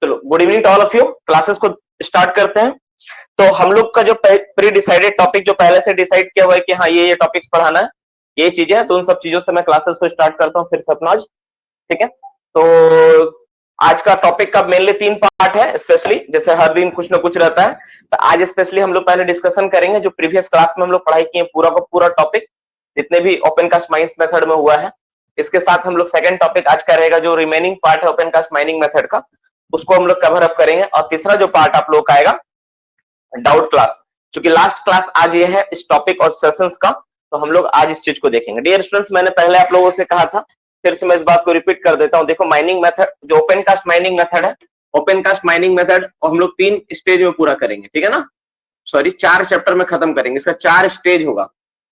चलो, good evening to all of you. Classes को start करते हैं। तो हम लोग का जो प्री डिसाइडेड टॉपिक जो पहले से डिसाइड किया हुआ है कि हाँ ये टॉपिक्स पढ़ाना है, ये चीजें हैं, तो उन सब चीजों से मैं क्लासेस को स्टार्ट करता हूँ फिर से अपना आज। ठीक है, तो आज का टॉपिक का मेनली 3 पार्ट है, स्पेशली जैसे हर दिन कुछ ना कुछ रहता है। तो आज स्पेशली हम लोग पहले डिस्कशन करेंगे जो प्रीवियस क्लास में हम लोग पढ़ाई किए पूरा का पूरा टॉपिक जितने भी ओपन कास्ट माइनिंग मेथड में हुआ है। इसके साथ हम लोग सेकंड टॉपिक आज का रहेगा जो रिमेनिंग पार्ट है ओपन कास्ट माइनिंग मेथड का, उसको हम लोग कवर अप करेंगे। और तीसरा जो पार्ट आप लोग का आएगा डाउट क्लास, क्योंकि लास्ट क्लास आज ये है इस टॉपिक और सेशंस का, तो हम लोग आज इस चीज को देखेंगे। डियर स्टूडेंट्स, मैंने पहले आप लोगों से कहा था, फिर से मैं इस बात को रिपीट कर देता हूं। देखो, माइनिंग मेथड जो ओपन कास्ट माइनिंग मेथड है, ओपन कास्ट माइनिंग मेथड हम लोग 3 स्टेज में पूरा करेंगे, ठीक है ना। सॉरी, 4 चैप्टर में खत्म करेंगे। इसका 4 स्टेज होगा।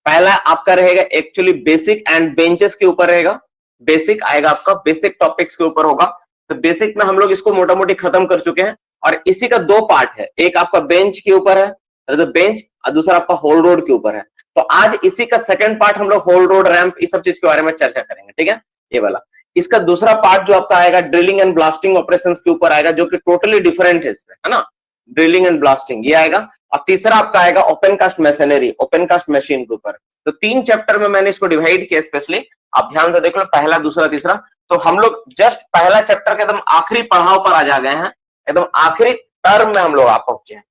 पहला आपका रहेगा एक्चुअली बेसिक एंड बेंचेस के ऊपर रहेगा। बेसिक आएगा आपका, बेसिक टॉपिक्स के ऊपर होगा। तो बेसिक में हम लोग इसको मोटा मोटी खत्म कर चुके हैं और इसी का 2 पार्ट है। एक आपका बेंच के ऊपर है, बेंच, और दूसरा आपका होल रोड के ऊपर है। तो आज इसी का सेकंड पार्ट हम लोग होल रोड, रैंप, इस सब चीज के बारे में चर्चा करेंगे, ठीक है, ये वाला। इसका दूसरा पार्ट जो आपका आएगा ड्रिलिंग एंड ब्लास्टिंग ऑपरेशंस के ऊपर आएगा, जो कि टोटली डिफरेंट है इसमें, है ना। ड्रिलिंग एंड ब्लास्टिंग ये आएगा। और तीसरा आपका आएगा open cast machinery, open cast machine के ऊपर। तो 3 चैप्टर में मैंने इसको डिवाइड किया स्पेशली। आप ध्यान से देख लो, पहला, दूसरा, तीसरा। तो हम लोग जस्ट पहला चैप्टर के एकदम आखिरी पड़ाव पर आ जा गए हैं, एकदम आखिरी टर्म में हम लोग आ पहुंचे हैं।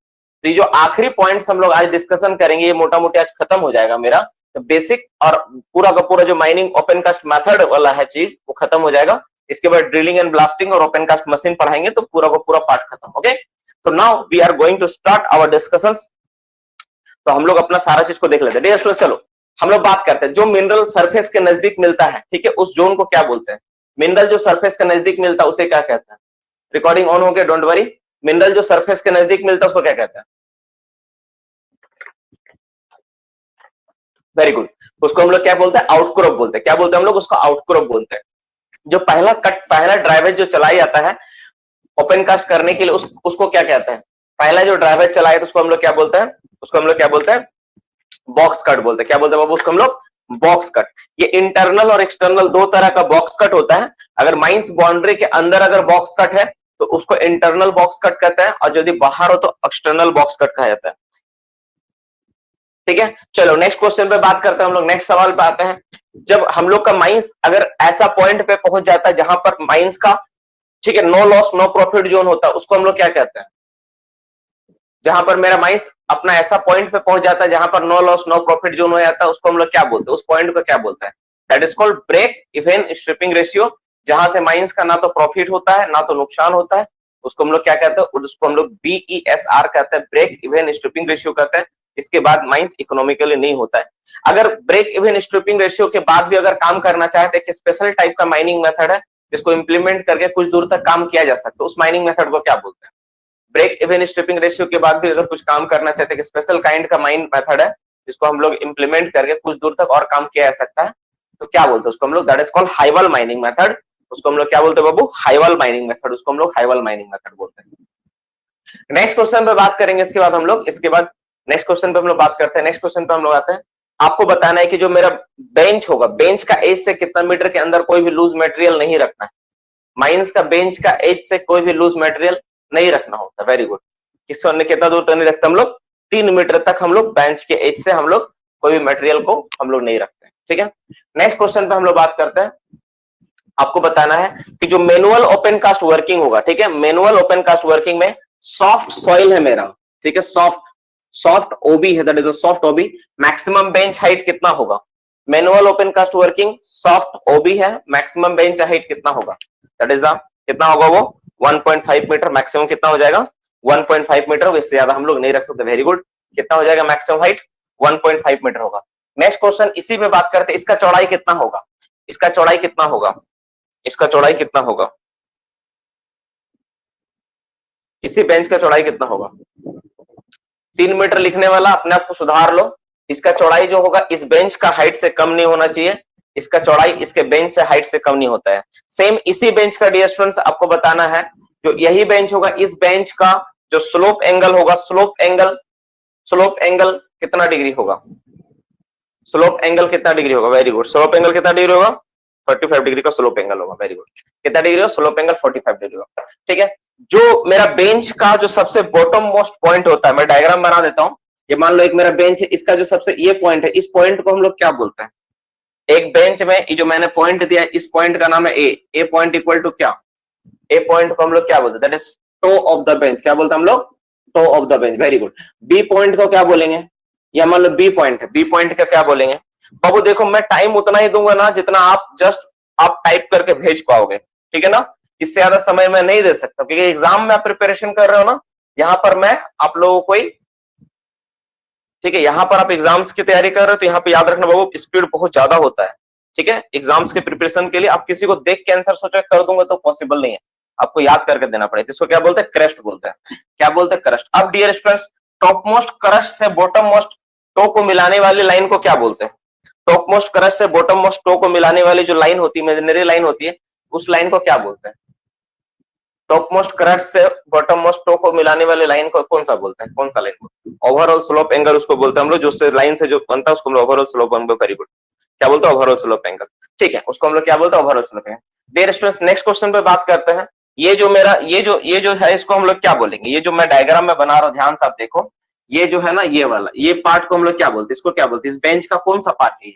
तो ये जो आखिरी पॉइंट्स हम लोग आज डिस्कशन करेंगे, ये मोटा मोटी आज खत्म हो जाएगा मेरा। तो बेसिक और पूरा का पूरा जो माइनिंग ओपन कास्ट मेथड वाला है चीज, वो खत्म हो जाएगा। इसके बाद ड्रिलिंग एंड ब्लास्टिंग और ओपन कास्ट मशीन पढ़ाएंगे, तो पूरा का पूरा पार्ट खत्म। ओके, तो now we are going to start our discussions. तो हम लोग अपना सारा चीज को देख लेते हैं। डियर स्टूडेंट, चलो हम लोग बात करते हैं। जो मिनरल सरफेस के नजदीक मिलता है, ठीक है, उस जोन को क्या बोलते हैं? मिनरल जो सरफेस के नजदीक मिलता है उसे क्या कहते हैं? रिकॉर्डिंग ऑन हो गया, डोंट वरी। मिनरल जो सरफेस के नजदीक मिलता है उसको क्या कहते हैं? Very good. उसको हम लोग क्या बोलते हैं? आउटक्रॉप बोलते हैं। क्या बोलते हैं हम लोग? उसको आउटक्रॉप बोलते हैं। जो पहला कट, पहला ड्राइवेज जो चलाई जाता है ओपन कास्ट करने के लिए, उसको क्या कहते हैं? पहला जो ड्राइवेज चलाया तो उसको हम लोग क्या बोलते हैं? उसको हम लोग क्या बोलते हैं? बॉक्स कट बोलते हैं। क्या बोलते हैं बाबू? उसको हम लोग बॉक्स कट। ये इंटरनल और एक्सटर्नल 2 तरह का बॉक्स कट होता है। अगर माइंस बाउंड्री के अंदर अगर बॉक्स कट है तो उसको इंटरनल बॉक्स कट कहते हैं, और यदि बाहर हो तो एक्सटर्नल बॉक्स कट कहा जाता है, ठीक है। चलो नेक्स्ट क्वेश्चन पे बात करते हैं हम लोग, नेक्स्ट सवाल पे आते हैं। जब हम लोग का माइंस अगर ऐसा पॉइंट पे पहुंच जाता है जहां पर माइंस का, ठीक है, no loss no profit zone होता है, उसको हम लोग क्या कहते हैं? जहां पर मेरा माइंस अपना ऐसा पॉइंट पे पहुंच जाता है जहां पर no loss no profit zone हो जाता है, उसको हम लोग क्या बोलते हैं? उस पॉइंट को क्या बोलते हैं? That is called break even stripping ratio. जहां से माइंस का ना तो प्रॉफिट होता है ना तो नुकसान होता है, उसको हम लोग क्या कहते हैं? उसको हम लोग BESR कहते हैं, ब्रेक इवन स्ट्रिपिंग रेशियो कहते हैं। इसके बाद माइंस इकोनॉमिकली नहीं होता है। अगर ब्रेक इवन स्ट्रिपिंग रेशियो के बाद भी अगर काम करना चाहे तो एक स्पेशल टाइप का माइनिंग मेथड है जिसको इंप्लीमेंट करके कुछ दूर तक काम किया जा सकता है। उस माइनिंग मेथड को क्या बोलते हैं? ब्रेक इवन स्ट्रिपिंग रेशियो के बाद भी अगर कुछ काम करना चाहते हैं, स्पेशल काइंड का माइन मेथड है जिसको हम लोग इंप्लीमेंट करके कुछ दूर तक और काम किया जा सकता है, तो क्या बोलते हैं उसको हम लोग? That is called highwall mining method. उसको हम लोग क्या बोलते हैं बाबू? हाईवल माइनिंग मेथड। उसको हम लोग हाईवल माइनिंग मेथड बोलते हैं। नेक्स्ट क्वेश्चन पे बात करेंगे। इसके बाद हम लोग नेक्स्ट क्वेश्चन पे हम लोग बात करते हैं। नेक्स्ट क्वेश्चन पे हम लोग आते हैं। आपको बताना है कि जो मेरा बेंच होगा, बेंच का एज से कितना मीटर के अंदर कोई भी लूज मटेरियल नहीं रखना है। माइंस का बेंच का एज से कोई भी लूज मटेरियल नहीं रखना होता। Very good. कितना दूर तक नहीं रखते हम लोग? 3 मीटर तक हम लोग बेंच के एज से हम लोग कोई भी मटेरियल को हम लोग नहीं रखते, ठीक है। नेक्स्ट क्वेश्चन पे हम लोग बात करते हैं। आपको बताना है कि जो मैनुअल ओपन कास्ट वर्किंग होगा, ठीक है, मैनुअल ओपन कास्ट वर्किंग में सॉफ्ट सॉइल है मेरा, ठीक है, सॉफ्ट ओबी है, that is a soft OB. Maximum bench height कितना होगा? Manual open cast working soft OB है, मैक्सिमम बेंच हाइट कितना होगा? दैट इज कितना होगा वो? 1.5 मीटर। मैक्सिमम कितना हो जाएगा? 1.5 मीटर। इससे ज्यादा हम लोग नहीं रख सकते। Very good. कितना हो जाएगा मैक्सिमम हाइट? 1.5 मीटर होगा। नेक्स्ट क्वेश्चन इसी पे बात करते हैं। इसका चौड़ाई कितना होगा? इसका चौड़ाई कितना होगा? इसका चौड़ाई कितना होगा? इसी बेंच का चौड़ाई कितना होगा? 3 मीटर लिखने वाला अपने आप को सुधार लो। इसका चौड़ाई जो होगा इस बेंच का हाइट से कम नहीं होना चाहिए। इसका चौड़ाई इसके बेंच से हाइट से कम नहीं होता है। सेम इसी बेंच का डियर स्टूडेंट्स आपको बताना है, जो यही बेंच होगा, इस बेंच का जो स्लोप एंगल होगा, स्लोप एंगल कितना डिग्री होगा? स्लोप एंगल कितना डिग्री होगा? Very good. स्लोप एंगल कितना डिग्री होगा? 45 डिग्री का स्लोप एंगल होगा। Very good. कितना डिग्री होगा? स्लोप एंगल 45 डिग्री होगा, ठीक है। जो मेरा बेंच का जो सबसे बॉटम मोस्ट पॉइंट होता है, मैं डायग्राम बना देता हूं। ये मान लो एक मेरा बेंच है, इसका जो सबसे ये पॉइंट है, इस पॉइंट को हम लोग क्या बोलते हैं? एक बेंच में ये जो मैंने पॉइंट दिया है, इस पॉइंट का नाम है ए पॉइंट इक्वल टू क्या? ए पॉइंट को हम लोग क्या बोलते हैं? That is toe of the bench. क्या बोलते हैं हम लोग? Toe of the bench. Very good. B point को क्या बोलेंगे? या मान लो बी पॉइंट है, बी पॉइंट का क्या बोलेंगे? बाबू देखो, मैं टाइम उतना ही दूंगा ना जितना आप टाइप करके भेज पाओगे, ठीक है ना? इससे ज्यादा समय मैं नहीं दे सकता, क्योंकि एग्जाम में आप प्रिपरेशन कर रहे हो ना, यहाँ पर मैं आप लोगों को, ठीक है, यहाँ पर आप एग्जाम्स की तैयारी कर रहे हो, तो यहाँ पे याद रखना बाबू, स्पीड बहुत ज्यादा होता है, ठीक है? एग्जाम्स के प्रिपरेशन के लिए आप किसी को देख के आंसर सोचो कर दूंगा तो पॉसिबल नहीं है, आपको याद करके देना पड़ेगा। इसको क्या बोलते हैं? क्रस्ट बोलते हैं। क्या बोलते हैं? क्रस्ट। अब dear students, top most crest से बॉटम मोस्ट टो को मिलाने वाली लाइन को क्या बोलते हैं? टॉप मोस्ट क्रस्ट से बॉटम मोस्ट टो को मिलाने वाली जो लाइन होती है, इमेजिनरी लाइन होती है, उस लाइन को क्या बोलते हैं? टॉप मोस्ट क्रस्ट से बॉटम मोस्ट टो को मिलाने वाली लाइन को कौन सा बोलते हैं? कौन सा लाइन बोलते हैं? ओवरऑल स्लोप एंगल उसको बोलते हैं हम लोग, जो से लाइन से जो बनता है उसको हम लोग overall slope angle. Very good. क्या बोलते हैं? Overall slope angle. ठीक है, उसको हम लोग क्या बोलते हैं? Overall slope angle. Dear students, next question पे बात करते हैं। ये जो मेरा ये जो है, इसको हम लोग क्या बोलेंगे? ये जो मैं डायग्राम में बना रहा हूँ, ध्यान से आप देखो, ये जो है ना, ये वाला, ये पार्ट को हम लोग क्या बोलते हैं? इसको क्या बोलते हैं? इस बेंच का कौन सा पार्ट है?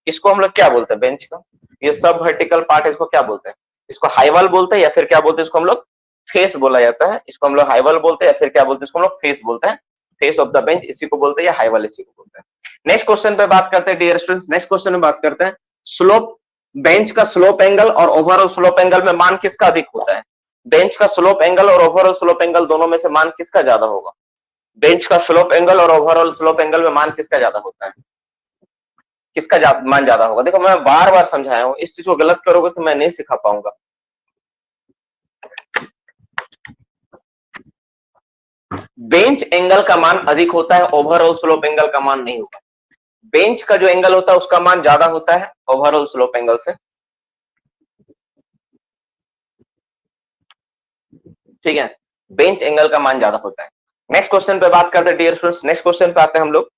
इसको हम लोग क्या बोलते हैं? बेंच का ये सब वर्टिकल पार्ट है, इसको क्या बोलते हैं? इसको हाई वॉल बोलते हैं, या फिर क्या बोलते हैं? इसको हम लोग फेस बोला जाता है। इसको हम लोग हाई वॉल बोलते हैं, या फिर क्या बोलते हैं? इसको हम लोग फेस बोलते हैं। फेस ऑफ द बेंच इसी को बोलते हैं, या हाई वॉल इसी को बोलते हैं। नेक्स्ट क्वेश्चन पे बात करते हैं डियर स्टूडेंट्स। नेक्स्ट क्वेश्चन में बात करते हैं स्लोप, बेंच का स्लोप एंगल और ओवरऑल स्लोप एंगल में मान किसका अधिक होता है? बेंच का स्लोप एंगल और ओवरऑल स्लोप एंगल दोनों में से मान किसका ज्यादा होगा? बेंच का स्लोप एंगल और ओवरऑल स्लोप एंगल में मान किसका ज्यादा होता है? किसका मान ज्यादा होगा? देखो, मैं बार बार समझाया हूं, इस चीज को गलत करोगे तो मैं नहीं सिखा पाऊंगा। बेंच एंगल का मान अधिक होता है, ओवरऑल स्लोप एंगल का मान नहीं होगा। बेंच का जो एंगल होता है उसका मान ज्यादा होता है ओवरऑल स्लोप एंगल से, ठीक है? बेंच एंगल का मान ज्यादा होता है। नेक्स्ट क्वेश्चन पे बात करते हैं डियर स्टूडेंट्स। नेक्स्ट क्वेश्चन पे आते हैं हम लोग।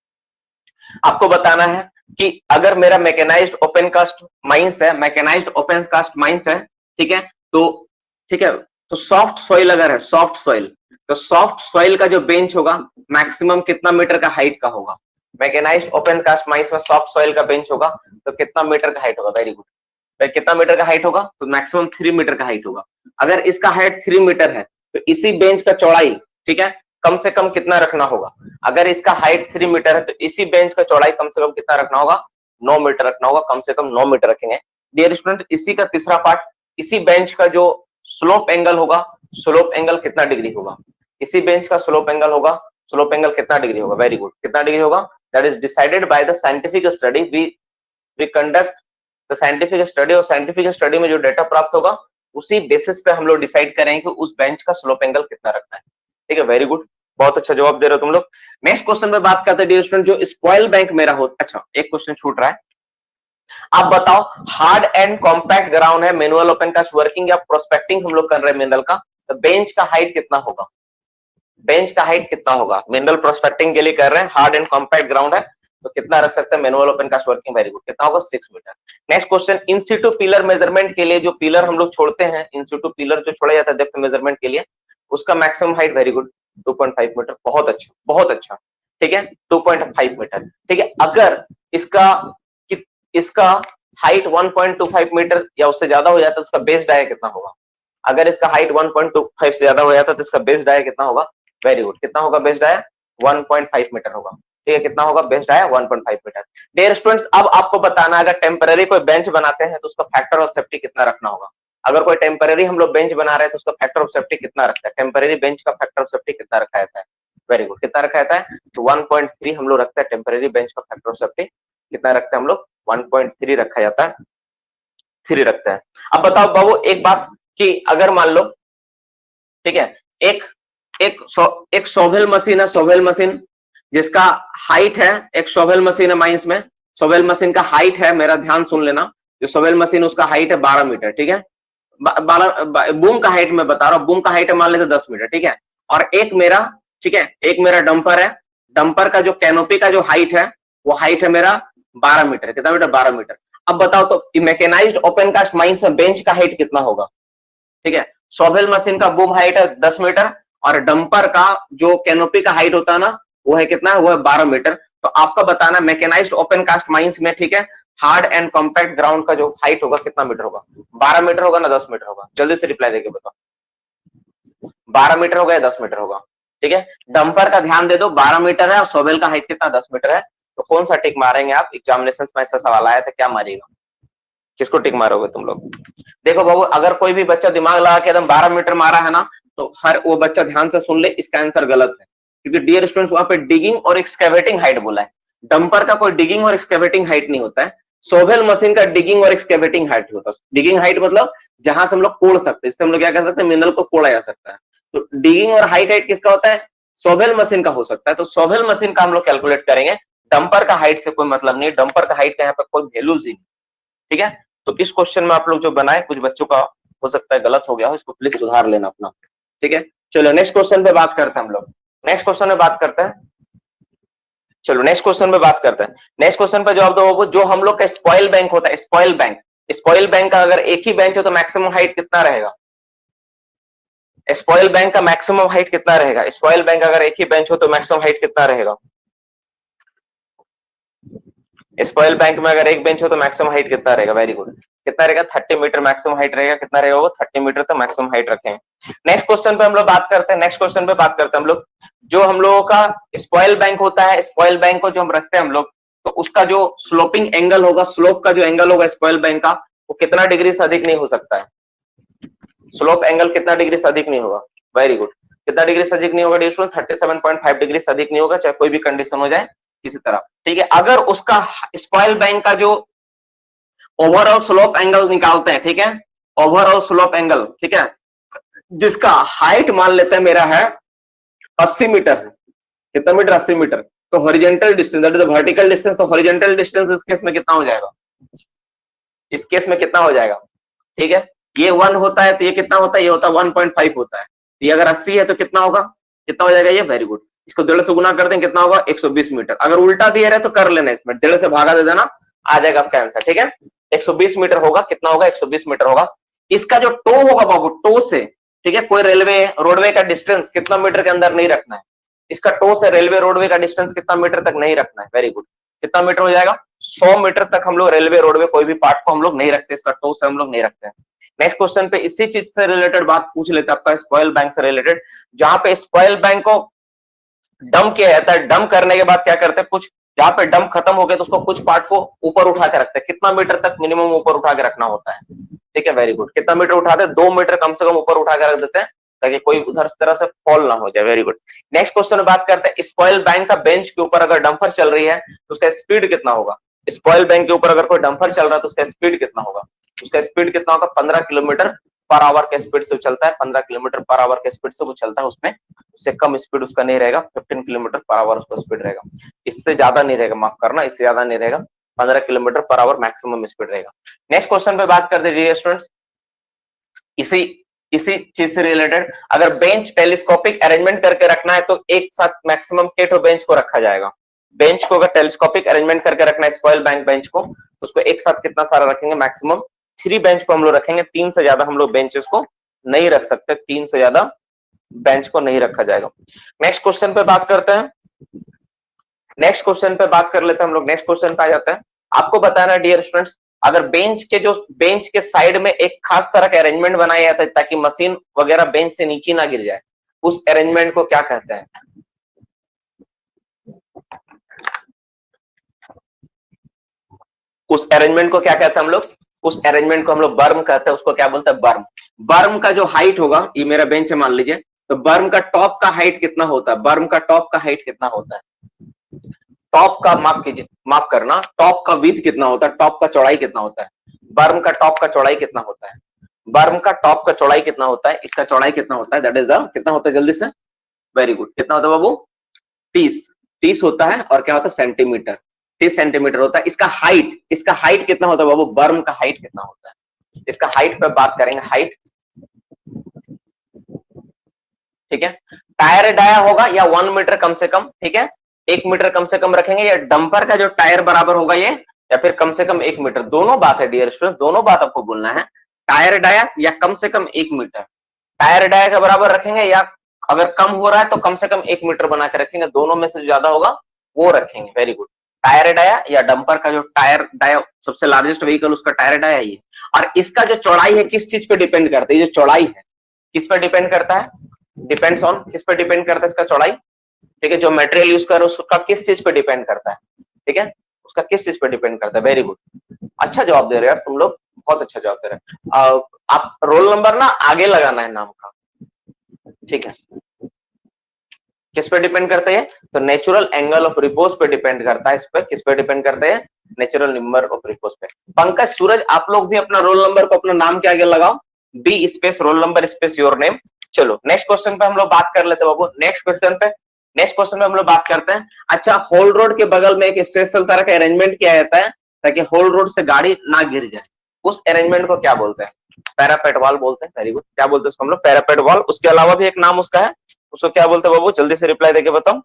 आपको बताना है कि अगर मेरा मैकेनाइज्ड ओपन कास्ट माइंस है, मैकेनाइज्ड ओपन कास्ट माइंस है, ठीक है, तो ठीक है, तो सॉफ्ट सॉइल अगर है, सॉफ्ट सॉइल, तो सॉफ्ट सॉइल का जो बेंच होगा मैक्सिमम कितना मीटर का हाइट का होगा? मैकेनाइज्ड ओपन कास्ट माइंस में सॉफ्ट सॉइल का बेंच होगा तो कितना मीटर का हाइट होगा? Very good. कितना मीटर का हाइट होगा? तो मैक्सिमम 3 मीटर का हाइट होगा। अगर इसका हाइट 3 मीटर है तो इसी बेंच का चौड़ाई, ठीक है, कम से कम कितना रखना होगा? अगर इसका हाइट 3 मीटर है तो इसी बेंच का चौड़ाई कम से कम कितना रखना होगा? 9 मीटर रखना होगा, कम से कम 9 मीटर रखेंगे। डियर स्टूडेंट, इसी का तीसरा पार्ट, इसी बेंच का जो स्लोप एंगल होगा, स्लोप एंगल कितना डिग्री होगा? इसी बेंच का स्लोप एंगल होगा, स्लोप एंगल कितना डिग्री होगा? Very good. कितना डिग्री होगा? That is decided by the scientific study. We conduct the scientific study, और साइंटिफिक स्टडी में जो डेटा प्राप्त होगा उसी बेसिस पे हम लोग डिसाइड करेंगे कि उस बेंच का स्लोप एंगल कितना रखना है, ठीक है? वेरी गुड, बहुत अच्छा जवाब दे रहे हो तुम लोग। नेक्स्ट क्वेश्चन पे बात करते हैं डियर स्टूडेंट, जो स्पॉइल बैंक मेरा हो, अच्छा एक क्वेश्चन छूट रहा है, आप बताओ, हार्ड एंड कॉम्पैक्ट ग्राउंड है, मैनुअल ओपन कास्ट वर्किंग या प्रोस्पेक्टिंग हम लोग कर रहे हैं मिनरल का, तो बेंच का हाइट कितना होगा? बेंच का हाइट कितना होगा? मिनरल प्रोस्पेक्टिंग के लिए कर रहे हैं, हार्ड एंड कॉम्पैक्ट ग्राउंड है, तो कितना रख सकते हैं? Manual open cast working, very good, कितना होगा? 6 metre. Next question, in situ pillar measurement के लिए जो पिलर हम लोग छोड़ते हैं, इन सिटू पिलर जो छोड़ा जाता है डेप्थ मेजरमेंट के लिए, उसका maximum height, very good, 2.5 metre. बहुत अच्छा, बहुत अच्छा, ठीक है, 2.5 मीटर, ठीक है। अगर इसका हाइट 1.25 मीटर या उससे ज्यादा हो जाता है तो इसका बेस डाया कितना होगा? अगर इसका हाइट 1.25 से ज्यादा हो जाता है तो इसका बेस डाया कितना होगा? वेरी गुड, कितना होगा बेस डाया? 1.5 मीटर होगा, ठीक है। कितना होगा base dia? 1.5 metre. Dear students, अब आपको बताना है, अगर टेम्पररी कोई बेंच बनाते हैं तो उसका फैक्टर ऑफ सेफ्टी कितना रखना होगा? अगर कोई टेम्पररी हम लोग बेंच बना रहे हैं तो उसका फैक्टर ऑफ सेफ्टी कितना रखता है? टेम्पररी बेंच का फैक्टर ऑफ सेफ्टी कितना रखा जाता है? वेरी गुड, कितना रखा जाता है? तो 1.3 हम लोग रखते हैं टेम्पररी बेंच का फैक्टर ऑफ सेफ्टी। कितना रखते हैं हम लोग? 1.3 रखा जाता है, 3 रखते हैं। अब बताओ बाबू एक बात, कि अगर मान लो, ठीक है, एक एक शोवेल मशीन है, शोवेल मशीन जिसका हाइट है, एक शोवेल मशीन है माइंस में, शोवेल मशीन का हाइट है, मेरा ध्यान सुन लेना, जो शोवेल मशीन उसका हाइट है 12 मीटर, ठीक है, 12 बूम का हाइट मैं बता रहा हूं, बूम का हाइट है मान लेते 10 मीटर, ठीक है। और एक मेरा, ठीक है, एक मेरा डंपर है, डंपर का जो कैनोपी का जो हाइट है वो हाइट है मेरा 12 मीटर। कितना मीटर? 12 मीटर। अब बताओ तो मैकेनाइज्ड ओपन कास्ट माइंस में बेंच का हाइट कितना होगा? ठीक है, सोवेल मशीन का बूम हाइट है 10 मीटर और डंपर का जो कैनोपी का हाइट होता है ना वो है कितना, वो है 12 मीटर। तो आपका बताना मैकेनाइज्ड ओपन कास्ट माइंस में, ठीक है, हार्ड एंड कॉम्पैक्ट ग्राउंड का जो हाइट होगा कितना मीटर होगा, 12 मीटर होगा ना 10 मीटर होगा, जल्दी से रिप्लाई देके बताओ, 12 मीटर होगा या 10 मीटर होगा। ठीक है, डंपर का ध्यान दे दो 12 मीटर है और सोवेल का हाइट कितना 10 मीटर है, तो कौन सा टिक मारेंगे आप, एग्जामिनेशन में ऐसा सवाल आया था क्या मारेगा, किसको टिक मारोगे तुम लोग। देखो बाबू अगर कोई भी बच्चा दिमाग लगा के एकदम 12 मीटर मारा है ना, तो हर वो बच्चा ध्यान से सुन ले, इसका आंसर गलत है, क्योंकि डियर स्टूडेंट्स वहां पे डिगिंग और एक्सकेवेटिंग हाइट बोला है, डंपर का कोई डिगिंग और एक्सकेवेटिंग हाइट नहीं होता है, सोवेल मशीन का डिगिंग और एक्सकेवेटिंग हाइट होता है। डिगिंग हाइट मतलब जहां से हम लोग कोड़ सकते हैं, इससे हम लोग क्या कर सकते हैं, मिनरल को कोड़ा जा सकता है। तो डिगिंग और हाइट किसका होता है, सोवेल मशीन का हो सकता है, तो सोवेल मशीन का हम लोग कैलकुलेट करेंगे, डंपर का हाइट से कोई मतलब नहीं, डंपर का हाइट का यहाँ पर कोई वैल्यूज ही नहीं। ठीक है, तो इस क्वेश्चन में आप लोग जो बनाए कुछ बच्चों का हो सकता है गलत हो गया हो, इसको प्लीज सुधार लेना अपना। ठीक है, चलो नेक्स्ट क्वेश्चन पे बात करते हैं हम लोग, नेक्स्ट क्वेश्चन में बात करते हैं, चलो नेक्स्ट क्वेश्चन पे बात करते हैं। नेक्स्ट क्वेश्चन पे जवाब दो, जो हम लोग का स्पॉइल बैंक होता है, स्पॉइल बैंक, स्पॉइल बैंक का अगर एक ही बेंच हो तो मैक्सिमम हाइट कितना रहेगा, स्पॉइल बैंक का मैक्सिमम हाइट कितना रहेगा, स्पॉइल बैंक अगर एक ही बेंच हो तो मैक्सिमम हाइट कितना रहेगा, स्पॉइल बैंक में अगर एक बेंच हो तो मैक्सिमम हाइट कितना रहेगा, वेरी गुड, कितना रहेगा 30 मीटर मैक्सिमम हाइट रहेगा, कितना रहेगा वो 30 मीटर तक मैक्सिमम हाइट रखें। नेक्स्ट क्वेश्चन पे हम लोग बात करते हैं, नेक्स्ट क्वेश्चन पे बात करते हैं हम लोग, जो हम लोगों का स्पॉइल बैंक होता है, स्पॉइल बैंक को जो हम रखते हैं हम लोग, तो उसका जो स्लोपिंग एंगल होगा, स्लोप का जो एंगल होगा स्पॉइल बैंक का, वो कितना डिग्री से अधिक नहीं हो सकता है, स्लोप एंगल कितना डिग्री से अधिक नहीं होगा, वेरी गुड, कितना डिग्री से अधिक नहीं होगा, 37.5 डिग्री से अधिक नहीं होगा, चाहे कोई भी कंडीशन हो जाए किसी तरह। ठीक है, अगर उसका स्पॉइल बैंक का जो ओवरऑल स्लोप एंगल निकालते हैं, ठीक है, ओवरऑल स्लोप एंगल, ठीक है, जिसका हाइट मान लेते हैं मेरा है 80 मीटर है, कितना मीटर, 80 मीटर, तो horizontal distance that is vertical distance, तो हॉरिजॉन्टल डिस्टेंस इस केस में कितना हो जाएगा, इस केस में कितना हो जाएगा, ठीक है, ये 1 होता है तो ये कितना होता है, ये होता है 1.5 होता है, ये अगर 80 है तो कितना होगा, कितना हो जाएगा ये, वेरी गुड, इसको 1.5 से गुना कर दें कितना होगा 120 मीटर, अगर उल्टा दिया रहे तो कर लेना, इसमें 1.5 से भागा दे देना, आ जाएगा आपका आंसर। ठीक है, 120 मीटर होगा, कितना होगा 120 मीटर होगा। इसका जो टो होगा बाबू, टो से, ठीक है, कोई रेलवे रोडवे का डिस्टेंस कितना मीटर के अंदर नहीं रखना है, इसका टो से रेलवे रोडवे का डिस्टेंस कितना मीटर तक नहीं रखना है, वेरी गुड, कितना मीटर हो जाएगा 100 मीटर तक हम लोग रेलवे रोडवे कोई भी पार्ट को हम लोग नहीं रखते, इसका टो से हम लोग नहीं रखते हैं। नेक्स्ट क्वेश्चन पे इसी चीज से रिलेटेड बात पूछ लेते हैं, आपका स्पॉइल बैंक से रिलेटेड, जहां पे स्पॉइल बैंक को डंप किया जाता है, डंप करने के बाद क्या करते हैं, कुछ जहां पे डंप खत्म हो गया तो उसको कुछ पार्ट को ऊपर उठा के रखते हैं, कितना मीटर तक मिनिमम ऊपर उठा के रखना होता है, ठीक है, वेरी गुड, कितना मीटर उठाते हैं, 2 मीटर कम से कम ऊपर उठा के रख देते हैं ताकि कोई उधर तरह से फॉल ना हो जाए, वेरी गुड। नेक्स्ट क्वेश्चन में बात करते हैं, स्पॉइल बैंक का बेंच के ऊपर अगर डंपर चल रही है तो उसका स्पीड कितना होगा, स्पॉइल बैंक के ऊपर अगर कोई डंपर चल रहा है तो उसका स्पीड कितना होगा, उसका स्पीड कितना होगा, 15 किलोमीटर पर आवर के स्पीड से चलता है, 15 किलोमीटर पर आवर के स्पीड से वो चलता है, उसमें उससे कम स्पीड उसका नहीं रहेगा, 15 किलोमीटर पर आवर उसका स्पीड रहेगा, इससे ज्यादा नहीं रहेगा, माफ करना, इससे ज्यादा नहीं रहेगा, 15 kilometre per our maximum speed रहेगा। नेक्स्ट क्वेश्चन पे बात करते हैं स्टूडेंट्स, इसी चीज से रिलेटेड, अगर बेंच टेलीस्कोपिक अरेंजमेंट करके रखना है तो एक साथ मैक्सिमम केटो बेंच को रखा जाएगा, बेंच को अगर टेलीस्कोपिक अरेंजमेंट करके रखना है स्पॉइल बैंक बेंच को, तो उसको एक साथ कितना सारा रखेंगे, मैक्सिमम 3 बेंच को हम लोग रखेंगे, 3 से ज्यादा हम लोग बेंचेस को नहीं रख सकते, 3 से ज्यादा बेंच को नहीं रखा जाएगा। नेक्स्ट क्वेश्चन पे बात करते हैं, नेक्स्ट क्वेश्चन पे बात कर लेते हैं हम लोग, नेक्स्ट क्वेश्चन पे आ जाते हैं, आपको बताना डियर स्टूडेंट्स, अगर बेंच के साइड में एक खास तरह का अरेंजमेंट बनाया जाता है ताकि मशीन वगैरह बेंच से नीचे ना गिर जाए, उस अरेंजमेंट को क्या कहते हैं, उस अरेंजमेंट को क्या कहते हैं हम लोग, उस अरेंजमेंट को हम लोग बर्म कहते हैं, उसको क्या बोलते हैं, बर्म। बर्म का जो हाइट होगा, ये मेरा बेंच है मान लीजिए, तो बर्म का टॉप का हाइट कितना होता है, बर्म का टॉप का हाइट कितना होता है, टॉप का माफ कीजिए, माफ करना, टॉप का विड्थ कितना होता है, टॉप का चौड़ाई कितना होता है, बर्म का टॉप का चौड़ाई कितना होता है, बर्म का टॉप का चौड़ाई कितना होता है, इसका चौड़ाई कितना होता है, दैट इज द, कितना होता है जल्दी से, वेरी गुड, कितना होता है बाबू, 30 होता है, और क्या होता है सेंटीमीटर, 30 सेंटीमीटर होता है। इसका हाइट कितना होता है बाबू, बर्म का हाइट कितना होता है, इसका हाइट पे बात करेंगे, हाइट, ठीक है, टायर डाया होगा या 1 मीटर कम से कम, ठीक है, 1 मीटर कम से कम रखेंगे, या डंपर का जो टायर बराबर होगा ये, या फिर कम से कम 1 मीटर, दोनों बात है डियर स्टूडेंट, दोनों बात आपको बोलना है, टायर डाया या कम से कम 1 मीटर, टायर डाया के बराबर रखेंगे या अगर कम हो रहा है तो कम से कम 1 मीटर बना के रखेंगे, दोनों में से जो ज्यादा होगा वो रखेंगे। Very good. टायर डाया या डंपर का जो टायर डाया सबसे लार्जेस्ट व्हीकल उसका टायर डाया ये, और इसका जो चौड़ाई है किस चीज पे डिपेंड करता है, ये जो चौड़ाई है किस पे डिपेंड करता है, डिपेंड्स ऑन, किस पे डिपेंड करता है इसका चौड़ाई, ठीक है, जो मटेरियल यूज कर उसका किस चीज पे डिपेंड करता है, ठीक है, उसका किस चीज पे डिपेंड करता है। वेरी गुड, अच्छा जवाब दे रहे हैं यार तुम लोग, बहुत अच्छा जवाब दे रहे हैं। आप रोल नंबर ना आगे लगाना है नाम का, ठीक है। किस पे डिपेंड करता है, तो नेचुरल एंगल ऑफ रिपोज पे डिपेंड करता है, इस पे किस पे डिपेंड करता है, नेचुरल नंबर ऑफ रिपोज पे। पंकज, सूरज, आप लोग भी अपना रोल नंबर को अपना नाम के आगे लगाओ, B space roll number space your name. चलो नेक्स्ट क्वेश्चन पे हम लोग बात कर लेते हैं बाबू। नेक्स्ट क्वेश्चन पे हम लोग बात करते हैं। अच्छा, होल रोड के बगल में एक स्पेशल तरह का अरेंजमेंट किया जाता है ताकि होल रोड से गाड़ी ना गिर जाए, उस अरेंजमेंट को क्या बोलते हैं, पैरापेट वॉल बोलते हैं। वेरी गुड, क्या बोलते हैं उसको हम लोग, पैरापेट वॉल। उसके अलावा भी एक नाम उसका है, उसको क्या बोलते हैं बाबू, जल्दी से रिप्लाई देके बताओ,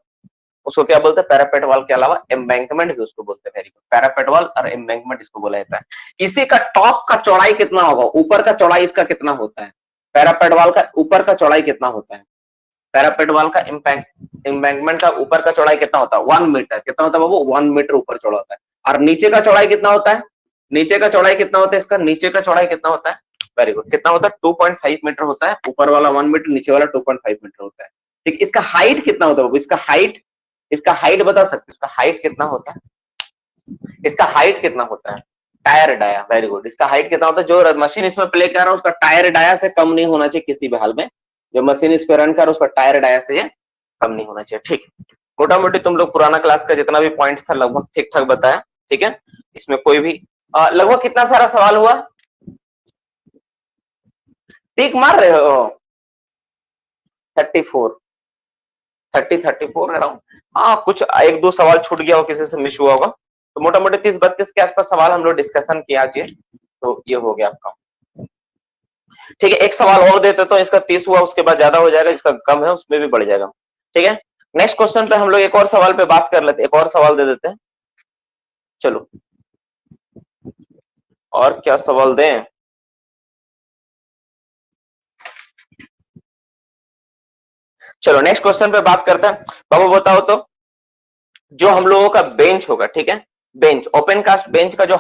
उसको क्या बोलते हैं। पैरापेट वॉल के अलावा एम्बैंकमेंट भी उसको बोलते हैं। वेरी गुड, पैरापेट वॉल और एम्बैंकमेंट इसको बोला जाता है। इसी का टॉप का चौड़ाई कितना होगा, ऊपर का चौड़ाई इसका कितना होता है, पैरापेट वॉल का ऊपर का चौड़ाई कितना होता है, पैरापेट वॉल का एम्बैंकमेंट का ऊपर का चौड़ाई कितना होता है, 1 मीटर। कितना होता है बाबू, 1 मीटर ऊपर चौड़ा होता है। और नीचे का चौड़ाई कितना होता है, नीचे का चौड़ाई कितना होता है इसका, नीचे का चौड़ाई कितना होता है, वेरी गुड, कितना होता है, 2.5 मीटर होता है। ऊपर वाला 1 मीटर, नीचे वाला 2.5 मीटर होता है। ठीक, इसका हाइट कितना होता है, इसका हाइट बता सकते, इसका हाइट कितना होता है, इसका हाइट कितना होता है, टायर डाया। वेरी गुड, इसका हाइट कितना होता है, जो मशीन इसमें प्ले कर रहा है उसका टायर डाया से कम नहीं होना चाहिए किसी भी हाल में, जो मशीन इस पे रन कर रहा है उसका टायर डाया से कम नहीं होना चाहिए। ठीक, मोटा मोटी तुम लोग पुराना क्लास का जितना भी पॉइंट था लगभग ठीक ठाक बताया, ठीक है, इसमें कोई भी लगभग कितना सारा सवाल हुआ, टिक मार रहे हो, 34 अराउंड। हाँ, कुछ एक दो सवाल छूट गया हो, किसी से मिस हुआ होगा, तो मोटा मोटी 30-32 के आसपास सवाल हम लोग डिस्कशन किया आज, तो ये हो गया आपका। ठीक है, एक सवाल और देते तो इसका 30 हुआ, उसके बाद ज्यादा हो जाएगा, इसका कम है उसमें भी बढ़ जाएगा। ठीक है, नेक्स्ट क्वेश्चन पे हम लोग एक और सवाल पे बात कर लेते हैं, एक और सवाल दे देते हैं। चलो, और क्या सवाल दें, चलो नेक्स्ट क्वेश्चन पे बात करते हैं। बाबू बताओ तो, जो हम लोगों का बेंच होगा, ठीक है, बेंच ओपन कास्ट बेंच का जो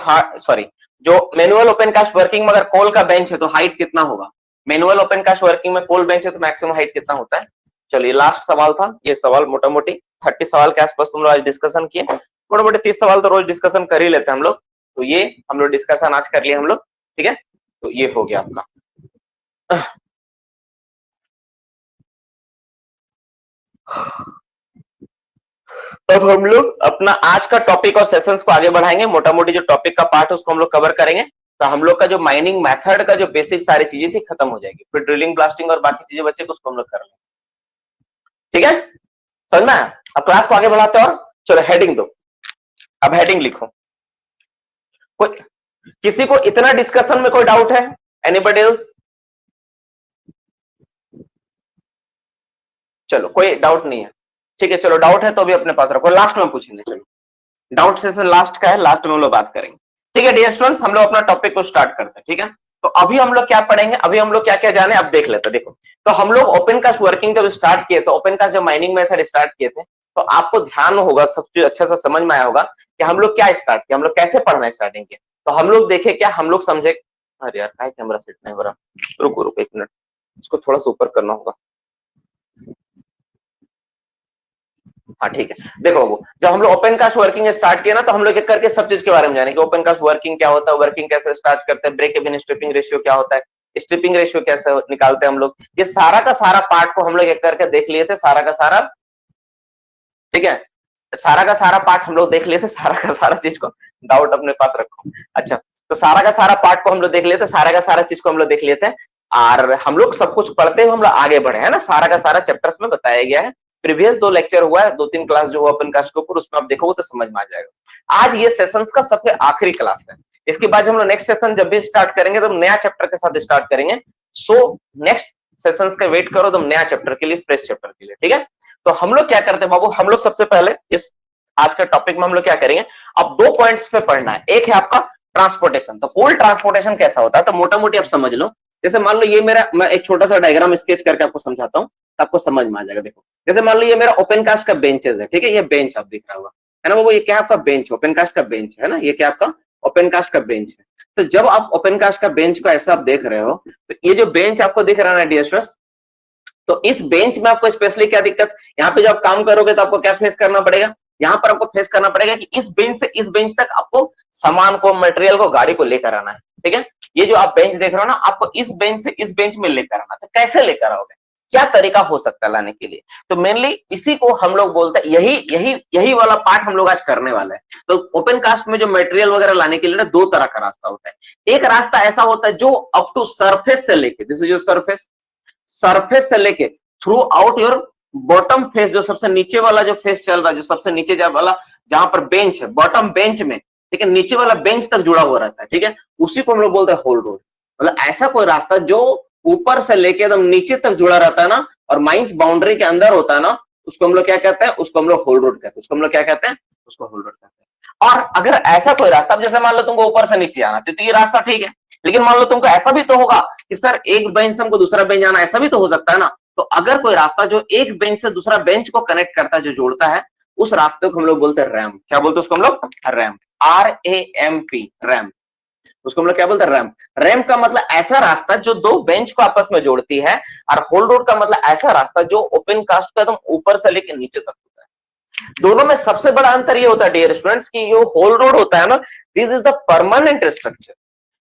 मैनुअल ओपन कास्ट वर्किंग में अगर कोल का बेंच है तो हाइट कितना होगा, मैनुअल ओपन कास्ट वर्किंग में कोल बेंच है तो मैक्सिमम हाइट कितना होता है। चलिए लास्ट सवाल था ये सवाल, मोटा मोटी 30 सवाल के आसपास तुम लोग आज डिस्कशन किए, मोटा मोटी 30 सवाल तो रोज डिस्कशन कर ही लेते हैं हम लोग, तो ये हम लोग डिस्कशन आज कर लिए हम लोग, ठीक है, तो ये हो गया आपका। अब हम लोग अपना आज का टॉपिक और सेशंस को आगे बढ़ाएंगे, मोटा मोटी जो टॉपिक का पार्ट है उसको हम लोग कवर करेंगे, तो हम लोग का जो माइनिंग मेथड का जो बेसिक सारी चीजें थी खत्म हो जाएगी, फिर ड्रिलिंग ब्लास्टिंग और बाकी चीजें बचे उसको हम लोग कर लेंगे। ठीक है, समझ में? अब क्लास को आगे बढ़ाते और चलो हेडिंग दो, अब हेडिंग लिखो। कोई किसी को इतना डिस्कशन में कोई डाउट है, एनीबॉडी एल्स? चलो कोई डाउट नहीं है, ठीक है, चलो डाउट है तो भी अपने पास रखो, लास्ट में पूछेंगे। चलो डाउट सेशन लास्ट का है, लास्ट में हम लोग बात करेंगे। ठीक है डियर स्टूडेंट्स, हम लोग अपना टॉपिक को स्टार्ट करते हैं। ठीक है, तो अभी हम लोग क्या पढ़ेंगे, अभी हम लोग क्या क्या जाने अब देख लेते हैं। देखो, तो हम लोग ओपन कास्ट वर्किंग जब स्टार्ट किए, तो ओपन कास्ट जब माइनिंग मेथड स्टार्ट किए थे, तो आपको ध्यान होगा, सब चीज अच्छा से समझ में आया होगा कि हम लोग क्या स्टार्ट किया, हम लोग कैसे पढ़ना स्टार्टिंग किया। तो हम लोग देखे क्या, हम लोग समझे, अरे यार क्या कैमरा सेट नहीं हो रहा, रुको रुको 1 मिनट, इसको थोड़ा सा ऊपर करना होगा। हाँ ठीक है, देखो वो जब हम लोग ओपन कास्ट वर्किंग स्टार्ट किया ना, तो हम लोग एक करके सब चीज के बारे में जाने कि ओपन कास्ट वर्किंग क्या होता है, वर्किंग कैसे स्टार्ट करते हैं, ब्रेक इवन स्ट्रिपिंग रेशियो क्या होता है, स्ट्रिपिंग रेशियो कैसे निकालते हैं हम लोग, ये सारा का सारा पार्ट को हम लोग एक करके देख लिए थे, सारा का सारा। ठीक है, सारा का सारा पार्ट हम लोग देख लिए थे, सारा का सारा चीज को, डाउट अपने पास रखो। अच्छा, तो सारा का सारा पार्ट को हम लोग देख लिए थे, सारा का सारा चीज को हम लोग देख लिए थे, और हम लोग सब कुछ पढ़ते हुए हम लोग आगे बढ़े है ना, सारा का सारा चैप्टर्स में बताया गया है। प्रीवियस 2 लेक्चर हुआ है, 2-3 क्लास जो हुआ ओपन कास्ट के ऊपर, उसमें आप देखोगे तो समझ में आ जाएगा। आज ये सेशंस का सबसे आखिरी क्लास है, इसके बाद हम लोग नेक्स्ट सेशन जब भी स्टार्ट करेंगे तो नया चैप्टर के साथ स्टार्ट करेंगे। सो नेक्स्ट सेशंस का वेट करो तुम नया चैप्टर के लिए, फ्रेश चैप्टर के लिए। ठीक है, तो हम लोग क्या करते हैं बाबू, हम लोग सबसे पहले इस आज का टॉपिक में हम लोग क्या करेंगे, अब 2 पॉइंट्स पे पढ़ना है। एक है आपका ट्रांसपोर्टेशन, तो कोल ट्रांसपोर्टेशन कैसा होता है, तो मोटा मोटी आप समझ लो जैसे मान लो ये मेरा, मैं एक छोटा सा डायग्राम स्केच करके आपको समझाता हूँ, तो आपको समझ में आ जाएगा। देखो जैसे मान लो ये मेरा ओपन कास्ट का बेंचेस है, ठीक है, ये बेंच आप दिख रहा होगा, है ना, वो ये क्या आपका बेंच, ओपन कास्ट का बेंच है ना, ये क्या आपका ओपन कास्ट का बेंच है। तो जब आप ओपन कास्ट का बेंच को ऐसा आप देख रहे हो, तो ये जो बेंच आपको दिख रहा है ना डियर स्टूडेंट्स, तो इस बेंच में आपको स्पेशली क्या दिक्कत, यहाँ पे जब आप काम करोगे तो आपको क्या फेस करना पड़ेगा, यहाँ पर आपको फेस करना पड़ेगा कि इस बेंच से इस बेंच तक आपको सामान को, मटेरियल को, गाड़ी को लेकर आना है, ठीक है। ये जो आप बेंच देख रहे हो ना, आपको इस बेंच से इस बेंच में लेकर आना, तो कैसे लेकर आओगे, क्या तरीका हो सकता है लाने के लिए, तो मेनली इसी को हम लोग बोलते हैं, यही वाला पार्ट हम लोग आज करने वाले हैं। तो ओपन कास्ट में जो मटेरियल वगैरह लाने के लिए ना दो तरह का रास्ता होता है। एक रास्ता ऐसा होता है जो अप टू सरफेस से लेके, this is your surface, surface से लेके through out your bottom face, जो सबसे नीचे वाला जो फेस चल रहा है, जो सबसे नीचे वाला जहां पर बेंच है, बॉटम बेंच में, ठीक है, नीचे वाला बेंच तक जुड़ा हुआ रहता है, ठीक है, उसी को हम लोग बोलते हैं होल रोड। मतलब ऐसा कोई रास्ता जो ऊपर से लेके एकदम नीचे तक जुड़ा रहता है ना, और माइंस बाउंड्री के अंदर होता है ना, उसको हम लोग क्या कहते हैं, उसको हम लोग होल रोड कहते हैं, उसको हम लोग क्या कहते हैं, उसको होल रोड कहते हैं। और अगर ऐसा कोई रास्ता, अब जैसे मान लो तुमको ऊपर से नीचे आना, तो ये रास्ता ठीक है, लेकिन मान लो तुमको ऐसा भी तो होगा कि सर एक बेंच से हमको दूसरा बेंच जाना, ऐसा भी तो हो सकता है ना। तो अगर कोई रास्ता जो एक बेंच से दूसरा बेंच को कनेक्ट करता है, जो जोड़ता है, उस रास्ते को हम लोग बोलते हैं रैम्प। क्या बोलते हैं उसको हम लोग, रैम्प, RAMP, रैम्प, उसको हम लोग क्या बोलते हैं, रैम्प। रैम्प का मतलब ऐसा रास्ता जो दो बेंच को आपस में जोड़ती है, और होल रोड का मतलब ऐसा रास्ता जो ओपन कास्ट का एकदम ऊपर से लेकर नीचे तक होता है। दोनों में सबसे बड़ा अंतर ये होता है डियर स्टूडेंट्स की जो होल रोड होता है ना, this is the permanent structure,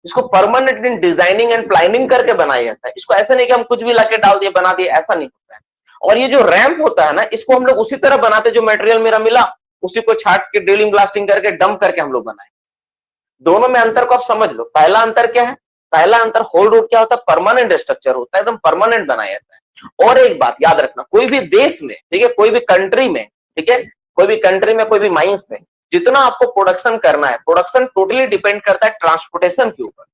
इसको permanent in designing and planning करके बनाया जाता है। इसको ऐसा नहीं कि हम कुछ भी लाके डाल दिए बना दिए, ऐसा नहीं होता है। और ये जो रैंप होता है ना, इसको हम लोग उसी तरह बनाते जो मटेरियल मेरा मिला उसी को छाट के ड्रिलिंग ब्लास्टिंग करके डंप करके हम लोग बनाए। दोनों में अंतर को आप समझ लो। पहला अंतर क्या है, पहला अंतर होल रोड क्या होता है, परमानेंट स्ट्रक्चर होता है, एकदम परमानेंट बनाया जाता है। और एक बात याद रखना, कोई भी देश में, ठीक है, कोई भी कंट्री में, ठीक है, कोई भी कंट्री में, कोई भी माइंस में जितना आपको प्रोडक्शन करना है, प्रोडक्शन टोटली डिपेंड करता है ट्रांसपोर्टेशन के ऊपर।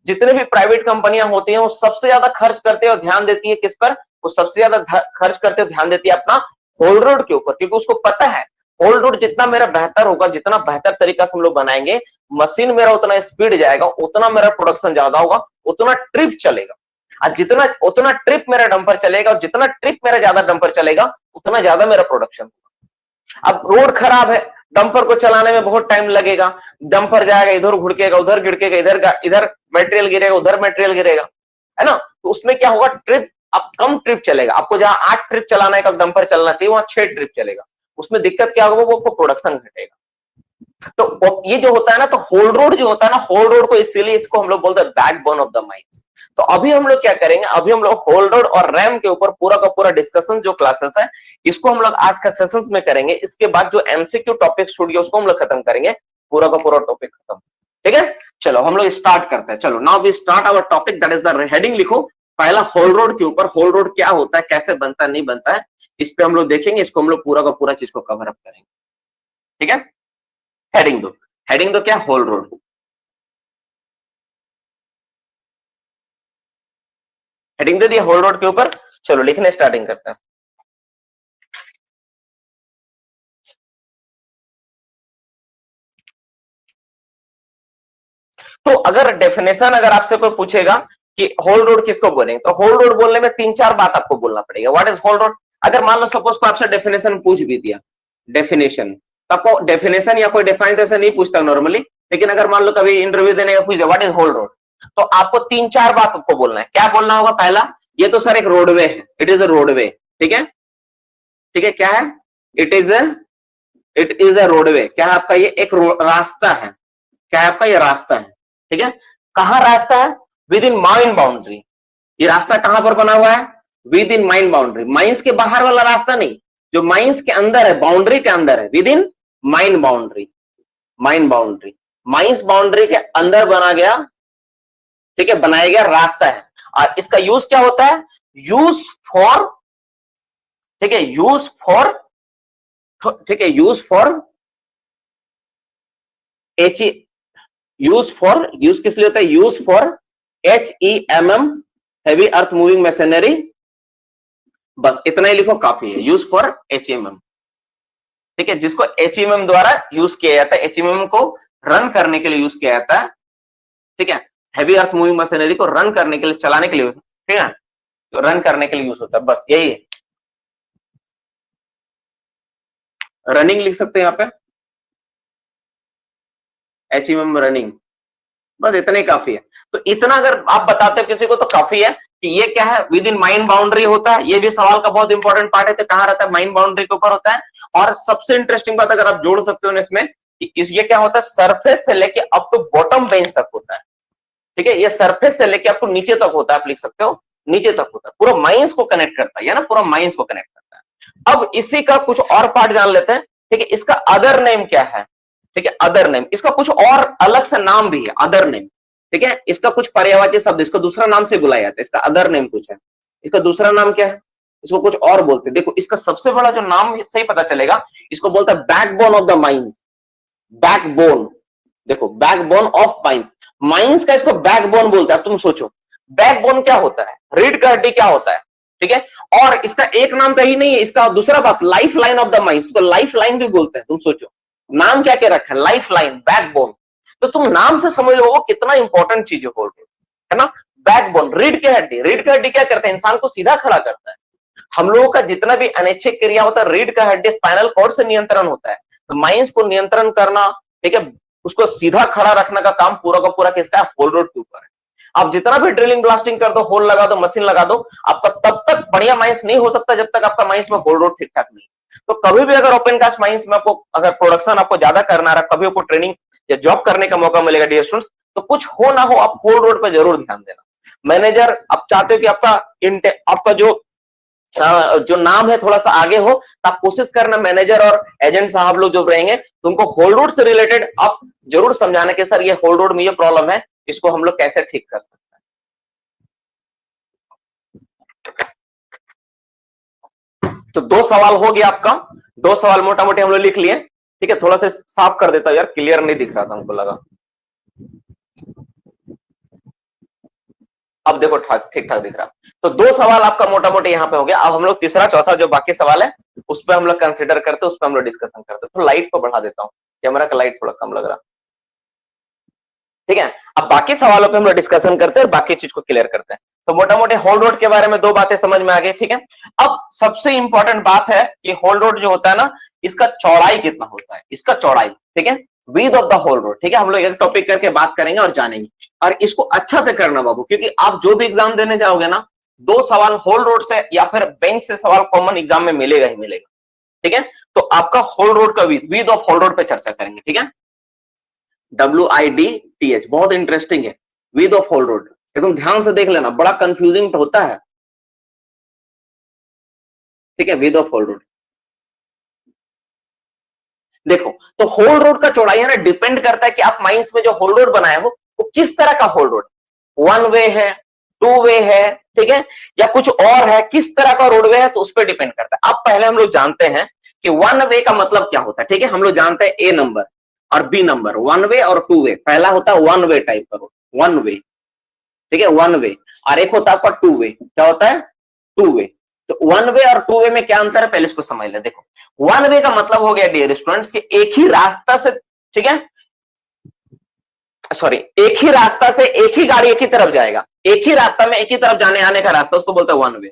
जितने भी प्राइवेट कंपनियां होती हैं वो सबसे ज्यादा खर्च करते हैं और ध्यान देती है किस पर, वो सबसे ज्यादा खर्च करते हैं, ध्यान देती है अपना होल रोड के ऊपर, क्योंकि उसको पता है होल रोड जितना मेरा बेहतर होगा, जितना बेहतर तरीका से हम लोग बनाएंगे, मशीन मेरा उतना स्पीड जाएगा, उतना मेरा प्रोडक्शन ज्यादा होगा, उतना ट्रिप चलेगा। और जितना उतना ट्रिप मेरा डंपर चलेगा, और जितना ट्रिप मेरा ज्यादा डंपर चलेगा, उतना ज्यादा मेरा प्रोडक्शन होगा। अब रोड खराब है, डंपर को चलाने में बहुत टाइम लगेगा, डंपर जाएगा, इधर घुड़केगा, उधर गिड़केगा, इधर मटेरियल गिरेगा, उधर मटेरियल गिरेगा, है ना। तो उसमें क्या होगा, ट्रिप अब कम ट्रिप चलेगा। आपको जहां 8 ट्रिप चलाने का डंपर चलना चाहिए, वहां 6 ट्रिप चलेगा। उसमें दिक्कत क्या होगा, वो प्रोडक्शन घटेगा। तो ये जो होता है ना, तो होल रोड जो होता है ना, होल रोड को इसीलिए इसको हम लोग बोलते हैं बैकबोन ऑफ द माइंस। तो अभी हम लोग क्या करेंगे, अभी हम लोग होल रोड और रैम के ऊपर पूरा का पूरा डिस्कशन जो क्लासेस है, इसको हम लोग आज का सेशंस में करेंगे। इसके बाद जो एमसीक्यू टॉपिक छूट गया उसको हम लोग खत्म करेंगे, पूरा का पूरा टॉपिक खत्म, ठीक है। चलो हम लोग स्टार्ट करते हैं। चलो now we start our topic, that is the heading लिखो पहला, होल रोड के ऊपर। होल रोड क्या होता है, कैसे बनता है, नहीं बनता है, इस पे हम लोग देखेंगे। इसको हम लोग पूरा का पूरा चीज को कवर अप करेंगे, ठीक है। हेडिंग दो, हेडिंग दो क्या, होल रोड। हेडिंग दे दिया होल रोड के ऊपर। चलो लिखने स्टार्टिंग करते हैं। तो अगर डेफिनेशन अगर आपसे कोई पूछेगा कि होल रोड किसको बोलेंगे, तो होल रोड बोलने में 3-4 बात आपको बोलना पड़ेगा। What is haul road. अगर मान लो सपोज को आपसे डेफिनेशन पूछ भी दिया, डेफिनेशन, तो आपको डेफिनेशन या कोई डिफाइन ऐसे नहीं पूछता नॉर्मली, लेकिन अगर मान लो कभी इंटरव्यू देने का पूछ दिया व्हाट इज होल रोड, तो आपको 3-4 बात आपको बोलना है। क्या बोलना होगा, पहला, ये तो सर एक रोडवे है, इट इज अ रोडवे, ठीक है, ठीक है, क्या है, इट इज अ रोडवे। क्या है आपका, ये एक रास्ता है। क्या है आपका, ये रास्ता है, ठीक है। कहां रास्ता है, विद इन माइन बाउंड्री। ये रास्ता कहां पर बना हुआ है, with in mine boundary. Mines के बाहर वाला रास्ता नहीं, जो माइंस के अंदर है, बाउंड्री के अंदर है, with in mine boundary. Mine boundary, mines boundary के अंदर बना गया, ठीक है, बनाया गया रास्ता है। और इसका यूज क्या होता है, यूज फॉर, ठीक है, यूज फॉर, ठीक है, यूज फॉर एच, यूज किस लिए होता है, use for HEMM, heavy earth moving machinery. बस इतना ही लिखो, काफी है, यूज फॉर HEMM, ठीक है, जिसको HEMM द्वारा यूज किया जाता है, HEMM को रन करने के लिए यूज किया जाता है, ठीक है। हैवी अर्थ मूविंग मशीनरी को रन करने के लिए, चलाने के लिए, ठीक है, तो रन करने के लिए यूज होता है, बस यही है। रनिंग लिख सकते हैं यहाँ पे, HMM रनिंग, बस इतना ही काफी है। तो इतना अगर आप बताते हो किसी को तो काफी है कि ये क्या है, विद इन माइन बाउंड्री होता है। ये भी सवाल का बहुत इंपॉर्टेंट पार्ट है, तो कहां रहता है, माइन बाउंड्री के ऊपर होता है। और सबसे इंटरेस्टिंग बात अगर आप जोड़ सकते हो इसमें कि ये क्या होता है, सरफेस से लेके अप टू बॉटम बेंच तक होता है, ठीक है। ये सरफेस से लेके आपको नीचे तक होता है, आप लिख सकते हो नीचे तक होता है, पूरा माइंस को कनेक्ट करता है ना, पूरा माइंस को कनेक्ट करता है। अब इसी का कुछ और पार्ट जान लेते हैं, ठीक है। इसका अदर नेम क्या है, ठीक है, अदर नेम, इसका कुछ और अलग से नाम भी है, अदर नेम, ठीक है। इसका कुछ पर्यायवाची शब्द, इसको दूसरा नाम से बुलाया जाता है, इसका अदर नेम कुछ है। इसका दूसरा नाम क्या है, इसको कुछ और बोलते हैं। देखो इसका सबसे बड़ा जो नाम सही पता चलेगा, इसको बोलता है backbone of the mines, backbone. देखो बैकबोन ऑफ माइंस, माइंस का इसको बैकबोन बोलते हैं। अब तुम सोचो बैकबोन क्या होता है, रीढ़ का हड्डी क्या होता है, ठीक है। और इसका एक नाम तो ही नहीं है, इसका दूसरा बात life line of the mines, इसको लाइफ लाइन भी बोलते हैं। तुम सोचो नाम क्या क्या रखा है, लाइफ लाइन, बैकबोन। तो तुम नाम से समझ लो वो कितना इंपॉर्टेंट चीज है ना। बैकबोन, रीढ़ की हड्डी, रीढ़ की हड्डी क्या करता है, इंसान को सीधा खड़ा करता है। हम लोगों का जितना भी अनैच्छिक क्रिया होता है, रीढ़ का हड्डी स्पाइनल कॉर्ड से नियंत्रण होता है। तो माइंस को नियंत्रण करना, ठीक है, उसको सीधा खड़ा रखने का काम पूरा का पूरा किसका है, होल रोड के ऊपर है। आप जितना भी ड्रिलिंग ब्लास्टिंग कर दो, होल लगा दो, मशीन लगा दो, आपका तब तक बढ़िया माइंस नहीं हो सकता जब तक आपका माइंस में होल रोड ठीक ठाक नहीं। तो कभी भी अगर ओपन कास्ट माइंस में आपको अगर प्रोडक्शन आपको ज्यादा करना रहा, कभी आपको ट्रेनिंग या जॉब करने का मौका मिलेगा डियर स्टूडेंट्स, तो कुछ हो ना हो आप होल रोड पे जरूर ध्यान देना। मैनेजर आप चाहते हो कि आपका जो नाम है थोड़ा सा आगे हो, तो आप कोशिश करना मैनेजर और एजेंट साहब लोग जो रहेंगे तो उनको होल रोड से रिलेटेड आप जरूर समझाना कि सर ये होल रोड में ये प्रॉब्लम है, इसको हम लोग कैसे ठीक कर सकते हैं। तो 2 सवाल हो गया आपका, 2 सवाल मोटा मोटी हम लोग लिख लिए, ठीक है। थोड़ा सा साफ कर देता हूं यार, क्लियर नहीं दिख रहा था हमको लगा। अब देखो ठीक ठाक दिख रहा। तो 2 सवाल आपका मोटा मोटी यहाँ पे हो गया। अब हम लोग तीसरा चौथा जो बाकी सवाल है उस पर हम लोग कंसिडर करते, उस पर हम लोग डिस्कशन करते। तो लाइट को बढ़ा देता हूँ, कैमरा का लाइट थोड़ा कम लग रहा, ठीक है। अब बाकी सवालों पे हम लोग डिस्कशन करते हैं और बाकी चीज को क्लियर करते हैं। तो मोटा मोटी होल रोड के बारे में 2 बातें समझ में आ गई, ठीक है। अब सबसे इंपॉर्टेंट बात है कि होल रोड जो होता है ना, इसका चौड़ाई कितना होता है, इसका चौड़ाई, ठीक है, width of the haul road, ठीक है। हम लोग एक टॉपिक करके बात करेंगे और जानेंगे, और इसको अच्छा से करना बाबू, क्योंकि आप जो भी एग्जाम देने जाओगे ना, 2 सवाल होल रोड से या फिर बेंच से सवाल कॉमन एग्जाम में मिलेगा ही मिलेगा, ठीक है। तो आपका होल रोड का विड्थ ऑफ होल रोड पे चर्चा करेंगे, ठीक है। WIDTH बहुत इंटरेस्टिंग है, विड्थ ऑफ होल रोड। एकदम ध्यान से देख लेना, बड़ा कंफ्यूजिंग होता है, ठीक है। विड्थ ऑफ होल रोड देखो, तो होल रोड का चौड़ाई है ना, डिपेंड करता है कि आप माइंस में जो होल रोड बनाए हो वो किस तरह का होल रोड, 1 वे है, 2 वे है, ठीक है, या कुछ और है, किस तरह का रोडवे है, तो उस पर डिपेंड करता है। अब पहले हम लोग जानते हैं कि 1 वे का मतलब क्या होता है, ठीक है। हम लोग जानते हैं A नंबर और B नंबर, 1 वे और 2 वे। पहला होता है 1 वे टाइप का रोड, 1 वे, ठीक है, 1 वे। और एक होता है आपका 2 वे, क्या होता है, 2 वे। तो 1 वे और 2 वे में क्या अंतर है, पहले इसको समझ ले। देखो 1 वे का मतलब हो गया डियर स्टूडेंट्स कि एक ही रास्ता से, ठीक है, सॉरी, एक ही रास्ता से एक ही गाड़ी एक ही तरफ जाएगा, एक ही रास्ता में एक ही तरफ जाने आने का रास्ता, उसको बोलते हैं 1 वे।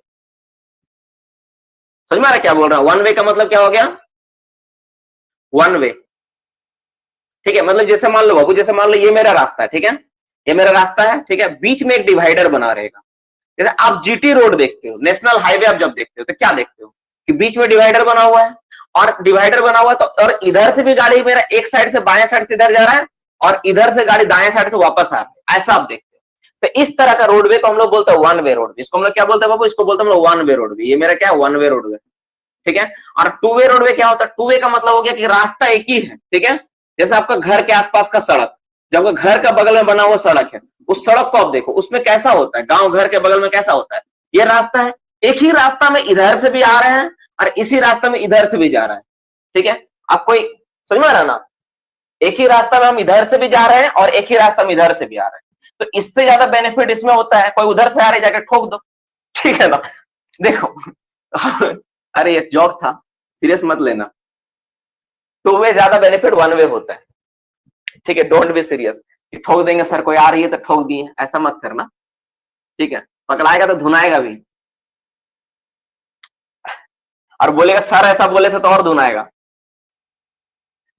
समझ में आ रहा है क्या बोल रहा हूं, 1 वे का मतलब क्या हो गया, 1 वे, ठीक है। मतलब जैसे मान लो बाबू, जैसे मान लो ये मेरा रास्ता है, ठीक है, ये मेरा रास्ता है, ठीक है, बीच में एक डिवाइडर बना रहेगा। जैसे आप GT रोड देखते हो, नेशनल हाईवे आप जब देखते हो तो क्या देखते हो कि बीच में डिवाइडर बना हुआ है, और डिवाइडर बना हुआ है तो, और इधर से भी गाड़ी मेरा एक साइड से बाएं साइड से इधर जा रहा है और इधर से गाड़ी दाएं साइड से वापस आ रही है, ऐसा आप देखते हो। तो इस तरह का रोडवे को हम लोग बोलते हैं 1 वे रोडवे। इसको हम लोग क्या बोलते हैं बाबू, इसको बोलते हैं हम लोग 1 वे रोडवे। ये मेरा क्या है, 1 वे रोडवे, ठीक है। और 2 वे रोडवे क्या होता है, 2 वे का मतलब हो गया कि रास्ता एक ही है, ठीक है। जैसे आपका घर के आसपास का सड़क, जब आपका घर का बगल में बना हुआ सड़क है, उस सड़क को आप देखो, उसमें कैसा होता है, गांव घर के बगल में कैसा होता है, ये रास्ता है, एक ही रास्ता में इधर से भी आ रहे हैं और इसी रास्ता में इधर से भी जा रहा है, ठीक है। आप कोई समझ में आ रहा ना, एक ही रास्ता में हम इधर से भी जा रहे हैं और एक ही रास्ता में इधर से भी आ रहे हैं। तो इससे ज्यादा बेनिफिट इसमें होता है, कोई उधर से आ रहे जाके ठोक दो, ठीक है ना। देखो अरे एक जॉक था, सीरियस मत लेना। 2 वे ज्यादा बेनिफिट, 1 वे होता है, ठीक है, डोंट बी सीरियस। कि ठोक देंगे सर, कोई आ रही है तो ठोक दिए, ऐसा मत करना, ठीक है। पकड़ाएगा तो धुनाएगा भी, और बोलेगा सर ऐसा बोले थे तो और धुनाएगा।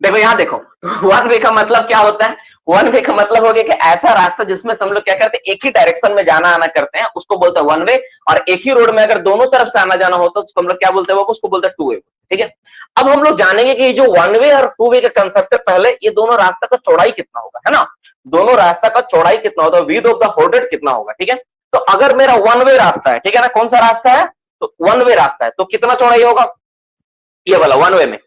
देखो यहाँ देखो, वन वे का मतलब क्या होता है? वन वे का मतलब हो गया कि ऐसा रास्ता जिसमें हम लोग क्या करते हैं, एक ही डायरेक्शन में जाना आना करते हैं, उसको बोलते हैं वन वे। और एक ही रोड में अगर दोनों तरफ से आना जाना होता है तो हम लोग क्या बोलते हैं, वो उसको बोलते हैं टू वे, ठीक है। अब हम लोग जानेंगे कि जो वन वे और टू वे का कंसेप्ट है, पहले ये दोनों रास्ता का चौड़ाई कितना होगा, है ना, दोनों रास्ता का चौड़ाई कितना होता है, विड्थ ऑफ द होल्डेड कितना होगा, ठीक है। तो अगर मेरा वन वे रास्ता है, ठीक है ना, कौन सा रास्ता है, तो वन वे रास्ता है, तो कितना चौड़ाई होगा, ये वाला वन वे में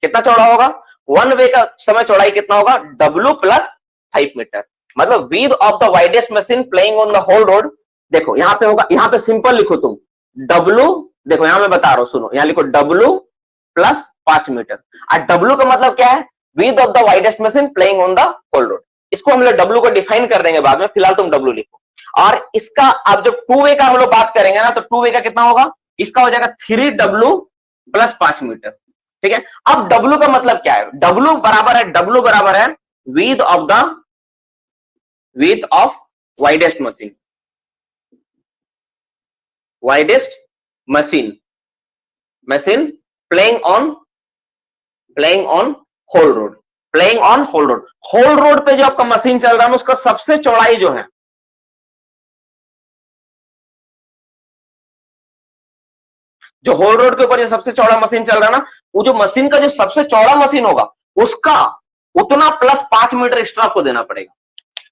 कितना चौड़ा होगा, वन वे का समय चौड़ाई कितना होगा, W प्लस 5 मीटर, मतलब width of the widest machine playing on the haul road. देखो यहां पे होगा, यहां पे सिंपल लिखो तुम W, देखो यहां मैं बता रहा हूं, सुनो, यहां लिखो W प्लस 5 मीटर। और W का मतलब क्या है, width of the widest machine playing on the haul road. इसको हम लोग W को डिफाइन कर देंगे बाद में, फिलहाल तुम W लिखो। और इसका अब जब टू वे का हम लोग बात करेंगे ना, तो टू वे का कितना होगा, इसका हो जाएगा 3W प्लस 5 मीटर, ठीक है। अब W का मतलब क्या है, W बराबर है width of widest machine playing on whole road, haul road पे जो आपका मशीन चल रहा है उसका सबसे चौड़ाई जो है, जो होल रोड के ऊपर जो सबसे चौड़ा मशीन चल रहा है ना, वो जो मशीन का जो सबसे चौड़ा मशीन होगा उसका उतना प्लस 5 मीटर एक्स्ट्रा आपको देना पड़ेगा,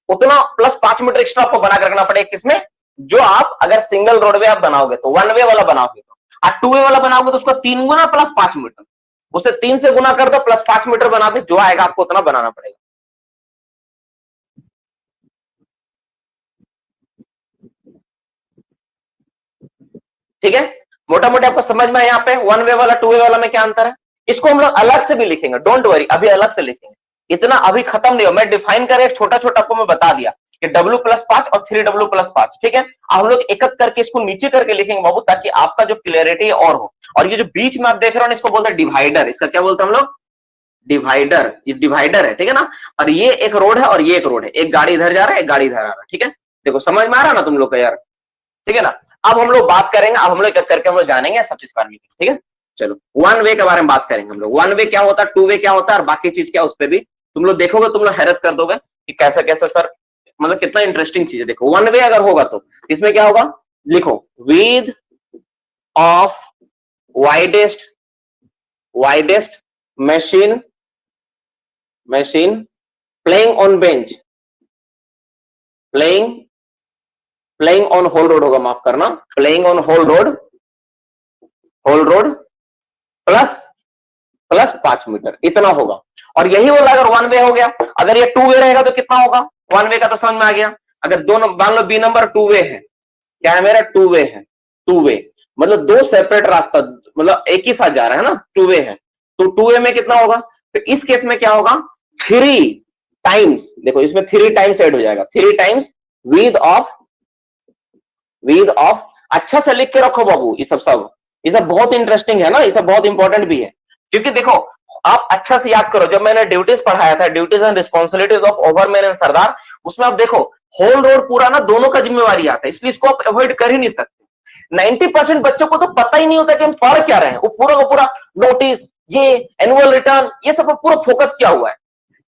उतना प्लस 5 मीटर एक्स्ट्रा आपको बना कर रखना पड़ेगा। किसमें, जो आप अगर सिंगल रोडवे आप बनाओगे तो वन वे वाला बनाओगे, तो और टू वे वाला बनाओगे तो उसका 3 गुना प्लस 5 मीटर, उसे 3 से गुना कर दो प्लस 5 मीटर बना दो, जो आएगा आपको उतना बनाना पड़ेगा। ठीक है, मोटा मोटा आपको समझ में है यहाँ पे वन वे वाला टू वे वाला में क्या अंतर है। इसको हम लोग अलग से भी लिखेंगे, डोंट वरी, अभी अलग से लिखेंगे, इतना अभी खत्म नहीं हो, मैं डिफाइन कर एक छोटा छोटा आपको मैं बता दिया कि W प्लस 5 और 3W प्लस 5, ठीक है। हम लोग एक एक करके इसको नीचे करके लिखेंगे बाबू, ताकि आपका जो क्लियरिटी और हो। और ये जो बीच में आप देख रहे हो इसको बोलते हैं डिवाइडर, इसका क्या बोलते हैं हम लोग, डिवाइडर, ये डिवाइडर है, ठीक है ना। और ये एक रोड है और ये एक रोड है, एक गाड़ी इधर जा रहा है, एक गाड़ी इधर आ रहा है, ठीक है। देखो समझ में आ रहा ना तुम लोग का यार, ठीक है ना। अब हम लोग बात करेंगे, अब हम लोग करके हम लोग जानेंगे सब चीज करने की, ठीक है। चलो वन वे के बारे में बात करेंगे हम लोग, वन वे क्या होता है, टू वे क्या होता है, और बाकी चीज क्या उस पर भी तुम लोग देखोगे, तुम लोग हैरत कर दोगे कि कैसे कैसे सर, मतलब कितना इंटरेस्टिंग चीज है। देखो वन वे अगर होगा तो इसमें क्या होगा, लिखो width of widest machine playing on bench, playing on whole road होगा, माफ करना, playing on whole road plus 5 metre, इतना होगा। और यही वाला अगर वन वे हो गया, अगर ये टू वे रहेगा तो कितना होगा, वन वे का तो समझ में आ गया। अगर दोनों मान लो बी नंबर टू वे है, क्या है मेरा, टू वे है, टू वे मतलब दो सेपरेट रास्ता, मतलब एक ही साथ जा रहा है ना, टू वे है, तो टू वे में कितना होगा, तो इस केस में क्या होगा, 3 टाइम्स, देखो इसमें 3 टाइम्स ऐड हो जाएगा, 3 टाइम्स विड्थ ऑफ, अच्छा से लिख के रखो बाबू, ये सब बहुत इंटरेस्टिंग है ना, ये सब बहुत इंपॉर्टेंट भी है। क्योंकि देखो आप अच्छा से याद करो, जब मैंने ड्यूटीज पढ़ाया था, duties and responsibilities of overman and sardar, उसमें आप देखो होल रोड पूरा ना दोनों का जिम्मेवारी आता है, इसलिए इसको आप अवॉइड कर ही नहीं सकते। 90% बच्चों को तो पता ही नहीं होता कि हम पढ़ क्या रहे हैं, वो पूरा का पूरा नोटिस, ये एनुअल रिटर्न, ये सब पूरा फोकस किया हुआ है,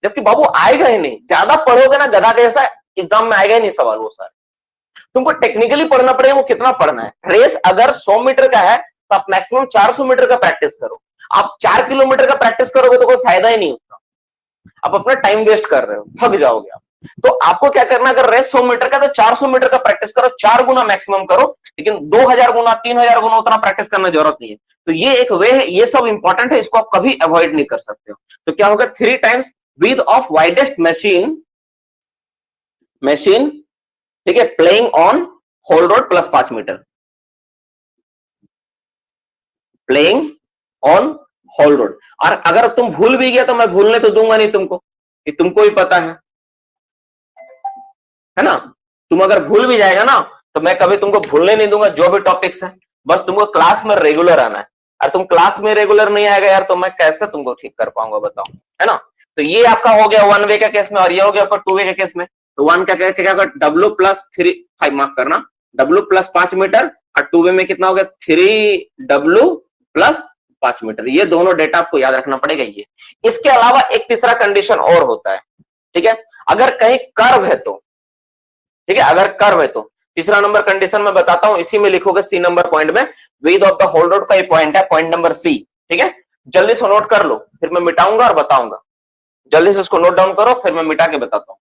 जबकि बाबू आएगा ही नहीं, ज्यादा पढ़ोगे ना गधा के जैसा एग्जाम में आएगा ही नहीं सवाल वो सारे। तुमको टेक्निकली पढ़ना पड़ेगा, वो कितना पढ़ना है। रेस अगर 100 मीटर का है तो आप मैक्सिमम 400 मीटर का प्रैक्टिस करो, आप 4 किलोमीटर का प्रैक्टिस करोगे तो कोई फायदा ही नहीं उसका, आप अपना टाइम वेस्ट कर रहे हो, थक जाओगे आप। तो आपको क्या करना, अगर रेस 100 मीटर का तो 400 मीटर का प्रैक्टिस करो, 4 गुना मैक्सिमम करो, लेकिन 2000 गुना 3000 गुना उतना प्रैक्टिस करने की जरूरत नहीं है। तो ये एक वे है, ये सब इंपॉर्टेंट है, इसको आप कभी अवॉइड नहीं कर सकते हो। तो क्या होगा, 3 times width of widest machine, ठीक है, playing on whole road plus 5 metre, playing on whole road. और अगर तुम भूल भी गया तो मैं भूलने तो दूंगा नहीं तुमको, कि तुमको ही पता है ना। तुम अगर भूल भी जाएगा ना तो मैं कभी तुमको भूलने नहीं दूंगा, जो भी टॉपिक्स है, बस तुमको क्लास में रेगुलर आना है। और तुम क्लास में रेगुलर नहीं आएगा यार, तो मैं कैसे तुमको ठीक कर पाऊंगा बताओ, है ना। तो ये आपका हो गया वन वे का केस में, और ये हो गया आपका टू वे का केस में। तो वन का क्या होगा, डब्ल्यू प्लस 3 मार्क करना, डब्ल्यू प्लस 5 मीटर, और टू वे में कितना हो गया 3W प्लस 5 मीटर। ये दोनों डेटा आपको याद रखना पड़ेगा। ये इसके अलावा एक तीसरा कंडीशन और होता है, ठीक है, अगर कहीं कर्व है तो, ठीक है, अगर कर्व है तो तीसरा नंबर कंडीशन में बताता हूं, इसी में लिखोगे सी नंबर पॉइंट में, width of the haul road का ये पॉइंट है, पॉइंट नंबर सी, ठीक है। जल्दी से नोट कर लो, फिर मैं मिटाऊंगा और बताऊंगा। जल्दी से इसको नोट डाउन करो, फिर मैं मिटा के बताता हूं।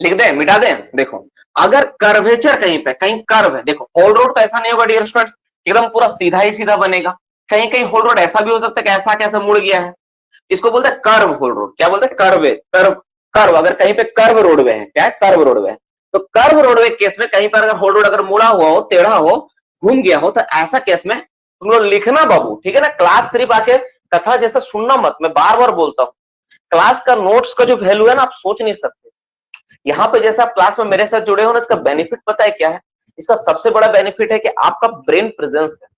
लिख दें, मिटा दें। देखो, अगर कर्वेचर कहीं पे, कहीं कर्व है, देखो होल रोड तो ऐसा नहीं होगा डियर स्टूडेंट्स, एकदम पूरा सीधा ही सीधा बनेगा। कहीं कहीं होल रोड ऐसा भी हो सकता है कि ऐसा कैसे मुड़ गया है, इसको बोलते हैं कर्व होल रोड। क्या बोलते हैं, कर्व, कर्व, कर्व। अगर कहीं पे कर्व रोडवे है, क्या है, कर्व रोडवे है, तो कर्व रोडवे केस में कहीं पर अगर होल रोड अगर मुड़ा हुआ हो, टेढ़ा हो, घूम गया हो, तो ऐसा केस में तुम लोग लिखना बाबू, ठीक है ना। क्लास सिर्फ आके कथा जैसा सुनना मत, मैं बार बार बोलता हूँ, क्लास का नोट्स का जो वैल्यू है ना, आप सोच नहीं सकते। यहाँ पे जैसे आप क्लास में मेरे साथ जुड़े हो ना, इसका बेनिफिट पता है क्या है, इसका सबसे बड़ा बेनिफिट है कि आपका ब्रेन प्रेजेंस है,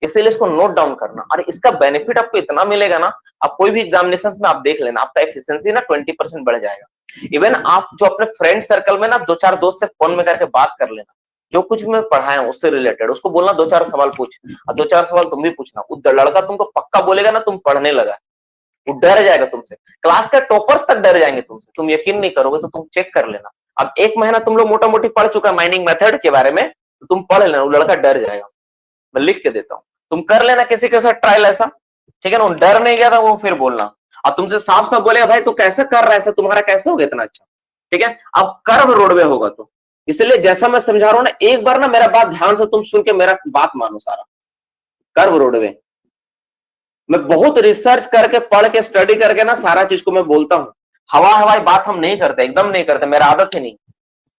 इसीलिए इसको नोट डाउन करना। और इसका बेनिफिट आपको इतना मिलेगा ना, आप कोई भी एग्जामिनेशन में आप देख लेना, आपका एफिशिएंसी ना 20% बढ़ जाएगा। इवन आप जो अपने फ्रेंड सर्कल में ना 2-4 दोस्त से फोन में करके बात कर लेना, जो कुछ भी मैं पढ़ाया हूं उससे रिलेटेड, उसको बोलना 2-4 सवाल पूछ, और 2-4 सवाल तुम भी पूछना। वो लड़का तुमको पक्का बोलेगा ना तुम पढ़ने लगा, वो डर जाएगा तुमसे। क्लास के टॉपर्स तक डर जाएंगे तुमसे, तुम यकीन नहीं करोगे तो तुम चेक कर लेना। अब 1 महीना तुम लोग मोटा मोटी पढ़ चुका है माइनिंग मेथड के बारे में, तो तुम पढ़ लेना, वो लड़का डर जाएगा। मैं लिख के देता हूँ, तुम कर लेना किसी के साथ ट्रायल ऐसा, ठीक है ना। डर नहीं गया था वो, फिर बोलना, और तुमसे साफ साफ बोलेगा भाई तू कैसे कर रहा है ऐसा, तुम्हारा कैसे होगा इतना अच्छा, ठीक है। अब कर्व रोडवे होगा तो, इसलिए जैसा मैं समझा रहा हूं ना, एक बार ना मेरा बात ध्यान से तुम सुन के मेरा बात मानो सारा। कर्व रोडवे मैं बहुत रिसर्च करके, पढ़ के, स्टडी करके ना सारा चीज को मैं बोलता हूँ। हवा हवाई बात हम नहीं करते, एकदम नहीं करते, मेरा आदत ही नहीं।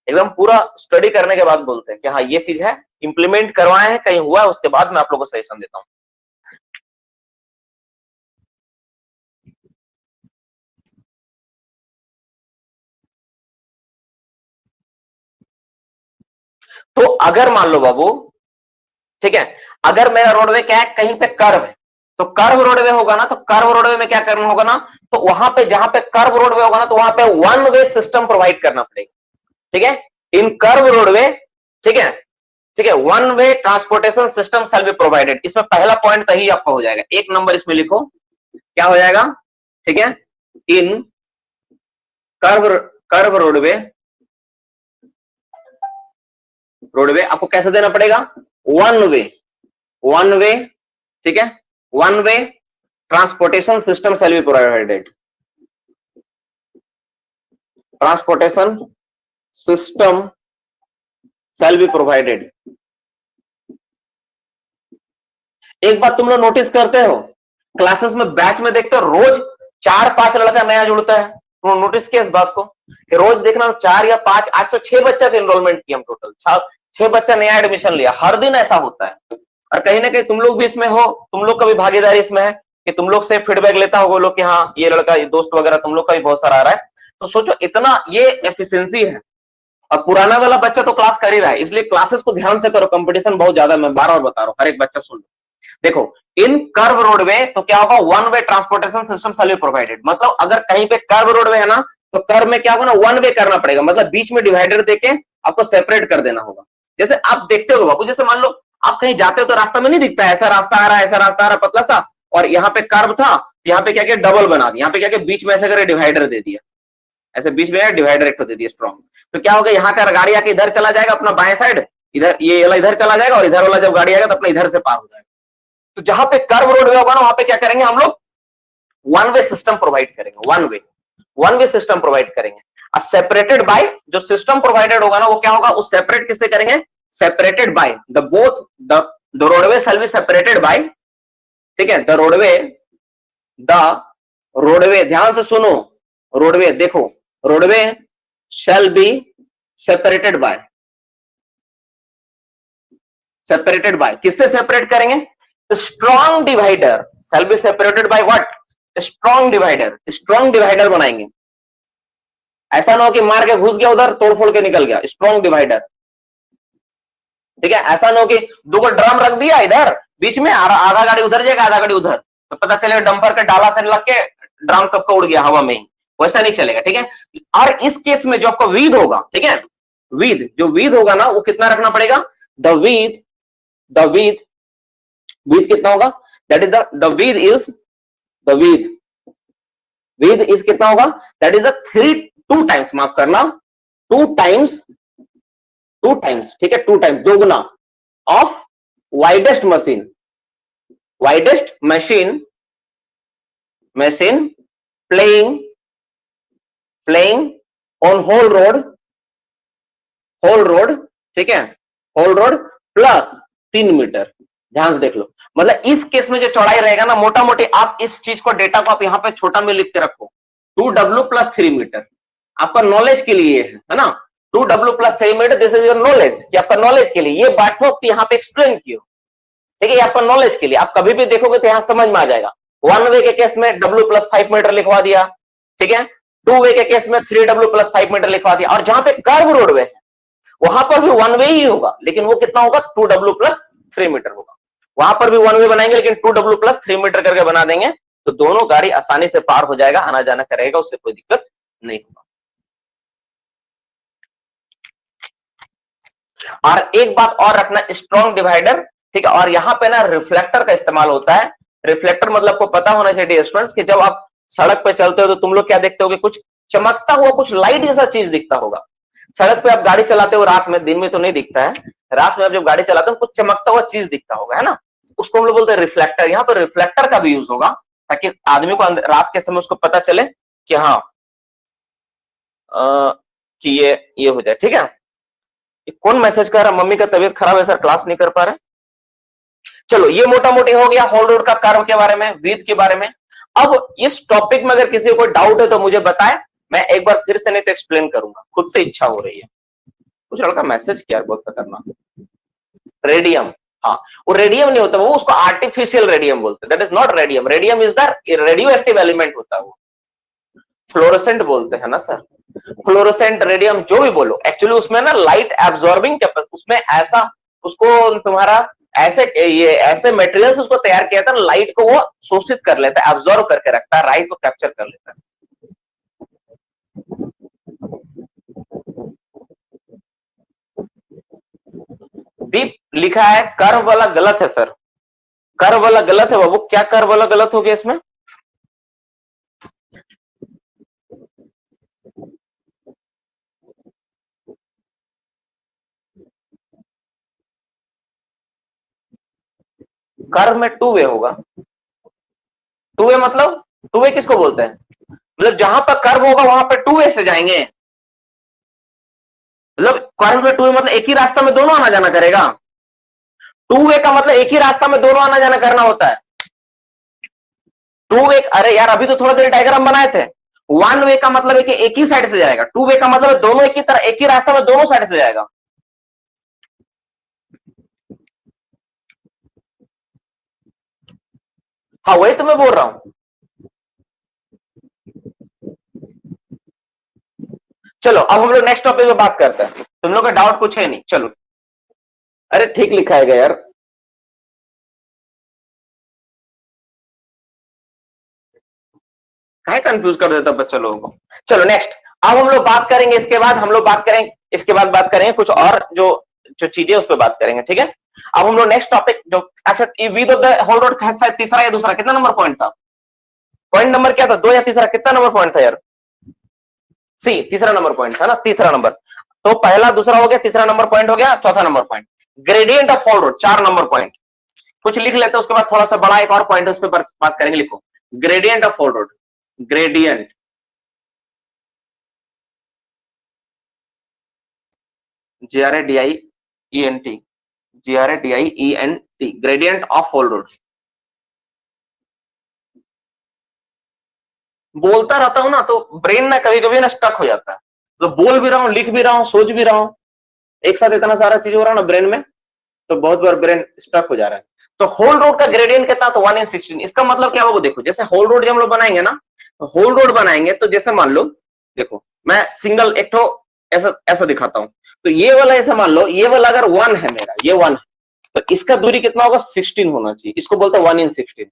एकदम पूरा स्टडी करने के बाद बोलते हैं कि हाँ ये चीज है, इंप्लीमेंट करवाए हैं, कहीं हुआ है, उसके बाद मैं आप लोगों को सजेशन देता हूँ। तो अगर मान लो बाबू, ठीक है, अगर मेरा रोडवे क्या है, कहीं पे कर्व है, तो कर्व रोडवे होगा ना, तो कर्व रोडवे में क्या करना होगा ना, तो वहां पे जहां पे कर्व रोडवे होगा ना, तो वहां पे वन वे सिस्टम प्रोवाइड करना पड़ेगा, ठीक है। इन कर्व रोडवे, ठीक है, ठीक है, one way transportation system shall be provided. इसमें पहला पॉइंट तो ही आपका हो जाएगा, 1 नंबर इसमें लिखो, क्या हो जाएगा, ठीक है। इन कर्व कर्व रोडवे, रोडवे आपको कैसे देना पड़ेगा, वन वे, वन वे, ठीक है, one way transportation system shall be provided. Transportation system shall be provided. एक बात तुम लोग नोटिस करते हो, क्लासेस में बैच में देखते हो रोज 4-5 लड़का नया जुड़ता है। तुम नोटिस किया इस बात को कि रोज देखना 4 या 5, आज तो 6 बच्चा का एनरोलमेंट किया हम टोटल, 6 बच्चा नया एडमिशन लिया। हर दिन ऐसा होता है, और कहीं ना कहीं तुम लोग भी इसमें हो, तुम लोग का भी भागीदारी इसमें है कि तुम लोग से फीडबैक लेता होगा लोग कि हाँ ये लड़का, ये दोस्त वगैरह तुम लोग का भी बहुत सारा आ रहा है। तो सोचो इतना ये एफिशिएंसी है, और पुराना वाला बच्चा तो क्लास कर ही रहा है, इसलिए क्लासेस को ध्यान से करो, कंपटीशन बहुत ज्यादा, मैं बार बार बता रहा हूँ, हर एक बच्चा सुन लो। देखो, इन कर्व रोडवे तो क्या होगा, one way transportation system shall be provided. मतलब अगर कहीं पे कर्व रोडवे है ना, तो कर्व में क्या होगा ना, वन वे करना पड़ेगा, मतलब बीच में डिवाइडर देके आपको सेपरेट कर देना होगा। जैसे आप देखते हो बाबू, जैसे मान लो आप कहीं जाते हो तो रास्ता में नहीं दिखता है, ऐसा रास्ता आ रहा है, ऐसा रास्ता आ रहा है पतला सा, और यहाँ पे कर्व था, यहाँ पे क्या क्या डबल बना दिया, यहाँ पे क्या क्या बीच में ऐसे करे डिवाइडर दे दिया, ऐसे बीच में डिवाइडर एक दे दिया स्ट्रॉन्ग। तो क्या होगा, यहाँ का गाड़ी आके इधर चला जाएगा अपना बाएं साइड, इधर ये वाला इधर चला जाएगा, और इधर वाला जब गाड़ी आएगा तो अपना इधर से पार हो जाएगा। तो जहां पे कर्व रोडवे होगा ना, वहां पे क्या करेंगे हम लोग, वन वे सिस्टम प्रोवाइड करेंगे, वन वे सिस्टम प्रोवाइड करेंगे। सेपरेटेड बाय, जो सिस्टम प्रोवाइडेड होगा ना वो क्या होगा, उस सेपरेट किससे करेंगे, separated by the both the roadway shall be separated by, ठीक है, द रोडवे, द रोडवे, ध्यान से सुनो, रोडवे देखो, roadway shall be separated by किससे सेपरेट करेंगे? Strong divider shall be separated by what? Strong divider बनाएंगे। ऐसा ना हो कि मार के घुस गया उधर, तोड़ फोड़ के निकल गया, स्ट्रॉन्ग डिवाइडर। ठीक है, ऐसा ना हो कि दो ड्रम रख दिया इधर बीच में, आधा गाड़ी उधर जाएगा आधा गाड़ी उधर, तो पता चलेगा डंपर के डाला से लग के ड्रम कब का उड़ गया हवा में ही, वैसा नहीं चलेगा। ठीक है, और इस केस में जो आपका वीद होगा, ठीक है, जो वीद होगा ना, वो कितना रखना पड़ेगा? द वीद कितना होगा? दैट इज द वीद इज कितना होगा? दैट इज टू टाइम्स, माफ करना, टू टाइम्स, ठीक है, टू टाइम्स, दो गुना of widest machine playing on whole road, ठीक है, होल रोड प्लस 3 मीटर। ध्यान से देख लो, मतलब इस केस में जो चौड़ाई रहेगा ना, मोटा मोटी आप इस चीज को, डेटा को आप यहां पे छोटा में लिख के रखो, 2W प्लस 3 मीटर, आपका नॉलेज के लिए है ना, 2W plus 3 metre, this is your knowledge, कि आपका नॉलेज के लिए ये बात हो, यहाँ पे एक्सप्लेन किया, ठीक है, ये आपका नॉलेज के लिए, आप कभी भी देखोगे तो यहां समझ में आ जाएगा। 1 वे के केस में W प्लस 5 मीटर लिखवा दिया, ठीक है, 2 वे के केस में 3W प्लस 5 मीटर लिखवा दिया, और जहां पे कर्व रोडवे है वहां पर भी 1 वे ही होगा, लेकिन वो कितना होगा? 2W प्लस 3 मीटर होगा। वहां पर भी 1 वे बनाएंगे, लेकिन 2W प्लस 3 मीटर करके बना देंगे, तो दोनों गाड़ी आसानी से पार हो जाएगा, आना जाना करेगा, उससे कोई दिक्कत नहीं होगा। और एक बात और रखना, स्ट्रॉन्ग डिवाइडर, ठीक है, और यहां पे ना रिफ्लेक्टर का इस्तेमाल होता है। रिफ्लेक्टर मतलब को पता होना चाहिए स्टूडेंट्स कि जब आप सड़क पे चलते हो तो तुम लोग क्या देखते हो कि कुछ चमकता हुआ, कुछ लाइट जैसा चीज दिखता होगा। सड़क पे आप गाड़ी चलाते हो रात में, दिन में तो नहीं दिखता है, रात में आप जब गाड़ी चलाते हो कुछ चमकता हुआ चीज दिखता होगा, है ना, उसको हम लोग बोलते हैं रिफ्लेक्टर। यहाँ पर रिफ्लेक्टर का भी यूज होगा, ताकि आदमी को रात के समय उसको पता चले कि हाँ कि ये हो जाए। ठीक है, कौन मैसेज कर रहा? मम्मी का तबीयत खराब है सर, क्लास नहीं कर पा रहे। चलो, ये मोटा मोटी हो गया होल रोड का कर्व के बारे में, विद के बारे में। अब इस टॉपिक में अगर किसी को डाउट है तो मुझे बताए, मैं एक बार फिर से नहीं तो एक्सप्लेन करूंगा, खुद से इच्छा हो रही है। कुछ लड़का मैसेज किया, बहुत खतरनाक। रेडियम, हाँ, वो रेडियम नहीं होता, वो उसको आर्टिफिशियल रेडियम बोलते हैं। That is not radium, radium is the radio active element होता है वो। फ्लोरोसेंट बोलते हैं ना सर, फ्लोरोसेंट, रेडियम, जो भी बोलो, एक्चुअली उसमें ना लाइट एब्जॉर्बिंग कैपेसिटी, उसमें ऐसा, उसको तुम्हारा ऐसे मटेरियल से उसको तैयार किया था, लाइट को वो शोषित कर लेता है, एब्जॉर्ब करके रखता है, लाइट को कैप्चर कर लेता है। दीप लिखा है कर्व वाला गलत है सर, कर्व वाला गलत है बाबू। क्या कर्व वाला गलत हो गया इसमें? कर्व में 2 वे होगा। 2 वे मतलब, 2 वे किसको बोलते हैं? मतलब जहां पर कर्व होगा वहां पर 2 वे से जाएंगे, मतलब कर्व में 2 वे मतलब एक ही रास्ता में दोनों आना जाना करेगा। 2 वे का मतलब एक ही रास्ता में दोनों आना जाना करना होता है। 2 वे, अरे यार अभी तो थोड़ा देर डायग्राम बनाए थे। 1 वे का मतलब है कि एक ही साइड से जाएगा, 2 वे का मतलब दोनों एक ही तरह, एक ही रास्ता में दोनों साइड से जाएगा। हाँ, वही तो मैं बोल रहा हूं। चलो, अब हम लोग नेक्स्ट टॉपिक पे बात करते हैं। तुम लोग का डाउट कुछ है नहीं, चलो। अरे ठीक लिखा है यार, काहे कंफ्यूज कर देता बच्चा लोगों को। चलो नेक्स्ट, अब हम लोग बात करेंगे, इसके बाद हम लोग बात करेंगे, इसके बाद बात करेंगे कुछ और जो जो चीजें उस पर बात करेंगे। ठीक है, अब हम लोग नेक्स्ट टॉपिक जो, अच्छा, width of the haul road शायद तीसरा या दूसरा, कितना नंबर पॉइंट था? पॉइंट नंबर क्या था, 2 या तीसरा? कितना नंबर पॉइंट था यार? सी, तीसरा नंबर पॉइंट था ना, तीसरा नंबर। तो पहला दूसरा हो गया, तीसरा नंबर पॉइंट हो गया, चौथा number point gradient of haul road, 4 number point. कुछ लिख लेते हैं, उसके बाद थोड़ा सा बड़ा एक और पॉइंट उस पर बात करेंगे। लिखो gradient of haul road, gradient, GRADIENT, GRADIENT, gradient of haul road. बोलता रहता हूं ना तो ब्रेन ना कभी कभी ना स्टक हो जाता है, तो बोल भी रहा हूँ, लिख भी रहा हूँ, सोच भी रहा हूँ, एक साथ इतना सारा चीज हो रहा है ना ब्रेन में, तो बहुत बार ब्रेन स्टक हो जा रहा है। तो होल रोड का ग्रेडियंट कितना, तो 1/16। इसका मतलब क्या होगा, देखो जैसे होल रोड जब हम लोग बनाएंगे ना, तो होल रोड बनाएंगे तो जैसे मान लो, देखो मैं सिंगल एक तो ऐसा ऐसा दिखाता हूं, तो ये वाला ऐसा मान लो, ये वाला अगर 1 है मेरा, ये 1 है, तो इसका दूरी कितना होगा, 16 होना चाहिए। इसको बोलते हैं 1/16।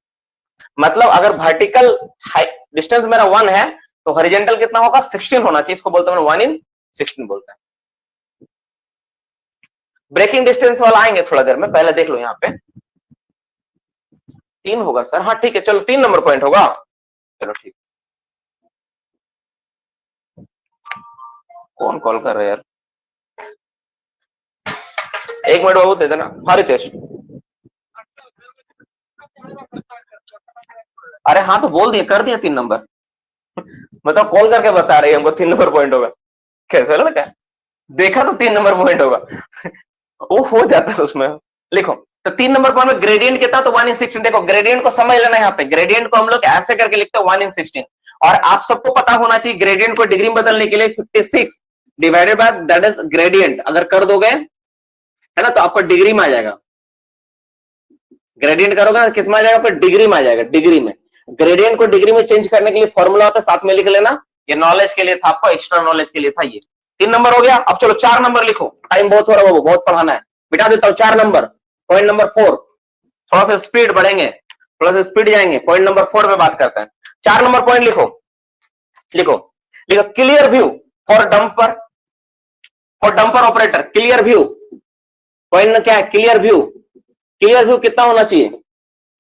मतलब अगर वर्टिकल डिस्टेंस मेरा 1 है तो हॉरिजॉन्टल कितना होगा, 16 होना चाहिए। इसको बोलते हैं 1/16 बोलते हैं। ब्रेकिंग डिस्टेंस वाला आएंगे थोड़ा देर में, पहले देख लो यहाँ पे 3 होगा सर, हाँ ठीक है, चलो 3 नंबर पॉइंट होगा, चलो ठीक। कौन कॉल कर रहे हैं यार, 1 मिनट बाबू दे देना। हाँ रितेश, अरे हाँ तो बोल दिया, कर दिया 3 नंबर। मतलब कॉल करके बता रही है हमको 3 नंबर पॉइंट होगा, कैसे लगा, देखा तो 3 नंबर पॉइंट होगा। वो हो जाता है उसमें। लिखो तो 3 नंबर पॉइंट में ग्रेडियंट कितना, तो 1/16। देखो ग्रेडियंट को समझ लेना, यहाँ पे ग्रेडियंट को हम लोग ऐसे करके लिखते हैं 1/16। और आप सबको पता होना चाहिए ग्रेडियंट को डिग्री में बदलने के लिए 56 divided by that is gradient, अगर कर दोगे है ना तो आपको डिग्री में आ जाएगा। ग्रेडियंट करोगे ना किस में आ जाएगा, फिर डिग्री में आ जाएगा, डिग्री में। ग्रेडियंट को डिग्री में चेंज करने के लिए फॉर्मूला होता है, साथ में लिख लेना, ये नॉलेज के लिए था आपको, एक्स्ट्रा नॉलेज के लिए था ये। 3 नंबर हो गया। अब चलो 4 नंबर लिखो, टाइम बहुत हो रहा है बाबू, बहुत पढ़ाना है, बिठा देता हूं 4 नंबर। पॉइंट नंबर 4, थोड़ा सा स्पीड बढ़ेंगे, थोड़ा सा स्पीड जाएंगे, पॉइंट नंबर 4 पे बात करते हैं। 4 नंबर पॉइंट लिखो, लिखो लिखो, clear view for dumper, for dumper operator, clear view. Point क्या है, क्लियर व्यू। क्लियर व्यू कितना होना चाहिए,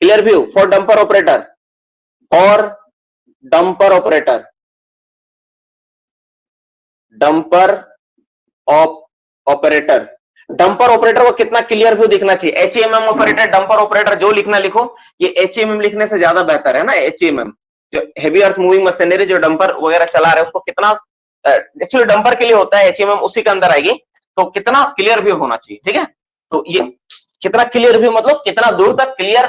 clear view for dumper operator, और dumper operator, dumper operator, dumper operator को कितना क्लियर व्यू दिखना चाहिए। एचएमएम ऑपरेटर, डंपर ऑपरेटर जो लिखना लिखो, ये एचएमएम लिखने से ज्यादा बेहतर है ना। एचएमएम जो हेवी अर्थ मूविंग मशीनरी, जो डंपर वगैरह चला रहे हैं उसको कितना, एक्चुअली डंपर के लिए होता है, एचएमएम उसी के अंदर आएगी, तो कितना क्लियर व्यू होना चाहिए, ठीक है। तो ये कितना क्लियर व्यू मतलब कितना दूर तक क्लियर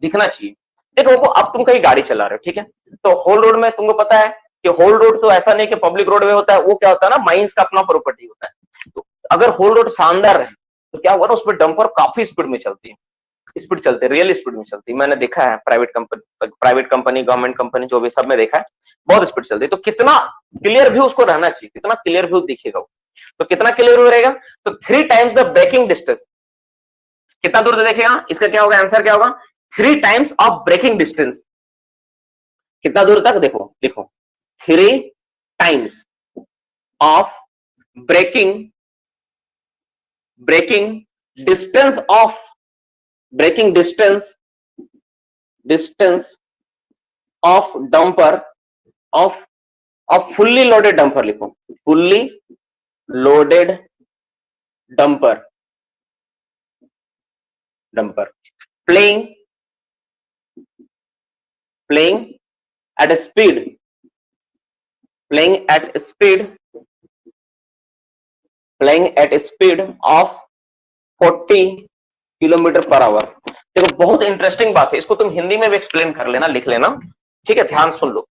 दिखना चाहिए। देखो अब तुम कहीं गाड़ी चला रहे हो, ठीक है, तो होल रोड में तुमको पता है कि होल रोड तो ऐसा नहीं कि पब्लिक रोड में होता है, वो क्या होता है ना, माइंस का अपना प्रॉपर्टी होता है। तो अगर होल रोड शानदार है तो क्या हुआ ना, उसमें डंपर काफी स्पीड में चलती है, स्पीड चलती है, रियल स्पीड में चलती है। मैंने देखा है प्राइवेट कंपनी, गवर्नमेंट कंपनी, जो भी सब में देखा है, बहुत स्पीड चलती है। तो कितना क्लियर व्यू उसको रहना चाहिए, कितना क्लियर व्यू दिखेगा वो, तो कितना क्लियर व्यू रहेगा, तो 3 टाइम्स द ब्रेकिंग डिस्टेंस। कितना दूर से देखेगा, इसका क्या होगा, आंसर क्या होगा, 3 टाइम्स ऑफ ब्रेकिंग डिस्टेंस। कितना दूर तक, देखो देखो 3 times of breaking distance of breaking distance of dumper, of fully loaded dumper, लिखो fully loaded dumper, playing at a speed, playing at speed of 40 kilometre per hour. देखो बहुत interesting बात है, इसको तुम हिंदी में भी एक्सप्लेन कर लेना, लिख लेना, ठीक है, ध्यान सुन लो।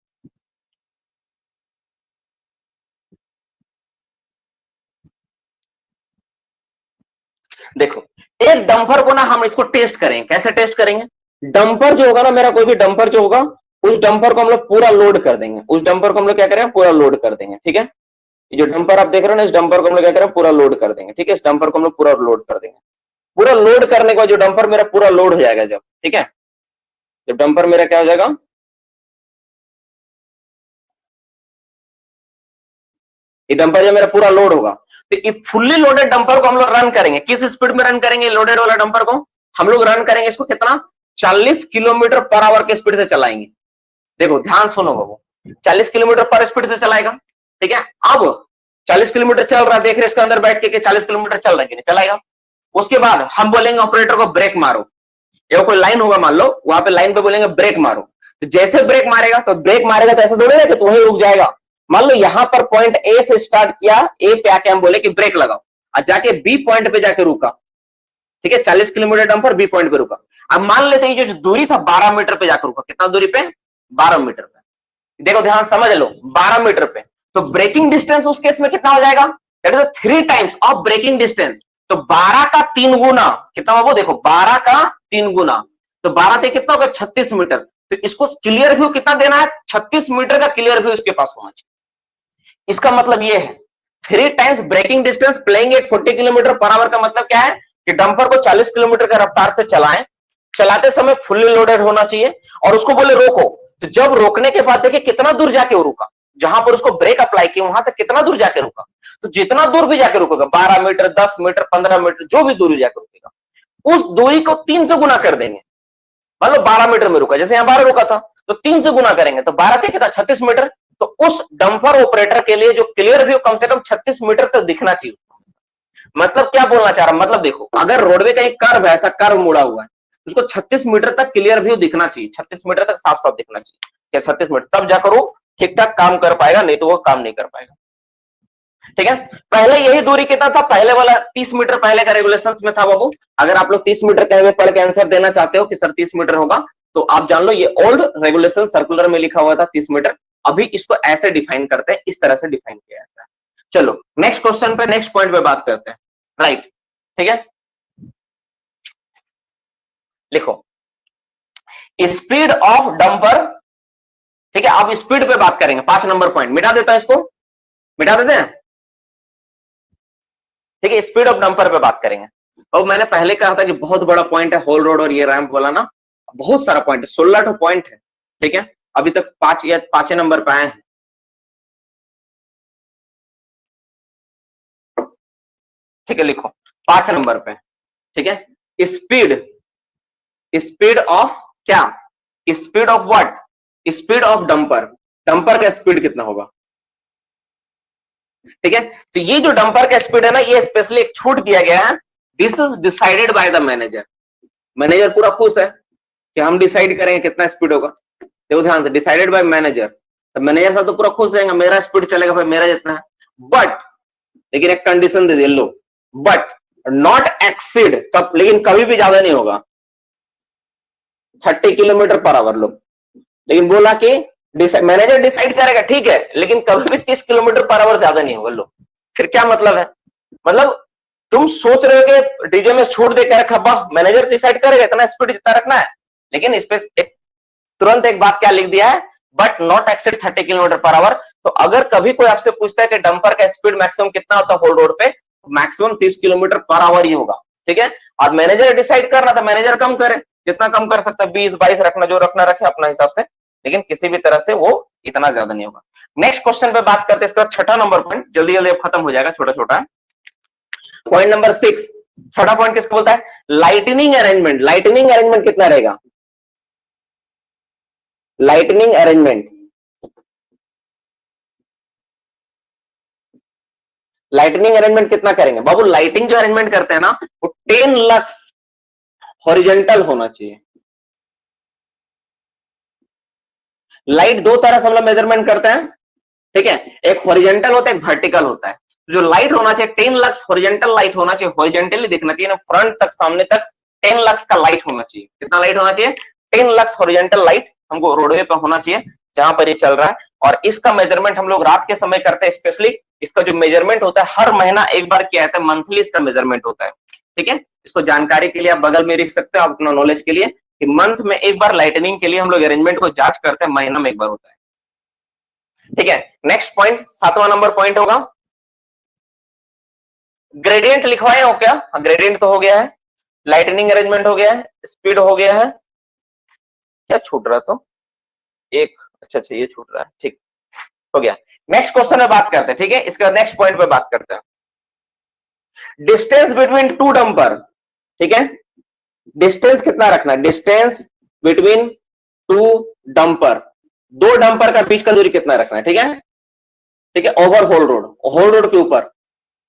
देखो एक डंपर को ना हम इसको टेस्ट करेंगे, कैसे टेस्ट करेंगे, डंपर जो होगा ना मेरा, कोई भी डंपर जो होगा, उस डंपर को हम लोग पूरा लोड कर देंगे, उस डंपर को हम लोग क्या करेंगे, पूरा लोड कर देंगे, ठीक है। ये जो डंपर आप देख रहे हो ना, इस डंपर को हम लोग क्या करेंगे, पूरा लोड कर देंगे, ठीक है। इस डंपर को हम लोग पूरा लोड कर देंगे। पूरा लोड करने के बाद जो डंपर मेरा पूरा लोड हो जाएगा जब, ठीक है, जब डंपर मेरा क्या हो जाएगा, ये डंपर जब मेरा पूरा लोड होगा, तो ये फुल्ली लोडेड डंपर को हम लोग रन करेंगे। किस स्पीड में रन करेंगे, लोडेड वाला डंपर को हम लोग रन करेंगे, इसको कितना, 40 किलोमीटर पर आवर के स्पीड से चलाएंगे। देखो ध्यान सुनो बाबू, 40 किलोमीटर पर स्पीड से चलाएगा, ठीक है। अब 40 किलोमीटर चल रहा है, देख रहे इसके अंदर बैठ के 40 किलोमीटर चल रहा है कि नहीं, चलाएगा। उसके बाद हम बोलेंगे ऑपरेटर को ब्रेक मारो, या कोई लाइन होगा मान लो, वहां पे लाइन पे बोलेंगे ब्रेक मारो, तो जैसे ब्रेक मारेगा तो ऐसा थोड़ी ना कि तो वहीं रुक जाएगा। मान लो यहां पर पॉइंट ए से स्टार्ट किया, ए पे आके हम बोले कि ब्रेक लगाओ, और जाके बी पॉइंट पे जाके रुका, ठीक है, 40 किलोमीटर डंपर बी पॉइंट पे रुका। अब मान लेते हैं जो दूरी था 12 मीटर पे जाकर रुका, कितना दूरी पे, 12 मीटर पे। देखो ध्यान समझ लो, 12 मीटर पे, तो ब्रेकिंग डिस्टेंस उस केस में कितना हो जाएगा, that is 3 times of breaking distance. तो 12 का 3 गुना कितना होगा, देखो 12 का 3 गुना, तो 12 से कितना होगा 36 मीटर। तो इसको क्लियर व्यू कितना देना है, 36 मीटर का क्लियर व्यू इसके पास होना चाहिए। इसका मतलब ये है 3 times breaking distance playing at 40 kilometre per hour का मतलब क्या है कि डंपर को 40 किलोमीटर का रफ्तार से चलाएं, चलाते समय फुल्ली लोडेड होना चाहिए, और उसको बोले रोको, तो जब रोकने के बाद देखिए कितना दूर जाके वो रुका, जहां पर उसको ब्रेक अप्लाई किया वहां से कितना दूर जाके रुका, तो जितना दूर भी जाके रुकेगा 12 मीटर 10 मीटर 15 मीटर जो भी दूरी जाके रुकेगा, उस दूरी को 3 से गुना कर देंगे। मान लो 12 मीटर में रुका, जैसे यहां 12 रुका था, तो 3 से गुना करेंगे तो 12 थे कितना 36 मीटर। तो उस डंपर ऑपरेटर के लिए जो क्लियर व्यू कम से कम 36 मीटर तक दिखना चाहिए। मतलब क्या बोलना चाह रहा, मतलब देखो अगर रोडवे का एक कर्व है, ऐसा कर्व मुड़ा हुआ है, उसको 36 मीटर तक क्लियर व्यू दिखना चाहिए, 36 मीटर तक साफ साफ दिखना चाहिए, क्या 36 मीटर, तब जाकर वो ठीक ठाक काम कर पाएगा, नहीं तो वो काम नहीं कर पाएगा। ठीक है, पहले यही दूरी कितना था, पहले वाला 30 मीटर पहले का रेगुलेशंस में था बाबू। अगर आप लोग 30 मीटर कहे हुए पढ़ के आंसर देना चाहते हो कि सर 30 मीटर होगा, तो आप जान लो ये ओल्ड रेगुलेशन सर्कुलर में लिखा हुआ था 30 मीटर, अभी इसको ऐसे डिफाइन करते हैं, इस तरह से डिफाइन किया जाता है। चलो नेक्स्ट क्वेश्चन पे, नेक्स्ट पॉइंट पे बात करते हैं। राइट, ठीक है, लिखो स्पीड ऑफ डंपर। ठीक है, अब स्पीड पे बात करेंगे, 5 नंबर पॉइंट मिटा देता है, इसको मिटा देते हैं। ठीक है, स्पीड ऑफ डंपर पे बात करेंगे। और मैंने पहले कहा था कि बहुत बड़ा पॉइंट है होल रोड और ये रैंप वाला ना, बहुत सारा पॉइंट है, 16 पॉइंट है। ठीक है, अभी तक 5 या 5 नंबर पे आए हैं। ठीक है, लिखो 5 नंबर पे। ठीक है, स्पीड, स्पीड ऑफ क्या, speed of what, speed of dumper, dumper का स्पीड कितना होगा। ठीक है, तो ये जो डंपर का स्पीड है ना, ये स्पेशली एक छूट दिया गया है, this is decided by the manager. Manager पूरा खुश है कि हम डिसाइड करेंगे कितना स्पीड होगा। देखो ध्यान से, डिसाइडेड बाय मैनेजर, तो मैनेजर साहब तो पूरा खुश रहेंगे, मेरा स्पीड चलेगा भाई, मेरा जितना है, बट लेकिन एक कंडीशन दे दिया, लो बट नॉट एक्सीड, कब, लेकिन कभी भी ज्यादा नहीं होगा 30 किलोमीटर पर आवर। लो, लेकिन बोला कि मैनेजर डिसाइड करेगा, ठीक है, लेकिन कभी भी 30 किलोमीटर पर आवर ज्यादा नहीं होगा। लो, फिर क्या मतलब है, मतलब तुम सोच रहे हो कि डीजे में छूट देकर रखा, बस मैनेजर डिसाइड करेगा इतना स्पीड जितना रखना है, लेकिन इस पे तुरंत एक बात क्या लिख दिया है, but not exceed 30 kilometre per our. तो अगर कभी कोई आपसे पूछता है कि डंपर का स्पीड मैक्सिमम कितना होता है होल रोड पे, मैक्सिमम 30 किलोमीटर पर आवर ही होगा। ठीक है, और मैनेजर डिसाइड कर रहा था, मैनेजर कम करे, जितना कम कर सकता है 20-22 रखना, जो रखना रखे अपना हिसाब से, लेकिन किसी भी तरह से वो इतना ज्यादा नहीं होगा। नेक्स्ट क्वेश्चन पे बात करते हैं, इसका 6ठा नंबर पॉइंट, जल्दी जल्दी खत्म हो जाएगा, छोटा छोटा पॉइंट नंबर 6। 6ठा पॉइंट किसको बोलता है, लाइटनिंग अरेंजमेंट। लाइटनिंग अरेंजमेंट कितना रहेगा, लाइटनिंग अरेंजमेंट, लाइटनिंग अरेंजमेंट कितना करेंगे बाबू। लाइटिंग जो अरेंजमेंट करते हैं ना, वो 10 लक्स हॉरिजेंटल होना चाहिए। लाइट दो तरह से हम लोग मेजरमेंट करते हैं, ठीक है, एक हॉरिजेंटल होता है, एक वर्टिकल होता है। जो लाइट होना चाहिए 10 लक्स हॉरिजेंटल लाइट होना चाहिए, हॉरिजेंटली दिखना चाहिए ना, फ्रंट तक सामने तक 10 लक्स का लाइट होना चाहिए। कितना लाइट होना चाहिए, 10 लक्स हॉरिजेंटल लाइट हमको रोडवे पे होना चाहिए जहां पर ये चल रहा है। और इसका मेजरमेंट हम लोग रात के समय करते हैं, स्पेशली इसका जो मेजरमेंट होता है हर महीना एक बार किया जाता है, मंथली इसका मेजरमेंट होता है। ठीक है, इसको जानकारी के लिए आप बगल में लिख सकते हो, अपना नॉलेज के लिए, कि मंथ में एक बार लाइटनिंग के लिए हम लोग अरेंजमेंट को जांच करते हैं, महीना में एक बार होता है। ठीक है, नेक्स्ट पॉइंट 7वां नंबर पॉइंट होगा ग्रेडियंट। लिखवाए हो क्या, ग्रेडियंट तो हो गया है, लाइटनिंग अरेंजमेंट हो गया है, स्पीड हो गया है, क्या छूट रहा तो एक, अच्छा ये छूट रहा है, ठीक हो गया। नेक्स्ट क्वेश्चन में बात करते हैं, ठीक है, इसके बाद नेक्स्ट पॉइंट पे बात करते हैं, डिस्टेंस बिटवीन टू डंपर। ठीक है, डिस्टेंस कितना रखना है, डिस्टेंस बिटवीन टू डंपर, दो डंपर का बीच का दूरी कितना रखना है। ठीक है, ठीक है, over haul road, haul road के ऊपर,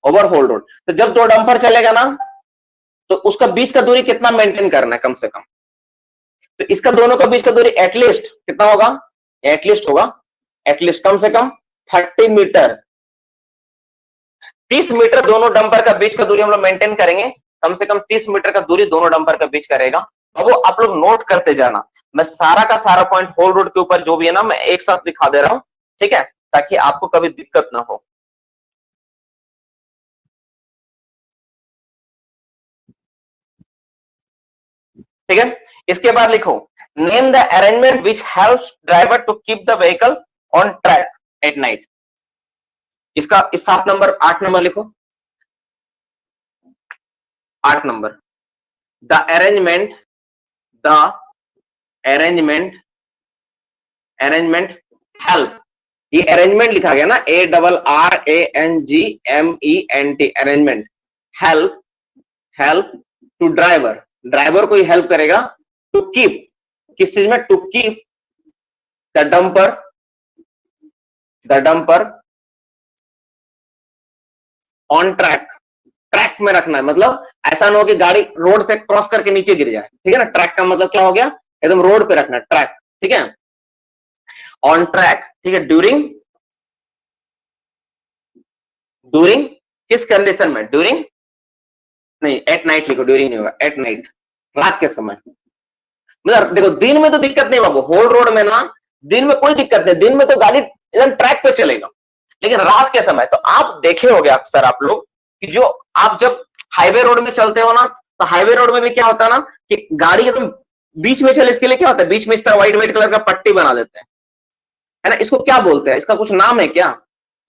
ओवर होल रोड। तो जब दो डंपर चलेगा ना, तो उसका बीच का दूरी कितना मेंटेन करना है, कम से कम। तो इसका दोनों का बीच का दूरी एटलीस्ट कितना होगा, एटलीस्ट होगा, एटलीस्ट कम से कम 30 मीटर, 30 मीटर दोनों डंपर का बीच का दूरी हम लोग मेंटेन करेंगे, कम से कम 30 मीटर का दूरी दोनों डंपर का बीच का रहेगा। अब वो आप लोग नोट करते जाना, मैं सारा का सारा पॉइंट होल रोड के ऊपर जो भी है ना मैं एक साथ दिखा दे रहा हूं, ठीक है, ताकि आपको कभी दिक्कत ना हो। ठीक है, इसके बाद लिखो name the arrangement which helps driver to keep the vehicle on track at night. इसका इस 7 नंबर 8 नंबर लिखो, 8 number. The arrangement, the arrangement, arrangement help, ये अरेंजमेंट लिखा गया ना, ARRANGMENT, arrangement. Help, help to driver, driver को ही help करेगा टू कीप, किस चीज में, to keep the dumper, the dumper on track, track में रखना है, मतलब ऐसा ना हो कि गाड़ी रोड से क्रॉस करके नीचे गिर जाए, ठीक है ना। ट्रैक का मतलब क्या हो गया, एकदम रोड पे रखना, ट्रैक, ठीक है, ऑन ट्रैक, ठीक है। ड्यूरिंग, ड्यूरिंग किस कंडीशन में, ड्यूरिंग नहीं, एट नाइट लिखो, ड्यूरिंग नहीं होगा, एट नाइट, रात के समय। मतलब देखो दिन में तो दिक्कत नहीं बाबू, होल रोड में ना दिन में कोई दिक्कत नहीं, दिन में तो गाड़ी एकदम ट्रैक पे चलेगा, लेकिन रात के समय तो आप देखे होंगे अक्सर आप लोग कि जो आप जब हाईवे रोड में चलते हो ना, तो हाईवे रोड में भी क्या होता है ना कि गाड़ी एकदम बीच में चले, इसके लिए क्या होता है, बीच में इस तरह व्हाइट व्हाइट कलर का पट्टी बना देते हैं, है ना। इसको क्या बोलते हैं, इसका कुछ नाम है क्या,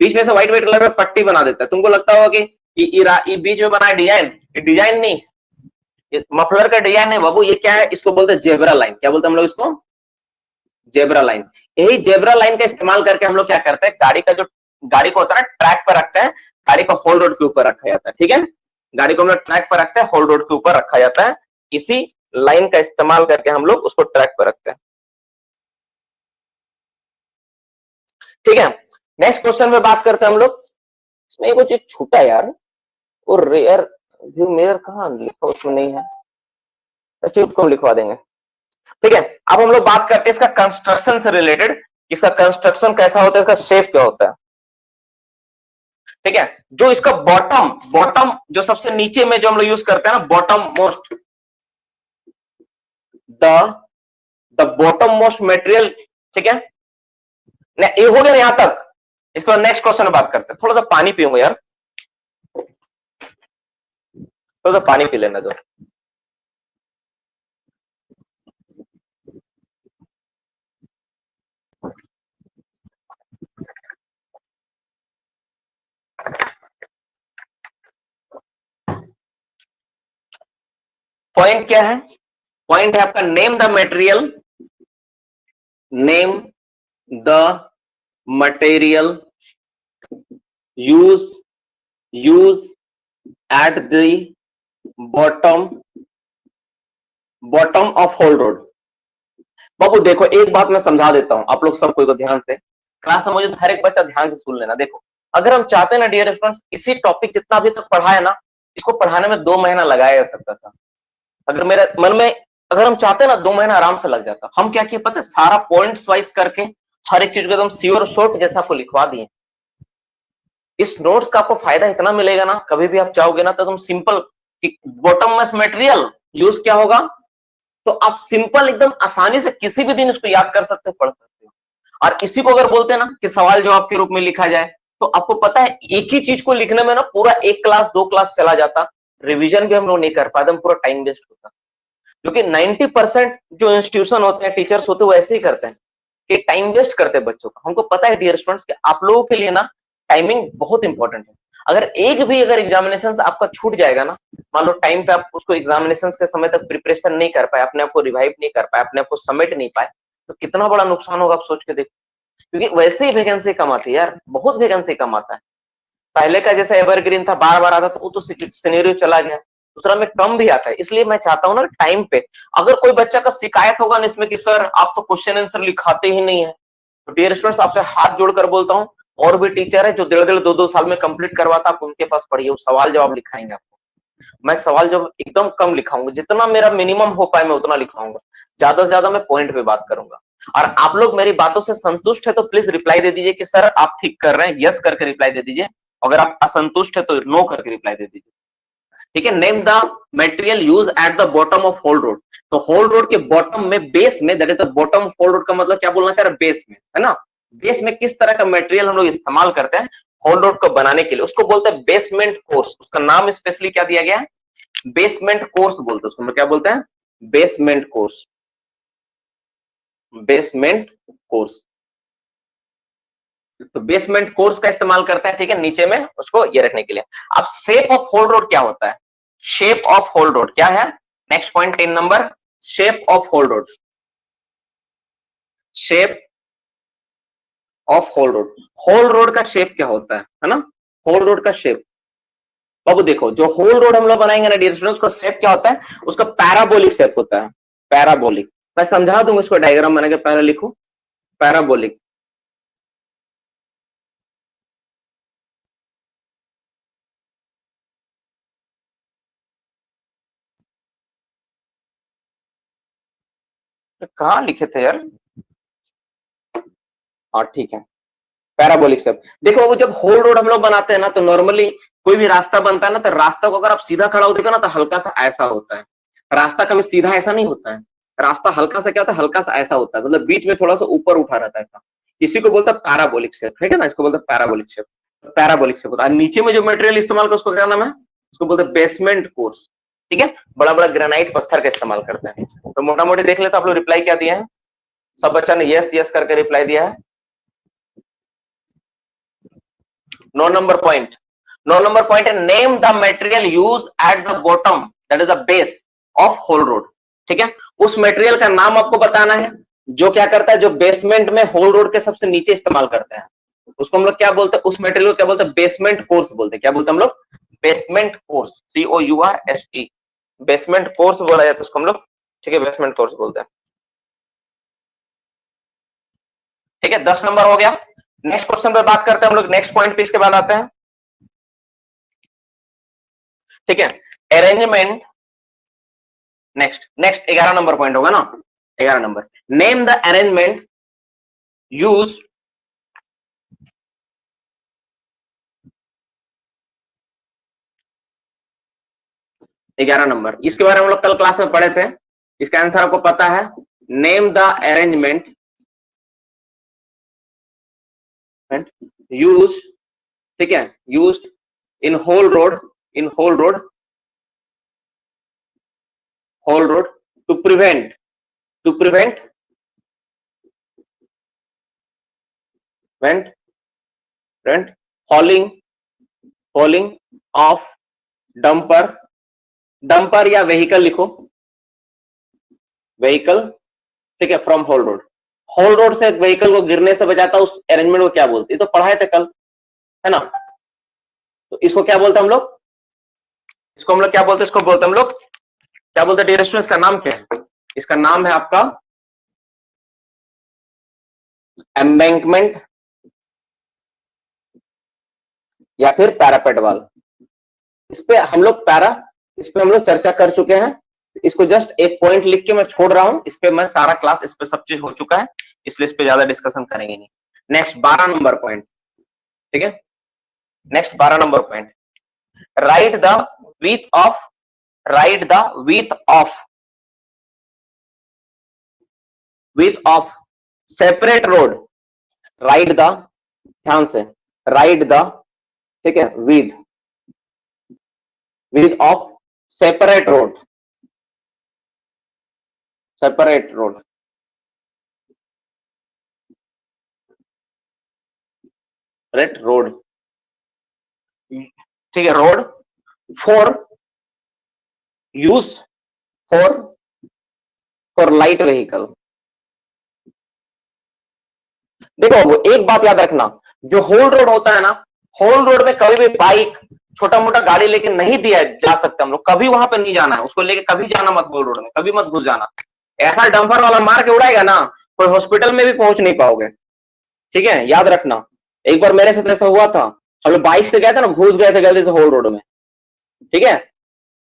बीच में से व्हाइट व्हाइट कलर का पट्टी बना देता है। तुमको लगता होगा कि ये बीच में बना है डिजाइन, ये डिजाइन नहीं, ये मफलर का डिजाइन है बाबू, ये क्या है, इसको बोलते हैं जेब्रा लाइन। क्या बोलते हैं हम लोग इसको, जेब्रा लाइन। यही जेब्रा लाइन का इस्तेमाल करके हम लोग क्या करते हैं, गाड़ी का जो गाड़ी को होता है ना ट्रैक पर रखते हैं, गाड़ी को होल रोड के ऊपर रखा जाता है, ठीक है। गाड़ी को हम लोग ट्रैक पर रखते हैं, होल रोड के ऊपर रखा जाता है, इसी लाइन का इस्तेमाल करके हम लोग उसको ट्रैक पर रखते हैं, ठीक है। नेक्स्ट क्वेश्चन में बात करते हैं हम लोग, इसमें कुछ एक छूटा यार, और रेयर व्यू मिरर कहाँ लिखा, उसमें नहीं है, अच्छा उसको लिखवा देंगे, ठीक है। अब हम लोग बात करते हैं इसका कंस्ट्रक्शन से रिलेटेड, इसका कंस्ट्रक्शन कैसा होता है, इसका शेप क्या होता है, ठीक है। जो इसका बॉटम, बॉटम जो सबसे नीचे में जो हम लोग यूज करते हैं ना, bottom most, the the bottom most material, ठीक है। ये हो गया यहां तक, इसके बाद नेक्स्ट क्वेश्चन में बात करते हैं। थोड़ा सा पानी पीऊंगा यार, थोड़ा सा पानी पी लेना दो। पॉइंट क्या है, पॉइंट है आपका name the material, name the material use at the bottom, bottom of haul road. बाबू देखो एक बात मैं समझा देता हूं आप लोग सबको, ध्यान से क्लास समझो तो हर एक बच्चा ध्यान से सुन लेना। देखो अगर हम चाहते हैं ना डियर स्टूडेंट्स, इसी टॉपिक जितना अभी तक पढ़ा है ना, इसको पढ़ाने में 2 महीना लगाया जा सकता था। अगर मेरे मन में अगर हम चाहते हैं ना 2 महीना आराम से लग जाता। हम क्या किए पता है, सारा पॉइंट्स वाइज करके हर एक चीज को एकदम सी और शॉर्ट जैसा आपको लिखवा दिए। इस नोट्स का आपको फायदा इतना मिलेगा ना, कभी भी आप चाहोगे ना तो तुम सिंपल बॉटम में मटेरियल यूज क्या होगा, तो आप सिंपल एकदम आसानी से किसी भी दिन इसको याद कर सकते हो, पढ़ सकते हो। और इसी को अगर बोलते हैं ना कि सवाल जवाब के रूप में लिखा जाए, तो आपको पता है एक ही चीज को लिखने में ना पूरा 1 क्लास 2 क्लास चला जाता, रिवीजन भी हम लोग नहीं कर पाते, पूरा टाइम वेस्ट होता। क्योंकि 90% जो इंस्टीट्यूशन होते हैं, टीचर्स होते हैं, वो ऐसे ही करते हैं कि टाइम वेस्ट करते हैं बच्चों का। हमको पता है डियर स्टूडेंट्स कि आप लोगों के लिए ना टाइमिंग बहुत इंपॉर्टेंट है। अगर एक भी अगर एग्जामिनेशन आपका छूट जाएगा ना, मान लो टाइम पे आप उसको एग्जामिनेशन के समय तक प्रिपरेशन नहीं कर पाए, अपने आप को रिवाइव नहीं कर पाए, अपने आप को समेट नहीं पाए, तो कितना बड़ा नुकसान होगा आप सोच के देखो। क्योंकि वैसे ही वैकेंसी कम आती है यार, बहुत वैकेंसी कम आता है। पहले का जैसा एवरग्रीन था, बार बार आता था, वो तो सिनेरियो चला गया। दूसरा में कम भी आता है, इसलिए मैं चाहता हूँ ना टाइम पे, अगर कोई बच्चा का शिकायत होगा ना इसमें कि सर आप तो क्वेश्चन आंसर लिखाते ही नहीं है, तो डियर स्टूडेंट्स आपसे हाथ जोड़कर बोलता हूँ, और भी टीचर है जो 1.5 2 साल में कंप्लीट करवाता, आप उनके पास पढ़िए, वो सवाल जवाब लिखाएंगे आपको। मैं सवाल जवाब एकदम कम लिखाऊंगा, जितना मेरा मिनिमम हो पाए मैं उतना लिखाऊंगा, ज्यादा से ज्यादा मैं पॉइंट पे बात करूंगा। और आप लोग मेरी बातों से संतुष्ट है तो प्लीज रिप्लाई दे दीजिए कि सर आप ठीक कर रहे हैं, यस करके रिप्लाई दे दीजिए। अगर आप असंतुष्ट है तो नो करके रिप्लाई दे दीजिए, ठीक है, name the material use at the bottom of haul road. तो होल रोड के बॉटम में, बेस में, that is the bottom of haul road का मतलब क्या बोलना चाह रहा है, बेस में, है ना। बेस में किस तरह का मटेरियल हम लोग इस्तेमाल करते हैं होल रोड को बनाने के लिए, उसको बोलते हैं बेसमेंट कोर्स। उसका नाम स्पेशली क्या दिया गया है, बेसमेंट कोर्स बोलते हैं उसको। क्या बोलते हैं, बेसमेंट कोर्स, बेसमेंट कोर्स। तो बेसमेंट कोर्स का इस्तेमाल करता है, ठीक है, नीचे में उसको ये रखने के लिए। अब शेप ऑफ होल रोड क्या होता है, शेप ऑफ होल रोड क्या है, next point 10 number, shape of haul road, shape of haul road. Haul road का शेप क्या होता है ना, होल रोड का शेप। अब देखो, जो होल रोड हम लोग बनाएंगे ना डियर स्टूडेंट्स, उसका शेप क्या होता है, उसका पैराबोलिक शेप होता है, पैराबोलिक। मैं समझा दूंगा इसको, डायग्राम बना के पहले लिखो, पैराबोलिक। कहाँ लिखे थे यार, हाँ ठीक है, पैराबोलिक शेप। देखो, वो जब होल रोड हम लोग बनाते हैं ना, तो नॉर्मली कोई भी रास्ता बनता है ना, तो रास्ता को अगर आप सीधा खड़ा हो देखो ना, तो हल्का सा ऐसा होता है। रास्ता कभी सीधा ऐसा नहीं होता है, रास्ता हल्का सा क्या होता है, हल्का सा ऐसा होता है, मतलब बीच में थोड़ा सा ऊपर उठा रहता है ऐसा। इसी को बोलता है पैराबोलिक शेप, ठीक है ना, इसको बोलते हैं पैराबोलिक शेप। पैराबोलिक शेप होता है। नीचे में जो मटेरियल इस्तेमाल कर उसको क्या नाम है, उसको बोलते हैं बेसमेंट कोर्स, ठीक है। बड़ा बड़ा ग्रेनाइट पत्थर का इस्तेमाल करते हैं। तो मोटा मोटी देख लेते आप लोग, रिप्लाई क्या दिया है, सब बच्चा ने यस यस करके रिप्लाई दिया है। 9 नंबर पॉइंट, 9 नंबर पॉइंट है, name the material use at the bottom that is the base of haul road, ठीक है। उस मटेरियल का नाम आपको बताना है जो क्या करता है, जो बेसमेंट में होल रोड के सबसे नीचे इस्तेमाल करते हैं, उसको हम लोग क्या बोलते हैं, उस मटेरियल को क्या बोलते हैं, बेसमेंट कोर्स बोलते हैं। क्या बोलते हैं हम लोग, basement course, COURSE, basement course बोला जाता है उसको हम लोग, ठीक है, बेसमेंट कोर्स बोलते हैं, ठीक है। 10 नंबर हो गया। नेक्स्ट क्वेश्चन पे बात करते हैं हम लोग, नेक्स्ट पॉइंट पे इसके बाद आते हैं, ठीक है। Arrangement, next next 11 number point होगा ना, 11 number, name the arrangement use ग्यारह नंबर, इसके बारे में हम लोग कल क्लास में पढ़े थे, इसका आंसर आपको पता है, नेम द अरेंजमेंट यूज, ठीक है, use in haul road, in haul road, haul road to prevent, to prevent falling, falling of dumper, dumper या व्हीकल लिखो, व्हीकल, ठीक है, from haul road. Haul road से व्हीकल को गिरने से बचाता, उस अरेंजमेंट को क्या बोलते हैं, तो पढ़ाए थे कल, है ना। तो इसको क्या बोलते हैं हम लोग, इसको हम लोग क्या बोलते हैं, इसको बोलते हैं हम लोग क्या बोलते हैं डियर स्टूडेंट्स, इसका नाम क्या है, इसका नाम है आपका एम्बैंकमेंट या फिर पैरापेट वाल। इस पे हम लोग इस पे हम लोग चर्चा कर चुके हैं, इसको जस्ट एक पॉइंट लिख के मैं छोड़ रहा हूं, इस पे मैं सारा क्लास, इस पे सब चीज हो चुका है, इसलिए इस पे ज्यादा डिस्कशन करेंगे नहीं। नेक्स्ट 12 नंबर पॉइंट, ठीक है, next 12 number point, right the width of, right the width of separate road, right the, ध्यान से, राइट द, ठीक है, width of separate road, separate road, rate road, ठीक है, road for use, for light vehicle. देखो, वो एक बात याद रखना, जो होल रोड होता है ना, होल रोड में कभी भी बाइक, छोटा मोटा गाड़ी लेके नहीं दिया जा सकता, हम लोग कभी वहां पे नहीं जाना है, उसको लेके कभी जाना मत, होल रोड में कभी मत घुस जाना। ऐसा डंपर वाला मार के उड़ाएगा ना, कोई हॉस्पिटल में भी पहुंच नहीं पाओगे, ठीक है, याद रखना। एक बार मेरे साथ ऐसा हुआ था, हम लोग बाइक से गए थे ना, घुस गए थे गलती से होल रोड में, ठीक है,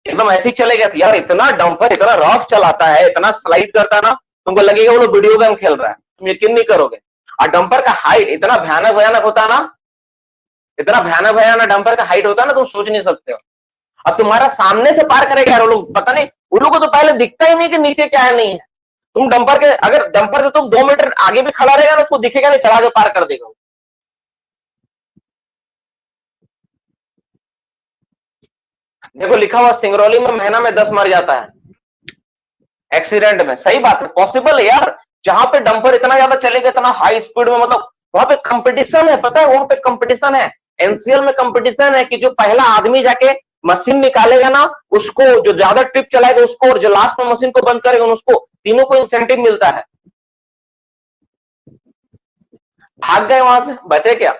एकदम ऐसे ही चले गए थे यार, इतना डंपर इतना रफ चलाता है, इतना स्लाइड करता है ना, तुमको लगेगा वो लोग वीडियो गेम खेल रहा है, तुम यकीन नहीं करोगे। और डंपर का हाइट इतना भयानक भयानक होता है ना, इतना भयानक भयानक डंपर का हाइट होता है ना, तुम सोच नहीं सकते हो। अब तुम्हारा सामने से पार करेगा यार, वो लोग पता नहीं, उन लोगों को तो पहले दिखता ही नहीं कि नीचे क्या है नहीं है। तुम डंपर के, अगर डंपर से तुम 2 मीटर आगे भी खड़ा रहेगा ना, उसको दिखेगा नहीं, चढ़ा के पार कर देगा। देखो लिखा हुआ सिंगरौली में महीना में 10 मर जाता है एक्सीडेंट में। सही बात है, पॉसिबल है यार, जहां पे डंपर इतना ज्यादा चलेगा, इतना हाई स्पीड में, मतलब वहां पे कंपटीशन है, पता है वहां पे कंपटीशन है, एनसीएल में कंपटीशन है कि जो पहला आदमी जाके मशीन निकालेगा ना, उसको, जो ज्यादा ट्रिप चलाएगा उसको, और जो लास्ट में मशीन को बंद करेगा उसको, तीनों को इंसेंटिव मिलता है। भाग गए वहां से, बचे क्या?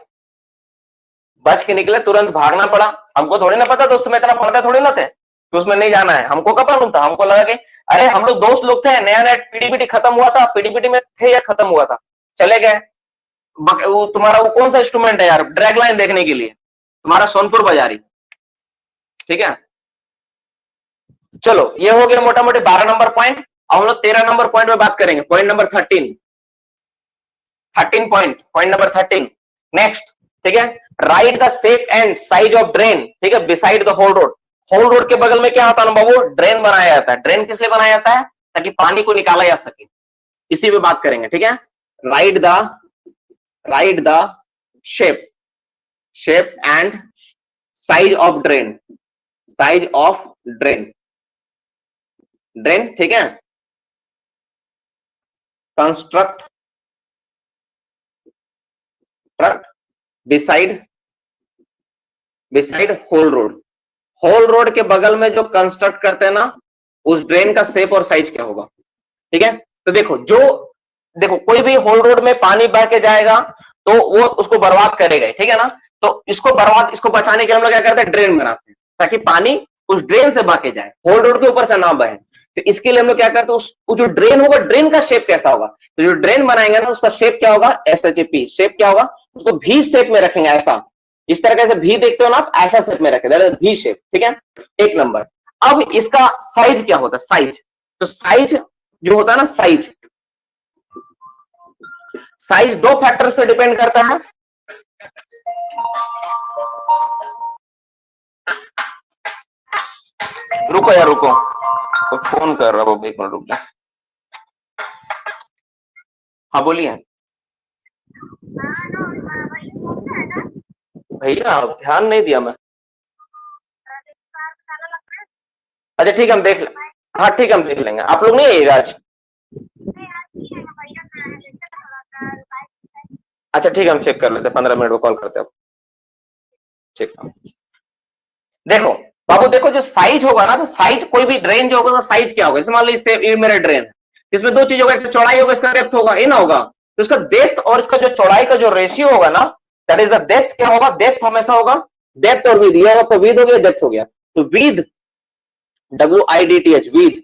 बच के निकले, तुरंत भागना पड़ा। हमको थोड़ी ना पता था, उस समय इतना पढ़ते थोड़ी ना थे कि उसमें नहीं जाना है। हमको कब मालूम था? हमको लगा कि अरे हम लोग दोस्त लोग थे, नया नया पीडीपीटी खत्म हुआ था, पीडीपीटी में थे या खत्म हुआ था, चले गए। तुम्हारा वो कौन सा इंस्ट्रूमेंट है यार, ड्रैग लाइन देखने के लिए, तुम्हारा सोनपुर बाजारी, ठीक है। चलो ये हो गया मोटा मोटी 12 नंबर पॉइंट। अब हम लोग 13 नंबर पॉइंट में बात करेंगे, point number 13 point number 13 next, ठीक है। Write the shape and size of drain, ठीक है, beside the haul road. Haul road के बगल में क्या होता है ना बाबू? ड्रेन बनाया जाता है। ड्रेन किस लिए बनाया जाता है? ताकि पानी को निकाला जा सके। इसी पे बात करेंगे, ठीक है। Write the shape and size of drain, ठीक है। कंस्ट्रक्ट बिसाइड होल रोड के बगल में जो कंस्ट्रक्ट करते हैं ना, उस ड्रेन का शेप और साइज क्या होगा, ठीक है। तो देखो कोई भी होल रोड में पानी बह के जाएगा तो वो उसको बर्बाद करेगा, ठीक है ना। तो इसको बचाने के लिए हम लोग क्या करते हैं? ड्रेन बनाते हैं, ताकि पानी उस ड्रेन से बह के जाए, होल रोड के ऊपर से ना बहे। तो इसके लिए हम लोग क्या करते हैं, उस जो ड्रेन होगा, ड्रेन का शेप कैसा होगा? तो जो ड्रेन बनाएंगे ना, उसका शेप क्या होगा? SHP शेप क्या होगा? उसको भी शेप में रखेंगे, ऐसा, इस तरह से भी देखते हो ना आप, ऐसा शेप में रखे, दैट इज भी शेप, ठीक है। एक नंबर। अब इसका साइज क्या होता है? साइज, तो साइज जो होता है ना, साइज 2 फैक्टर्स पे डिपेंड करता है। रुको यार रुको, तो फोन कर रहा हूँ, एक मिनट रुक जा। हाँ बोलिए भैया, ध्यान नहीं दिया मैं। अच्छा ठीक है, हम देख लेंगे। हाँ ठीक है, हम देख लेंगे। आप लोग नहीं आइएगा आज? अच्छा ठीक है, हम चेक कर लेते हैं, 15 मिनट में कॉल करते हैं। ठीक है, देखो बाबू, देखो जो साइज होगा ना, तो साइज कोई भी ड्रेन जो होगा, तो साइज क्या होगा? जैसे मान लो ये मेरा ड्रेन है, इसमें 2 चीज होगा, एक चौड़ाई होगा, इसका डेप्थ होगा, ये ना होगा। तो इसका डेप्थ और इसका जो चौड़ाई का जो रेशियो होगा ना, दैट इज द डेप्थ। क्या होगा? डेप्थ हमेशा होगा, डेप्थ और विद, ये आपका विद हो गया, डेप्थ हो गया। तो विद, WIDTH, विद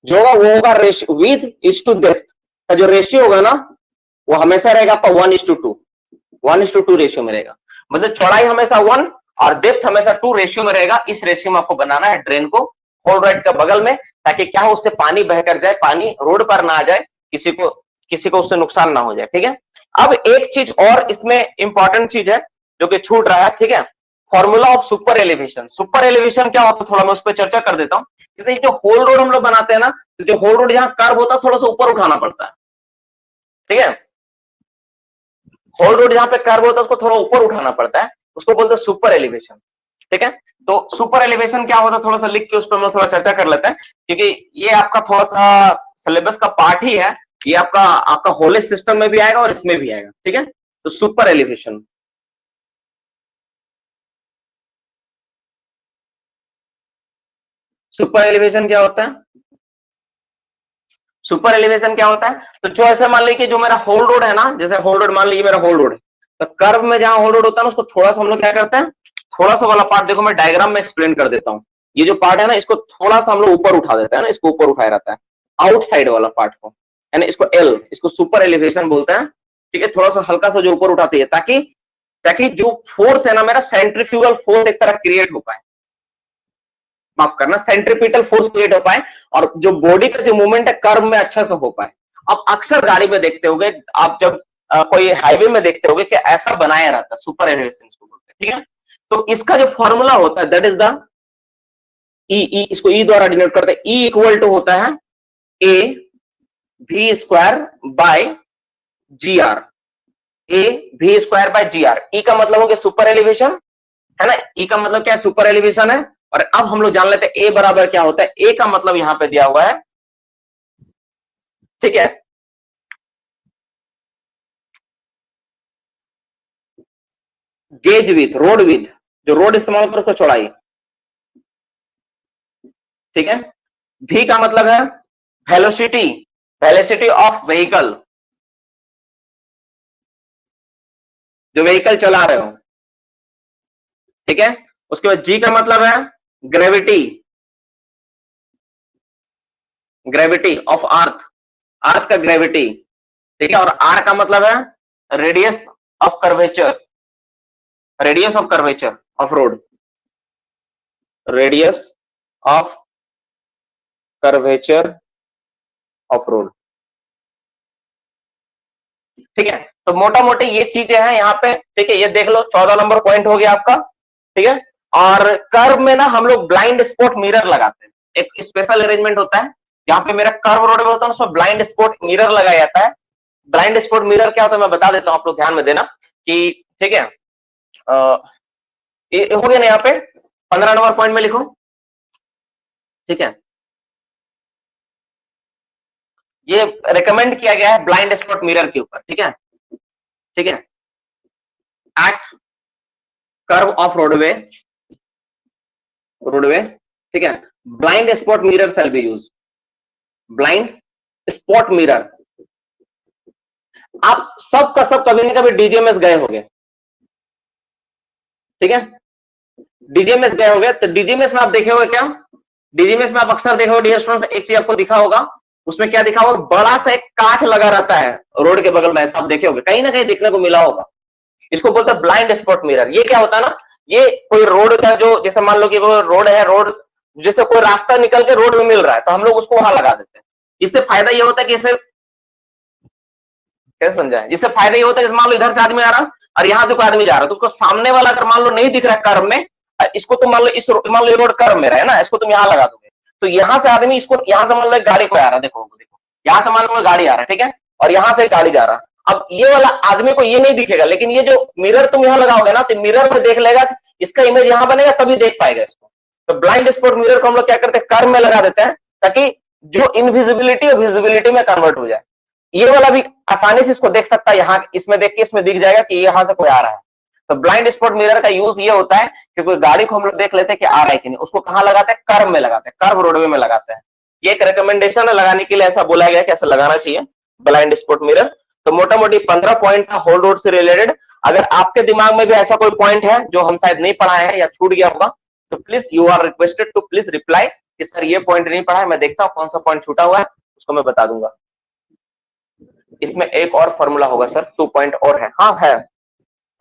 जो होगा वो होगा ratio, width is to depth का जो रेशियो होगा ना, वो हमेशा रहेगा आपका 1:2 रेशियो में रहेगा। मतलब चौड़ाई हमेशा 1 और डेप्थ हमेशा 2 रेशियो में रहेगा। इस रेशियो में आपको बनाना है ड्रेन को होल रोड के बगल में, ताकि क्या हो, उससे पानी बहकर जाए, पानी रोड पर ना आ जाए, किसी को उससे नुकसान ना हो जाए, ठीक है। अब एक चीज और इसमें इंपॉर्टेंट चीज है जो कि छूट रहा है, ठीक है। Formula of super elevation. Super elevation क्या होता है, थोड़ा मैं उस पर चर्चा कर देता हूँ। जैसे जो होल रोड हम लोग बनाते हैं ना, तो जो होल रोड जहां कर्व होता है, थोड़ा सा ऊपर उठाना पड़ता है, ठीक है। होल रोड जहां पे कर्व होता है, उसको थोड़ा ऊपर उठाना पड़ता है, उसको बोलते हैं सुपर एलिवेशन, ठीक है। तो सुपर एलिवेशन क्या होता है, थोड़ा सा लिख के उस पर हम थोड़ा चर्चा कर लेते हैं, क्योंकि ये आपका थोड़ा सा सिलेबस का पार्ट ही है। ये आपका होल सिस्टम में भी आएगा और इसमें भी आएगा, ठीक है। तो सुपर एलिवेशन, सुपर एलिवेशन क्या होता है? सुपर एलिवेशन क्या होता है? तो जो ऐसे मान लीजिए कि जो मेरा होल रोड है ना, जैसे होल रोड मान लीजिए मेरा होल रोड है, तो कर्व में जहां होल रोड होता है ना, उसको थोड़ा सा हम लोग क्या करते हैं, थोड़ा सा वाला पार्ट, देखो मैं डायग्राम में एक्सप्लेन कर देता हूँ। ये जो पार्ट है ना, इसको थोड़ा सा हम लोग ऊपर उठा देते हैं ना, इसको ऊपर उठाया रहता है, आउटसाइड वाला पार्ट को, यानी इसको एल, इसको सुपर एलिवेशन बोलते हैं, ठीक है। थोड़ा सा हल्का सा जो ऊपर उठाते हैं, ताकि जो फोर्स है ना मेरा, सेंट्रीफ्यूगल फोर्स एक तरह क्रिएट हो पाए, माफ करना, सेंट्रीपिटल फोर्स क्रिएट हो पाए, और जो बॉडी का जो मूवमेंट है कर्व में अच्छा से हो पाए। अब अक्सर गाड़ी में देखते होंगे आप, जब कोई हाईवे में देखते होंगे कि ऐसा बनाया रहता है, सुपर एलिवेशन इसको बोलते हैं, ठीक है। तो इसका जो फॉर्मूला होता है, दैट इज द ई इसको ई द्वारा डिनोट करते हैं। ई इक्वल टू होता है A V square by G R, A V square by G R. E का मतलब हो गया सुपर एलिवेशन, है ना, ई का मतलब क्या है, सुपर एलिवेशन है। और अब हम लोग जान लेते हैं ए बराबर क्या होता है। ए का मतलब यहां पे दिया हुआ है, ठीक है, गेज विथ, रोड विथ, जो रोड इस्तेमाल कर उसको चौड़ाई, ठीक है। भी का मतलब है वेलोसिटी, वेलोसिटी ऑफ व्हीकल, जो व्हीकल चला रहे हो, ठीक है। उसके बाद जी का मतलब है ग्रेविटी, ग्रेविटी ऑफ अर्थ, अर्थ का ग्रेविटी, ठीक है। और आर का मतलब है radius of curvature, radius of curvature of road, radius of curvature of road, ठीक है। तो मोटा मोटी ये चीजें हैं यहाँ पे, ठीक है। ये देख लो 14 नंबर पॉइंट हो गया आपका, ठीक है। और कर्व में ना हम लोग ब्लाइंड स्पॉट मिरर लगाते हैं, एक स्पेशल अरेंजमेंट होता है जहां पे मेरा कर्व रोड में होता है, उसमें ब्लाइंड स्पॉट मिरर लगाया जाता है। ब्लाइंड स्पॉट मिरर क्या होता है मैं बता देता हूं, आप लोग ध्यान में देना कि, ठीक है। ये हो गया ना, यहाँ पे 15 नंबर पॉइंट में लिखो, ठीक है। ये रिकमेंड किया गया है ब्लाइंड स्पॉट मिरर के ऊपर, ठीक है, ठीक है। At curve of roadway, roadway, ठीक है, blind spot mirror shall be use, blind spot mirror. आप सब का सब कभी ना कभी डीजीएमएस गए होंगे, ठीक है, डीजीएमएस गए होंगे। तो डीजीएमएस में आप देखे होंगे क्या, डीजीएमएस में आप अक्सर देखे हो डियर स्टूडेंट्स, एक चीज आपको दिखा होगा, उसमें क्या दिखा होगा, बड़ा सा एक कांच लगा रहता है रोड के बगल में, ऐसा आप देखे होंगे, कहीं ना कहीं देखने को मिला होगा। इसको बोलते हैं ब्लाइंड स्पॉट मिरर। ये क्या होता है ना, ये कोई रोड का जो, जैसे मान लो कि वो रोड है, रोड जैसे कोई रास्ता निकल के रोड में मिल रहा है तो हम लोग उसको वहां लगा देते हैं। इससे फायदा ये होता है कि इसे कैसे समझाएं, जिससे फायदा ये होता है कि मान लो इधर से आदमी आ रहा और यहां से कोई आदमी जा रहा है, तो उसको सामने वाला अगर मान लो नहीं दिख रहा है कर्व में, इसको तुम मान लो इस मान लो रोड कर्व में रहा है ना, इसको तुम यहाँ लगा दोगे, तो यहाँ से आदमी इसको, यहाँ से मान लो गाड़ी को आ रहा है, देखो देखो यहाँ से मान लो गाड़ी आ रहा है, ठीक है, और यहाँ से गाड़ी जा रहा है। अब ये वाला आदमी को ये नहीं दिखेगा, लेकिन ये जो मिरर तुम यहाँ लगाओगे ना, तो मिरर में देख लेगा, इसका इमेज यहाँ बनेगा तभी देख पाएगा इसको। तो ब्लाइंड स्पॉट मिरर को हम लोग क्या करते हैं, कर्व में लगा देते हैं, ताकि जो इनविजिबिलिटी और विजिबिलिटी में कन्वर्ट हो जाए। ये वाला भी आसानी से इसको देख सकता है, यहाँ इसमें देख के इसमें दिख जाएगा कि यहाँ से कोई आ रहा है। तो ब्लाइंड स्पॉट मिरर का यूज ये होता है कि कोई गाड़ी को हम लोग देख लेते हैं कि आ रहा है कि नहीं, उसको कहाँ लगाते हैं, कर्व में लगाते हैं, कर्व रोडवे में लगाते हैं। ये एक रिकमेंडेशन है लगाने के लिए, ऐसा बोला गया कि ऐसा लगाना चाहिए ब्लाइंड स्पॉट मिरर। तो मोटा मोटी 15 पॉइंट था होल रोड से रिलेटेड। अगर आपके दिमाग में भी ऐसा कोई पॉइंट है जो हम शायद नहीं पढ़ाए हैं या छूट गया होगा, तो please you are requested to please reply कि सर ये पॉइंट नहीं पढ़ा है, मैं देखता हूँ कौन सा पॉइंट छूटा हुआ है, उसको मैं बता दूंगा। इसमें एक और फॉर्मूला होगा सर, 2 पॉइंट और है, हाँ है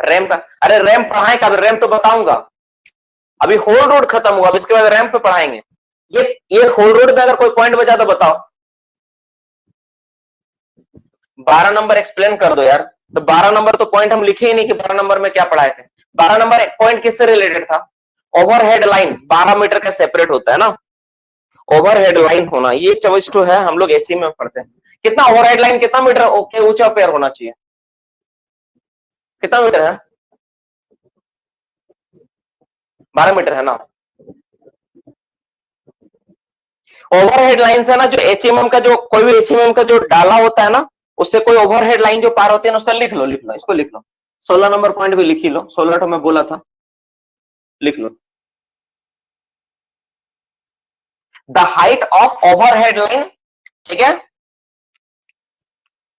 रैम का। अरे रैम पढ़ाए का, रैम तो बताऊंगा, अभी होल रोड खत्म हुआ, अब इसके बाद रैम पे पढ़ाएंगे। ये होल रोड पे अगर कोई पॉइंट बचा तो बताओ। 12 नंबर एक्सप्लेन कर दो यार। तो 12 नंबर तो पॉइंट हम लिखे ही नहीं कि 12 नंबर में क्या पढ़ाए थे। 12 नंबर एक पॉइंट किससे रिलेटेड था, ओवरहेड लाइन 12 मीटर का सेपरेट होता है ना, ओवरहेड लाइन होना, ये चॉइस तो है, हम लोग एचई में पढ़ते हैं। कितना ओवरहेड लाइन कितना मीटर ओके ऊंचा पेयर होना चाहिए, कितना मीटर है, 12 मीटर है ना। ओवरहेड लाइन से ना, जो एचएमएम का, जो कोई भी एचएमएम का जो डाला होता है ना, उससे कोई ओवरहेड लाइन जो पार होती है ना, उसका लिख लो, इसको लिख लो। 16 नंबर पॉइंट भी लिख ही लो, 16 तो मैं बोला था, लिख लो। The height of overhead line, ठीक है,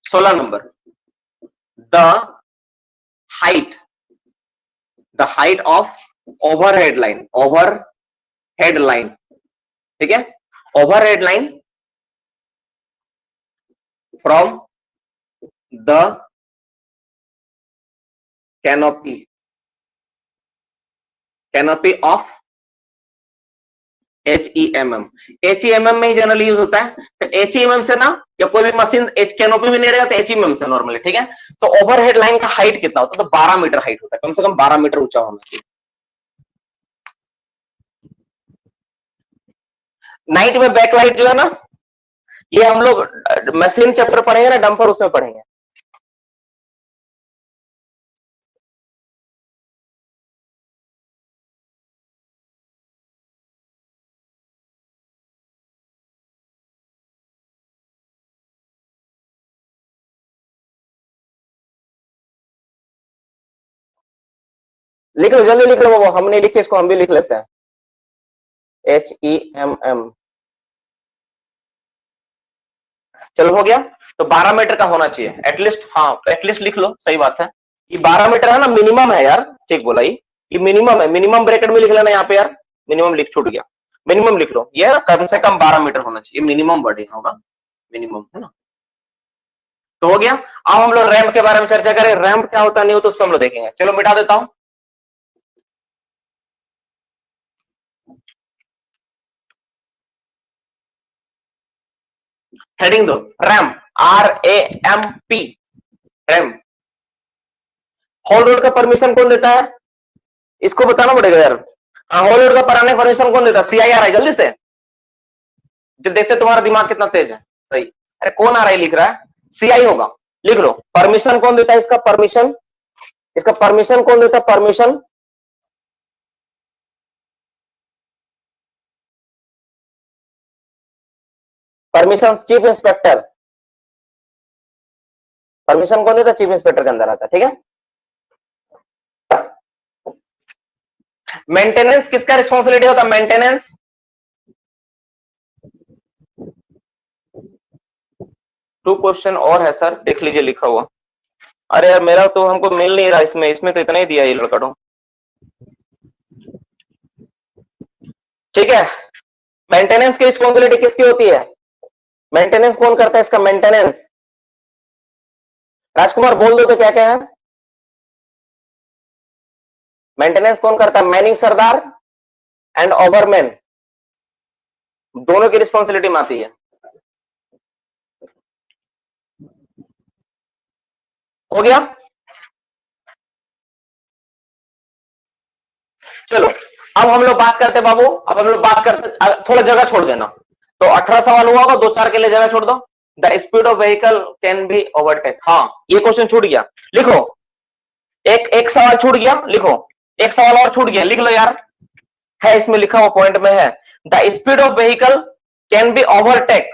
16 number, the height of overhead line, overhead line, ठीक है, overhead line from the canopy of HEMM, HEMM में ही जनरली यूज होता है। तो HEMM से ना, या कोई भी मशीन कैनोपी भी नहीं रहेगा तो HEMM से नॉर्मली, ठीक है। तो ओवरहेड लाइन का हाइट कितना होता है, तो 12 मीटर हाइट होता है, कम से कम 12 मीटर ऊंचा होना चाहिए। नाइट में बैकलाइट जो है ना, ये हम लोग मशीन चैप्टर पढ़ेंगे ना, डंपर, उसमें पढ़ेंगे। लिख लो, जल्दी लिख लो बाबू, हम नहीं लिखे इसको, हम भी लिख लेते हैं। HEMM, चलो हो गया। तो 12 मीटर का होना चाहिए एटलीस्ट, हाँ एटलीस्ट लिख लो, सही बात है। ये 12 मीटर है ना, मिनिमम है यार, ठीक बोला, ये मिनिमम है, मिनिमम ब्रैकेट में लिख लेना यहाँ पे यार, मिनिमम लिख, छूट गया, मिनिमम लिख लो, ये कम से कम 12 मीटर होना चाहिए, मिनिमम वर्ड होगा, मिनिमम, है ना। तो हो गया। अब हम लोग रैंप के बारे में चर्चा करें, रैंप क्या होता नहीं होता उस पर हम लोग देखेंगे। चलो मिटा देता हूं, हेडिंग दो, ramp, RAMP, ramp. Haul road का परमिशन कौन देता है, इसको बताना पड़ेगा यार। होल रोड का पढ़ाने का परमिशन कौन देता है, CIRI, जल्दी से, जब देखते तुम्हारा दिमाग कितना तेज है। सही, अरे कौन RI लिख रहा है, CI होगा, लिख लो। परमिशन कौन देता है इसका, परमिशन, इसका परमिशन कौन देता है, permission, permission chief inspector, permission कौन देता है, चीफ इंस्पेक्टर के अंदर आता है, ठीक है। मेंटेनेंस किसका रिस्पॉन्सिबिलिटी होता है, मेंटेनेंस, टू क्वेश्चन और है सर, देख लीजिए लिखा हुआ। अरे यार मेरा तो हमको मिल नहीं रहा इसमें, इसमें तो इतना ही दिया ये लड़का तो, ठीक है। मेंटेनेंस की रिस्पॉन्सिबिलिटी किसकी होती है, मेंटेनेंस कौन करता है इसका, मेंटेनेंस, राजकुमार बोल दो तो क्या क्या है, मेंटेनेंस कौन करता है, मैनिंग सरदार एंड ओवरमैन, दोनों की रिस्पॉन्सिबिलिटी में आती है। हो गया, चलो अब हम लोग बात करते बाबू, अब हम लोग बात करते, थोड़ा जगह छोड़ देना, तो 18 सवाल हुआ होगा, 2-4 के लिए जगह छोड़ दो। The speed of vehicle can be overtake, हाँ ये क्वेश्चन छूट गया, लिखो, एक सवाल छूट गया, लिखो, एक सवाल और छूट गया, लिख लो यार, है इसमें लिखा हुआ पॉइंट में है, the speed of vehicle can be overtake,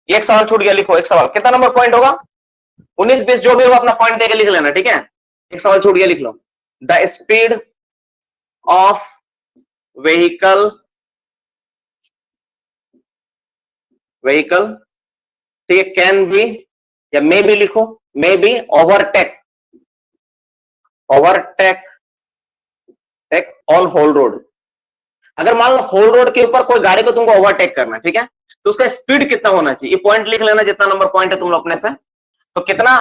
एक सवाल छूट गया, लिखो एक सवाल, कितना नंबर पॉइंट होगा, 19-20 जो भी होगा अपना पॉइंट देके लिख लेना, ठीक है। एक सवाल छूट गया, लिख लो, the speed of vehicle, vehicle, ठीक है, कैन बी या मे बी लिखो, may be overtake, overtake on whole road. अगर मान लो होल रोड के ऊपर कोई गाड़ी को तुमको ओवरटेक करना है, ठीक है, तो उसका स्पीड कितना होना चाहिए, ये पॉइंट लिख लेना, जितना नंबर पॉइंट है तुम लोग अपने से, तो कितना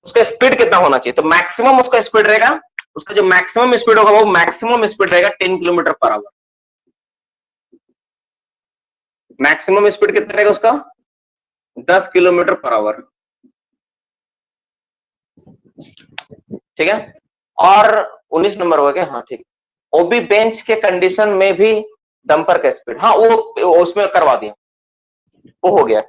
उसका स्पीड कितना होना चाहिए, तो मैक्सिमम उसका स्पीड रहेगा, उसका जो मैक्सिमम स्पीड होगा वो मैक्सिमम स्पीड रहेगा 10 kilometre per our, maximum speed कितना रहेगा उसका, 10 किलोमीटर पर आवर, ठीक है। और 19 नंबर हो गया, हाँ ठीक, ओबी बेंच के कंडीशन में भी डंपर का स्पीड, हाँ वो उसमें करवा दिया, वो हो गया।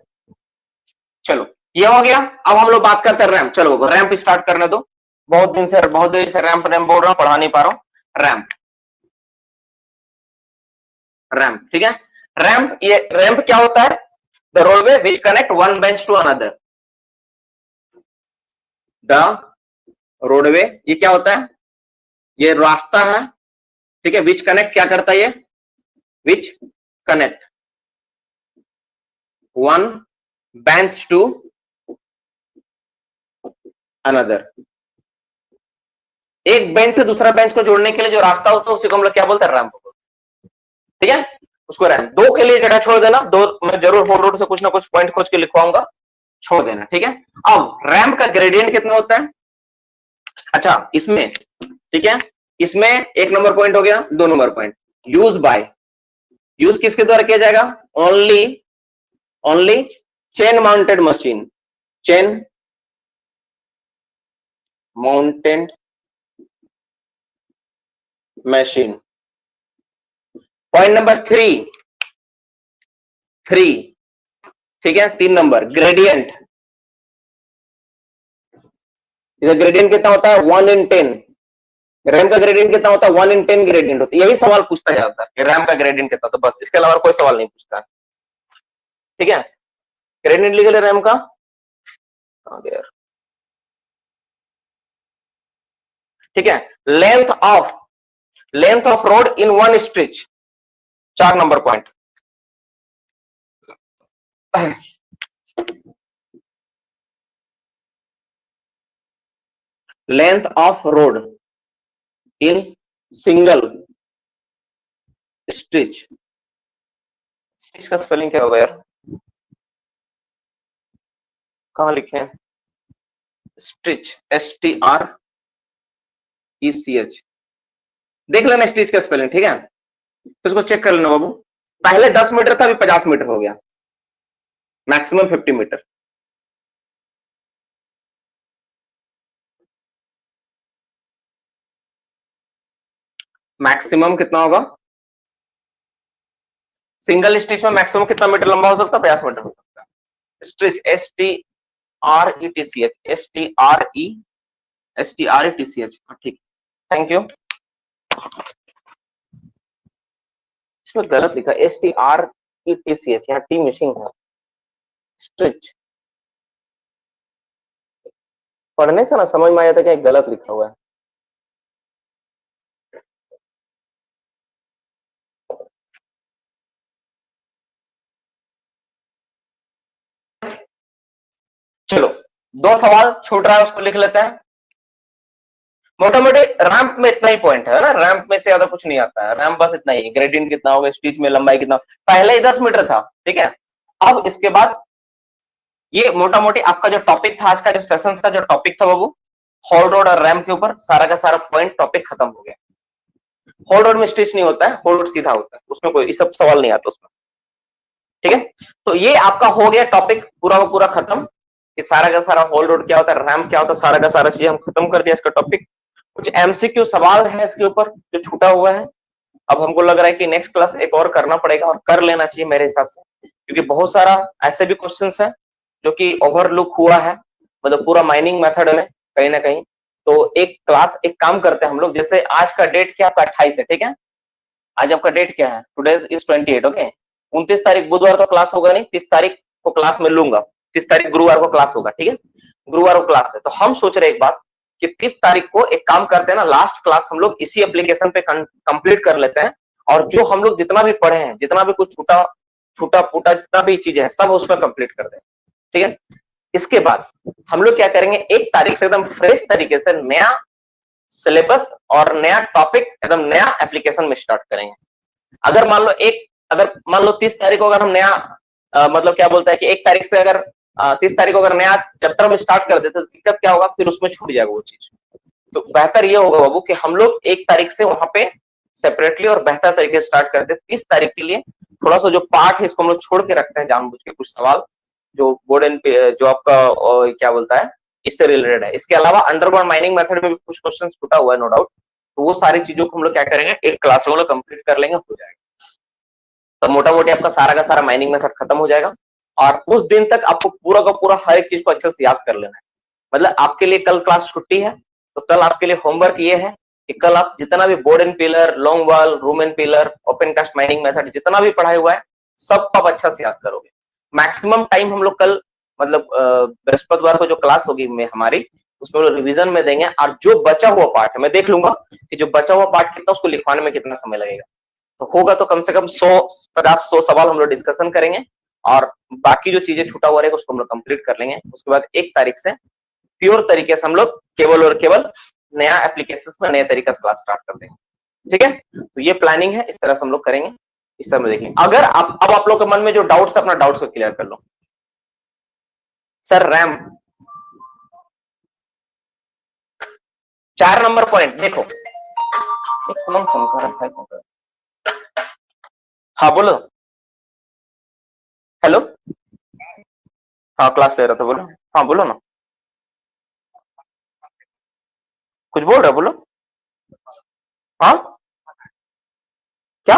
चलो ये हो गया, अब हम लोग बात करते हैं रैंप, चलो रैंप स्टार्ट करने दो, बहुत देर से रैंप रैंप बोल रहा हूं, पढ़ा नहीं पा रहा हूं, रैंप, रैंप, ठीक है। रैंप, ये रैंप क्या होता है, the roadway which connect one bench to another, the roadway, ये क्या होता है, ये रास्ता है, ठीक है, विच कनेक्ट क्या करता है ये, which connect one bench to another, एक बेंच से दूसरा बेंच को जोड़ने के लिए जो रास्ता होता है उसी को हम लोग क्या बोलते हैं, रैंप, ठीक है, उसको रैंप। दो के लिए जगह छोड़ देना, दो मैं जरूर होल रोड से कुछ ना कुछ पॉइंट खोज के लिखवाऊंगा, छोड़ देना, ठीक है। अब रैंप का ग्रेडियंट कितना होता है, अच्छा इसमें, ठीक है, इसमें 1 नंबर पॉइंट हो गया, 2 number point, use by, use किसके द्वारा किया जाएगा, only, only chain mounted machine, chain mounted machine. Point number 3, 3, ठीक है। 3 नंबर ग्रेडियंट, इधर ग्रेडियंट कितना होता है 1 in 10, रैम का ग्रेडियंट कितना होता है 1 in 10 ग्रेडियंट होता है। यही सवाल पूछता जाता है कि रैम का ग्रेडियंट कितना, तो बस इसके अलावा कोई सवाल नहीं पूछता, ठीक है। ग्रेडियंट लिख ले रैम का, ठीक है। Length of road in 1 stretch, 4 number point. Length of road in single stretch, stretch का स्पेलिंग क्या होगा यार, कहां लिखे हैं, स्ट्रेच, STRECH, देख लेना स्ट्रेच का स्पेलिंग, ठीक है। तो इसको चेक कर लेना बाबू, पहले 10 मीटर था, अभी 50 मीटर हो गया, मैक्सिमम 50 मीटर। मैक्सिमम कितना होगा, सिंगल स्टिच में मैक्सिमम कितना मीटर लंबा हो सकता है, 50 मीटर हो सकता है। स्टिच STRECH, ठीक, थैंक यू। इसमें गलत लिखा STRECH, यहाँ टी मिसिंग है, स्ट्रिच। पढ़ने से ना समझ में आया था कि गलत लिखा हुआ है। चलो 2 सवाल छूट रहा है, उसको लिख लेते हैं। मोटा मोटी रैंप में इतना ही पॉइंट है ना, रैंप में से ज्यादा कुछ नहीं आता है, रैंप बस इतना ही, ग्रेडियंट कितना होगा, स्टिच में लंबाई कितना, पहले ही 10 मीटर था, ठीक है। अब इसके बाद ये मोटा मोटी आपका जो टॉपिक था आज का, जो सेशंस का जो टॉपिक था बाबू, होल्ड रोड और रैंप के ऊपर सारा का सारा पॉइंट टॉपिक खत्म हो गया। होल्ड रोड में स्टिच नहीं होता है, होल्ड रोड सीधा होता है, उसमें कोई सब सवाल नहीं आता उसमें, ठीक है। तो ये आपका हो गया टॉपिक पूरा का पूरा खत्म, कि सारा का सारा होल्ड रोड क्या होता है, रैंप क्या होता है, सारा का सारा चीज हम खत्म कर दिया इसका टॉपिक। कुछ एमसीक्यू सवाल है इसके ऊपर जो छूटा हुआ है, अब हमको लग रहा है कि नेक्स्ट क्लास एक और करना पड़ेगा, और कर लेना चाहिए मेरे हिसाब से, क्योंकि बहुत सारा ऐसे भी क्वेश्चंस है जो कि ओवरलुक हुआ है, मतलब पूरा माइनिंग मेथड में कहीं ना कहीं। तो एक क्लास, एक काम करते हैं हम लोग, जैसे आज का डेट क्या आपका 28 है, ठीक है। आज आपका डेट क्या है, टुडे इज 28, ओके। 29 तारीख बुधवार को क्लास होगा नहीं, 30 तारीख को क्लास में लूंगा, 30 तारीख गुरुवार को क्लास होगा, ठीक है। गुरुवार को क्लास है, तो हम सोच रहे एक बात कि 30 तारीख को एक काम करते हैं ना, लास्ट क्लास हम लोग इसी एप्लीकेशन पे कंप्लीट कर लेते हैं, और जो हम लोग जितना भी पढ़े हैं, जितना भी कुछ छूटा छूटा फूटा जितना भी चीजें हैं, सब उसमें कंप्लीट कर दें, ठीक है। इसके बाद हम लोग क्या करेंगे, 1 तारीख से एकदम फ्रेश तरीके से नया सिलेबस और नया टॉपिक, एकदम नया एप्लीकेशन में स्टार्ट करेंगे। अगर मान लो 30 तारीख को अगर हम नया मतलब क्या बोलता है कि 1 तारीख से अगर 30 तारीख को अगर नया चैप्टर में स्टार्ट कर देते तो दिक्कत क्या होगा, फिर उसमें छूट जाएगा वो चीज। तो बेहतर ये होगा बाबू कि हम लोग 1 तारीख से वहां पे सेपरेटली और बेहतर तरीके से स्टार्ट करते हैं। 30 तारीख के लिए थोड़ा सा जो पार्ट है इसको हम लोग छोड़ के रखते हैं जानबूझ के, कुछ सवाल जो बोर्ड जो आपका क्या बोलता है इससे रिलेटेड है। इसके अलावा अंडरग्राउंड माइनिंग मेथड में भी कुछ क्वेश्चन छूटा हुआ है, नो डाउट। तो वो सारी चीजों को हम लोग क्या करेंगे, एक क्लास में कंप्लीट कर लेंगे, हो जाएगा। तो मोटा मोटी आपका सारा का सारा माइनिंग मेथड खत्म हो जाएगा, और उस दिन तक आपको पूरा का पूरा हर एक चीज को अच्छे से याद कर लेना है। मतलब आपके लिए कल क्लास छुट्टी है, तो कल आपके लिए होमवर्क ये है कि कल आप जितना भी board and pillar, long wall, room and pillar, open cast mining method जितना भी पढ़ाई हुआ है सब आप अच्छा से याद करोगे। मैक्सिमम टाइम हम लोग कल मतलब बृहस्पतिवार को जो क्लास होगी में हमारी, उसमें लोग रिवीजन में देंगे, और जो बचा हुआ पार्ट है मैं देख लूंगा कि जो बचा हुआ पार्ट कितना, उसको लिखवाने में कितना समय लगेगा। तो होगा तो कम से कम 100 सवाल हम लोग डिस्कशन करेंगे, और बाकी जो चीजें छूटा हुआ रहेगा उसको हम लोग कंप्लीट कर लेंगे। उसके बाद 1 तारीख से प्योर तरीके से हम लोग केवल और केवल नया एप्लीकेशन में नए तरीके से क्लास स्टार्ट कर देंगे, ठीक है। तो ये प्लानिंग है, इस तरह से हम लोग करेंगे, इस तरह में देखेंगे। अगर आप लोग के मन में जो डाउट्स है, अपना डाउट्स को क्लियर कर लो। सर रैम 4 नंबर पॉइंट देखो, हाँ बोलो, हेलो, हाँ क्लास ले रहा था, बोलो, हाँ बोलो ना, कुछ बोल रहे बोलो, हाँ क्या,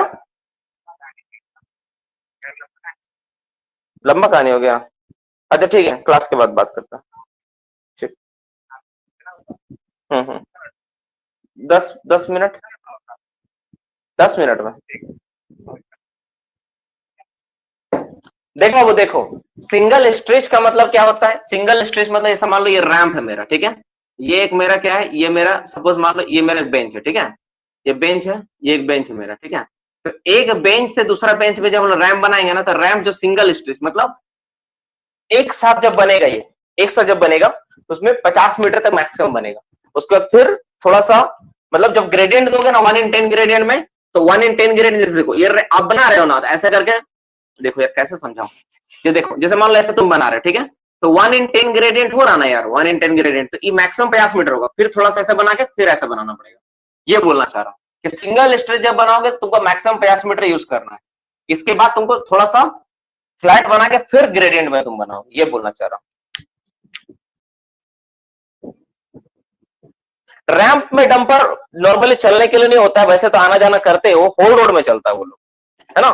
लंबा कहानी हो गया। अच्छा ठीक है, क्लास के बाद बात करता हूँ। ठीक। 10 10 मिनट, 10 मिनट में। देखो वो देखो, सिंगल स्ट्रेच का मतलब क्या होता है? सिंगल स्ट्रेच मतलब ऐसा मान लो ये रैंप है मेरा, ठीक है, ये एक मेरा क्या है, ये मेरा सपोज मान लो ये मेरा बेंच है, ठीक है, ये बेंच है, ये एक बेंच है मेरा, ठीक है। तो एक बेंच से दूसरा बेंच पे जब हम लोग रैंप बनाएंगे ना, तो रैंप जो सिंगल स्ट्रेच मतलब एक साथ जब बनेगा, ये एक साथ जब बनेगा तो उसमें 50 मीटर तक मैक्सिमम बनेगा। उसके बाद फिर थोड़ा सा मतलब जब ग्रेडियंट दोगे ना 1 in 10 ग्रेडियंट में, तो 1 in 10 ग्रेडियंट देखो ये आप बना रहे हो ना, तो ऐसे करके देखो यार कैसे समझाऊं। ये देखो जैसे मान लो ऐसे तुम बना रहे हो, ठीक है, तो 1 in 10 ग्रेडियंट हो रहा ना यार, 1 in 10 ग्रेडियंट, तो ये मैक्सिमम 50 मीटर होगा, फिर थोड़ा सा ऐसे बना के फिर ऐसा बनाना पड़ेगा। ये बोलना चाह रहा हूँ कि सिंगल स्ट्रेच जब बनाओगे तुमको मैक्सिमम 50 मीटर यूज करना है, इसके बाद तुमको थोड़ा सा फ्लैट बना के फिर ग्रेडियंट में तुम बनाओ, ये बोलना चाह रहा हूँ। रैंप में डंपर नॉर्मली चलने के लिए नहीं होता है, वैसे तो आना जाना करते हो, होल रोड में चलता है वो लोग, है ना।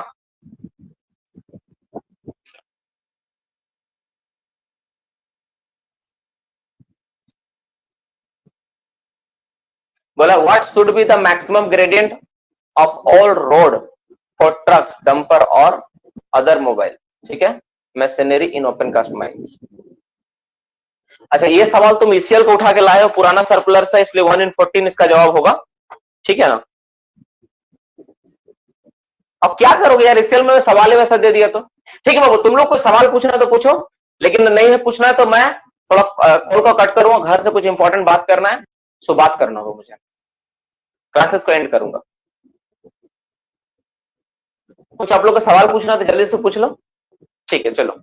बोला what should be the maximum gradient of haul road for trucks dumper और अदर मोबाइल, ठीक है, machinery in open cast mines. अच्छा ये सवाल तुम ईसीएल को उठा के लाए हो, पुराना सर्कुलर से, इसलिए 1 in 14 इसका जवाब होगा, ठीक है ना। अब क्या करोगे यार, ईसीएल में सवाल ही वैसा दे दिया तो। ठीक है बाबू, तुम लोग को सवाल पूछना है तो पूछो, लेकिन नहीं है पूछना है तो मैं थोड़ा कॉल को कट करूंगा, घर से कुछ इंपॉर्टेंट बात करना है, सो बात करना होगा मुझे, क्लासेस को एंड करूंगा। कुछ आप लोग का सवाल पूछना है तो जल्दी से पूछ लो, ठीक है चलो।